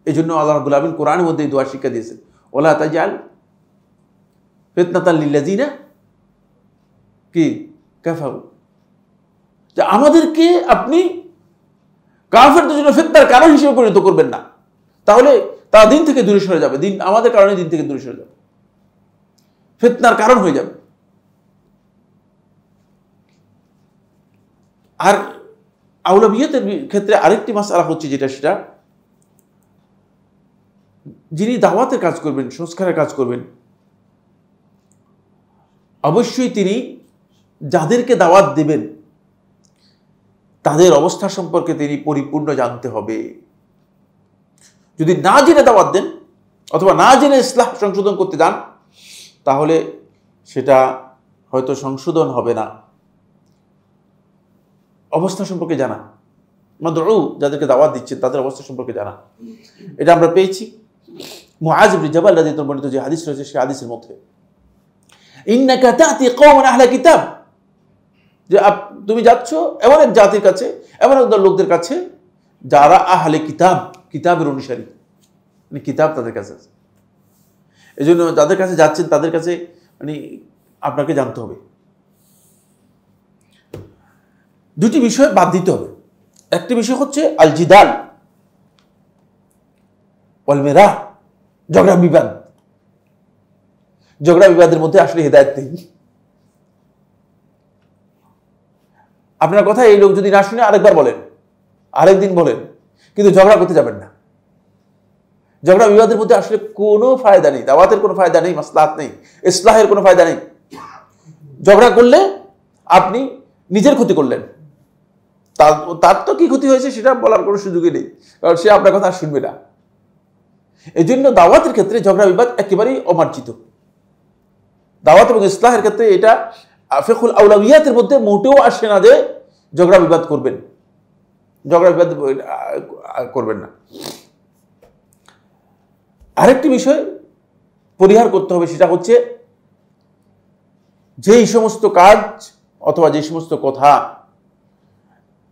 এই জন্য আল্লাহ রাব্বুল আলামিন কোরআনের মধ্যে এই দোয়া শিক্ষা দিয়েছেন, ওয়ালা তাজআল ফিতনাতাল লিল্লাযিনা কি কাফারু, যে আমাদেরকে আপনি কাফেরদের জন্য ফিতনার কারণ হিসেবে পরিণত করবেন না, তাহলে তারা দিন থেকে দূরে সরে যাবে, দিন আমাদের কারণে দিন থেকে দূরে সরে যাবে, ফিতনার কারণ হয়ে যাবে। আর আউলাবিয়াতের ক্ষেত্রে আরেকটি মাসআলা হচ্ছে যেটা, সেটা যিনি দাওয়াতের কাজ করবেন, সংস্কারের কাজ করবেন, অবশ্যই তিনি যাদেরকে দাওয়াত দেবেন তাদের অবস্থা সম্পর্কে তিনি পরিপূর্ণ জানতে হবে। যদি না জেনে দাওয়াত দেন অথবা না জেনে ইসলাহ সংশোধন করতে যান, তাহলে সেটা হয়তো সংশোধন হবে না। অবস্থা সম্পর্কে জানা, মাদউ যাদেরকে দাওয়াত দিচ্ছেন তাদের অবস্থা সম্পর্কে জানা, এটা আমরা পেয়েছি মুআয ইবনে জাবাল রাদিয়াল্লাহু আনহু বর্ণিত যে হাদিস রয়েছে, সেই হাদিসের মধ্যে ইন্নাকা তা'তি কওমান আহলা কিতাব, যে তুমি যাচ্ছ এমন এক জাতির কাছে, এমন এক লোকদের কাছে যারা আহলে কিতাব, কিতাবের অনুসারী। মানে কিতাব তাদের কাছে আছে। এই জন্য যাদের কাছে যাচ্ছেন তাদের কাছে মানে আপনাকে জানতে হবে। দুটি বিষয় বাদ দিতে হবে। একটি বিষয় হচ্ছে আল জিদাল ওয়াল মিরাহ, ঝগড়া বিবাদ। ঝগড়া বিবাদের মধ্যে আসলে হেদায়েত নেই। আপনার কথা এই লোক যদি না শুনে আরেকবার বলেন, আরেকদিন বলেন, কিন্তু ঝগড়া করতে যাবেন না। ঝগড়া বিবাদের মধ্যে আসলে কোনো ফায়দা নেই, দাওয়াতের কোনো ফায়দা নেই, মাসলাহাত নেই, ইসলাহের কোনো ফায়দা নেই। ঝগড়া করলে আপনি নিজের ক্ষতি করলেন, তার তো কি ক্ষতি হয়েছে সেটা বলার কোনো সুযোগই নেই, কারণ সে আপনার কথা শুনবে না। এই জন্য দাওয়াতের ক্ষেত্রে ঝগড়া বিবাদ একেবারেই অমার্জিত। দাওয়াত এবং ইসলাহের ক্ষেত্রে এটা ফিকহুল আউলাউইয়াতের মধ্যে মোটেও আসে না যে ঝগড়া বিবাদ করবেন, ঝগড়া বিবাদ করবেন না। আরেকটি বিষয় পরিহার করতে হবে, সেটা হচ্ছে যেই সমস্ত কাজ অথবা যে সমস্ত কথা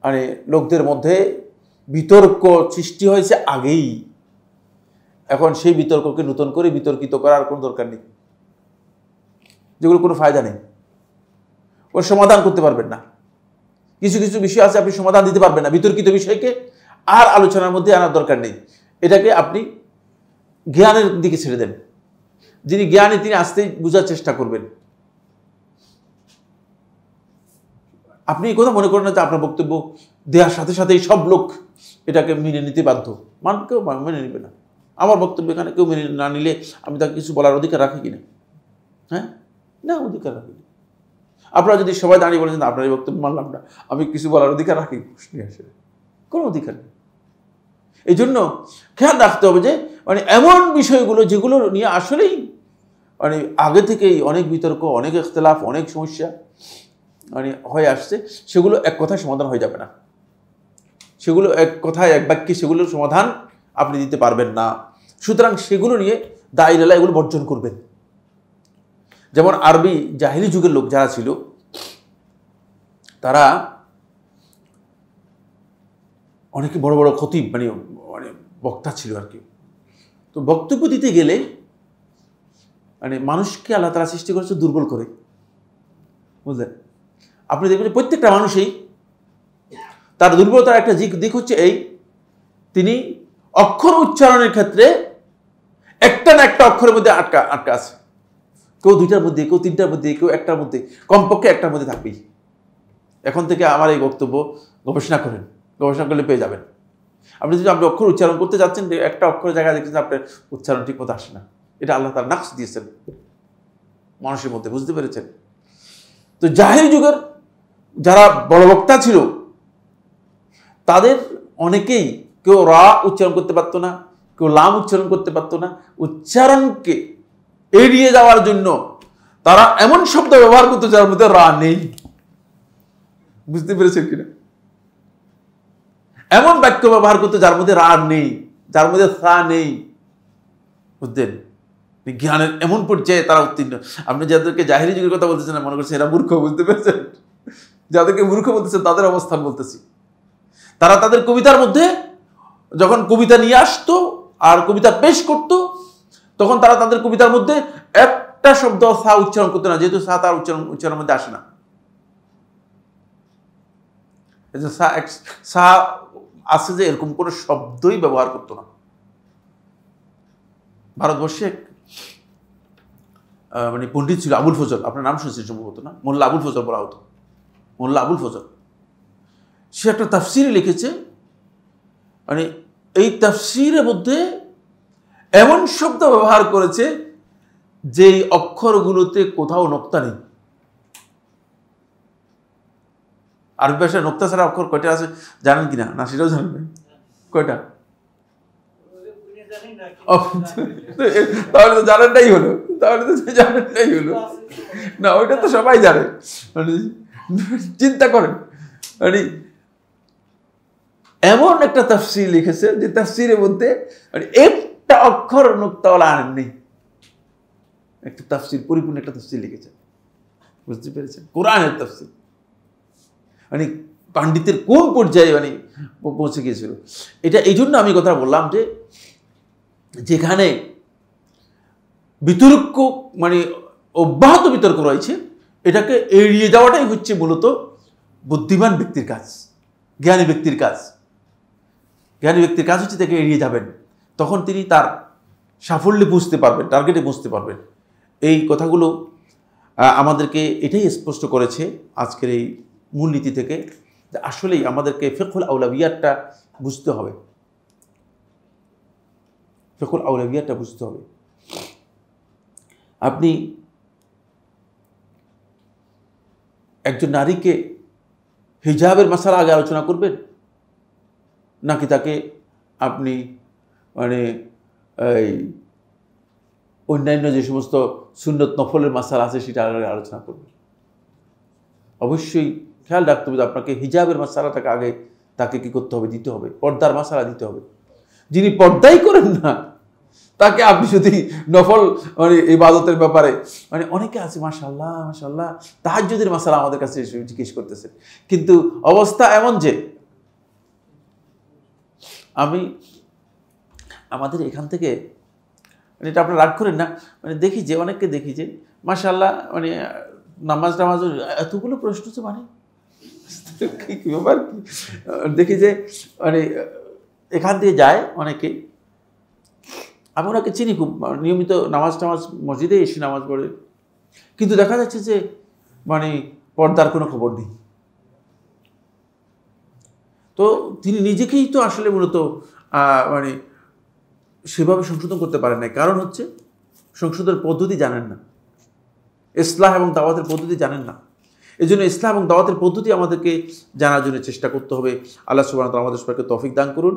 মানে লোকদের মধ্যে বিতর্ক সৃষ্টি হয়েছে আগেই, এখন সেই বিতর্ককে নতুন করে বিতর্কিত করার কোনো দরকার নেই, যেগুলো কোনো ফায়দা নেই, ওর সমাধান করতে পারবেন না। কিছু কিছু বিষয় আছে আপনি সমাধান দিতে পারবেন না, বিতর্কিত বিষয়কে আর আলোচনার মধ্যে আনার দরকার নেই। এটাকে আপনি জ্ঞানের দিকে ছেড়ে দেন। যিনি জ্ঞানী তিনি আসতেই বোঝার চেষ্টা করবেন। আপনি এই কথা মনে করেন না যে আপনার বক্তব্য দেওয়ার সাথে সাথেই সব লোক এটাকে মেনে নিতে বাধ্য। কেউ মেনে নেবে না। আমার বক্তব্য এখানে কেউ মেনে না নিলে আমি তাকে কিছু বলার অধিকার রাখি কিনা? হ্যাঁ, না, অধিকার রাখি না। আপনারা যদি সবাই দাঁড়িয়ে বলেন যে আপনার এই বক্তব্য মানলাম না, আমি কিছু বলার অধিকার রাখি? কোনো অধিকার নেই। এই জন্য খেয়াল রাখতে হবে যে মানে এমন বিষয়গুলো যেগুলো নিয়ে আসলেই মানে আগে থেকেই অনেক বিতর্ক, অনেক ইখতিলাফ, অনেক সমস্যা মানে হয়ে আসছে, সেগুলো এক কথায় সমাধান হয়ে যাবে না। সেগুলো এক কথায় এক বাক্যে সেগুলোর সমাধান আপনি দিতে পারবেন না। সুতরাং সেগুলো নিয়ে দায়ীরা এগুলো বর্জন করবেন। যেমন আরবি জাহিলি যুগের লোক যারা ছিল, তারা অনেকে বড় বড় খতিব মানে বক্তা ছিল আর কি। তো বক্তব্য দিতে গেলে মানে মানুষকে আল্লাহ তাআলা সৃষ্টি করেছে দুর্বল করে, বুঝলেন? আপনি দেখবেন যে প্রত্যেকটা মানুষই তার দুর্বলতার একটা দিক হচ্ছে এই, তিনি অক্ষর উচ্চারণের ক্ষেত্রে একটা না একটা অক্ষরের মধ্যে আটকা আছে। কেউ দুইটার মধ্যে, কেউ তিনটার মধ্যে, কেউ একটার মধ্যে, কমপক্ষে একটার মধ্যে থাকবেই। এখন থেকে আমার এই বক্তব্য গবেষণা করেন, গবেষণা করলে পেয়ে যাবেন। আপনি যদি আপনি অক্ষর উচ্চারণ করতে যাচ্ছেন, একটা অক্ষরের জায়গায় দেখছেন আপনার উচ্চারণ ঠিক মতো আসে না, এটা আল্লাহ তাআলা নাকশ দিয়েছেন মানুষের মধ্যে, বুঝতে পেরেছেন? তো জাহিলি যুগের যারা বড় বক্তা ছিল তাদের অনেকেই কেউ রা উচ্চারণ করতে পারতো না, কেউ লাম উচ্চারণ করতে পারতো না। উচ্চারণকে এড়িয়ে যাওয়ার জন্য তারা এমন শব্দ ব্যবহার করতো যার মধ্যে রা নেই, বুঝতে পেরেছেন কিনা? এমন বাক্য ব্যবহার করতো যার মধ্যে রা নেই, যার মধ্যে সা নেই, বুঝলেন? জ্ঞানের এমন পর্যায়ে তারা উত্তীর্ণ। আপনি যাদেরকে জাহিলি যুগের কথা বলতেছেন মনে করছেন এরা মূর্খ, বুঝতে পেরেছেন? যাদেরকে মূর্খ বলতেছেন তাদের অবস্থান বলতেছি। তারা তাদের কবিতার মধ্যে যখন কবিতা নিয়ে আসতো আর কবিতা পেশ করত, তখন তারা তাদের কবিতার মধ্যে একটা শব্দ সা উচ্চারণ করতো না, যেহেতু সা তার উচ্চারণের মধ্যে আসে না। সা আছে যে এরকম কোনো শব্দই ব্যবহার করতো না। ভারতবর্ষে মানে পণ্ডিত ছিল আবুল ফজল, আপনার নাম শুনছেন সম্ভবত, না? মোল্লা আবুল ফজল বলা হতো, মোল্লা আবুল ফজল। সে একটা তাফসির লিখেছে, মানে এই তাফসিরের মধ্যে এমন শব্দ ব্যবহার করেছে যেই অক্ষরগুলোতে কোথাও নোক্তা নেই। আরবি ভাষায় নোক্তা ছাড়া অক্ষর কয়টা আছে জানেন কিনা? না সেটাও জানেন? কয়টা? তাহলে তো জানেনটাই হলো, তাহলে তো জানেনটাই হলো না, ওইটা তো সবাই জানে। মানে চিন্তা করেন, মানে এমন একটা তাফসির লিখেছে যে তাফসিরের মধ্যে মানে একটা অক্ষর নোক্তাওয়ালা আনেন নেই। একটা তাফসির, পরিপূর্ণ একটা তাফসির লিখেছে, বুঝতে পেরেছেন? কোরআনের তাফসির। মানে পাণ্ডিতের কোন পর্যায়ে মানে পৌঁছে গিয়েছিল। এটা এই জন্য আমি কথা বললাম যে যেখানে বিতর্ক মানে অব্যাহত বিতর্ক রয়েছে, এটাকে এড়িয়ে যাওয়াটাই হচ্ছে মূলত বুদ্ধিমান ব্যক্তির কাজ, জ্ঞানী ব্যক্তির কাজ। জ্ঞানী ব্যক্তির কাজ হচ্ছে তাকে এড়িয়ে যাবেন, তখন তিনি তার সাফল্যে বুঝতে পারবেন, টার্গেটে বুঝতে পারবেন। এই কথাগুলো আমাদেরকে এটাই স্পষ্ট করেছে আজকের এই মূলনীতি থেকে, যে আসলেই আমাদেরকে ফিকহুল আউলাবিয়াতটা বুঝতে হবে, ফিকহুল আউলাবিয়াতটা বুঝতে হবে। আপনি একজন নারীকে হিজাবের মাসালা আগে আলোচনা করবেন, নাকি তাকে আপনি মানে এই অন্যান্য যে সমস্ত সুন্নত নফলের মাসালা আছে সেটা আগে আলোচনা করবেন? অবশ্যই খেয়াল রাখতে হবে, আপনাকে হিজাবের মাসালাটাকে আগে তাকে কি করতে হবে, দিতে হবে, পর্দার মাসালা দিতে হবে। যিনি পর্দাই করেন না তাকে আপনি যদি নফল মানে ইবাদতের ব্যাপারে মানে অনেকে আছে মাশাআল্লাহ মাশাআল্লাহ তাহাজ্জুদের মাসালা আমাদের কাছে জিজ্ঞেস করতেছে, কিন্তু অবস্থা এমন যে আমি আমাদের এখান থেকে মানে এটা আপনারা রাগ করেন না, মানে দেখি যে অনেককে দেখি যে মাশাআল্লাহ মানে নামাজ এতগুলো প্রশ্ন তো মানে কি ব্যাপার কি, দেখি যে মানে এখান থেকে যায় অনেকে, আমি ওনাকে চিনি খুব নিয়মিত নামাজ মসজিদে এসে নামাজ পড়ে, কিন্তু দেখা যাচ্ছে যে মানে পর্দার কোনো খবর নেই। তো তিনি নিজেকেই তো আসলে মূলত মানে সেভাবে সংশোধন করতে পারেন না, কারণ হচ্ছে সংশোধনের পদ্ধতি জানেন না, ইসলাহ এবং দাওয়াতের পদ্ধতি জানেন না। এই জন্য ইসলাম এবং দাওয়াতের পদ্ধতি আমাদেরকে জানার জন্য চেষ্টা করতে হবে। আল্লাহ সুবহানাহু ওয়া তাআলা আমাদের সবাইকে তৌফিক দান করুন।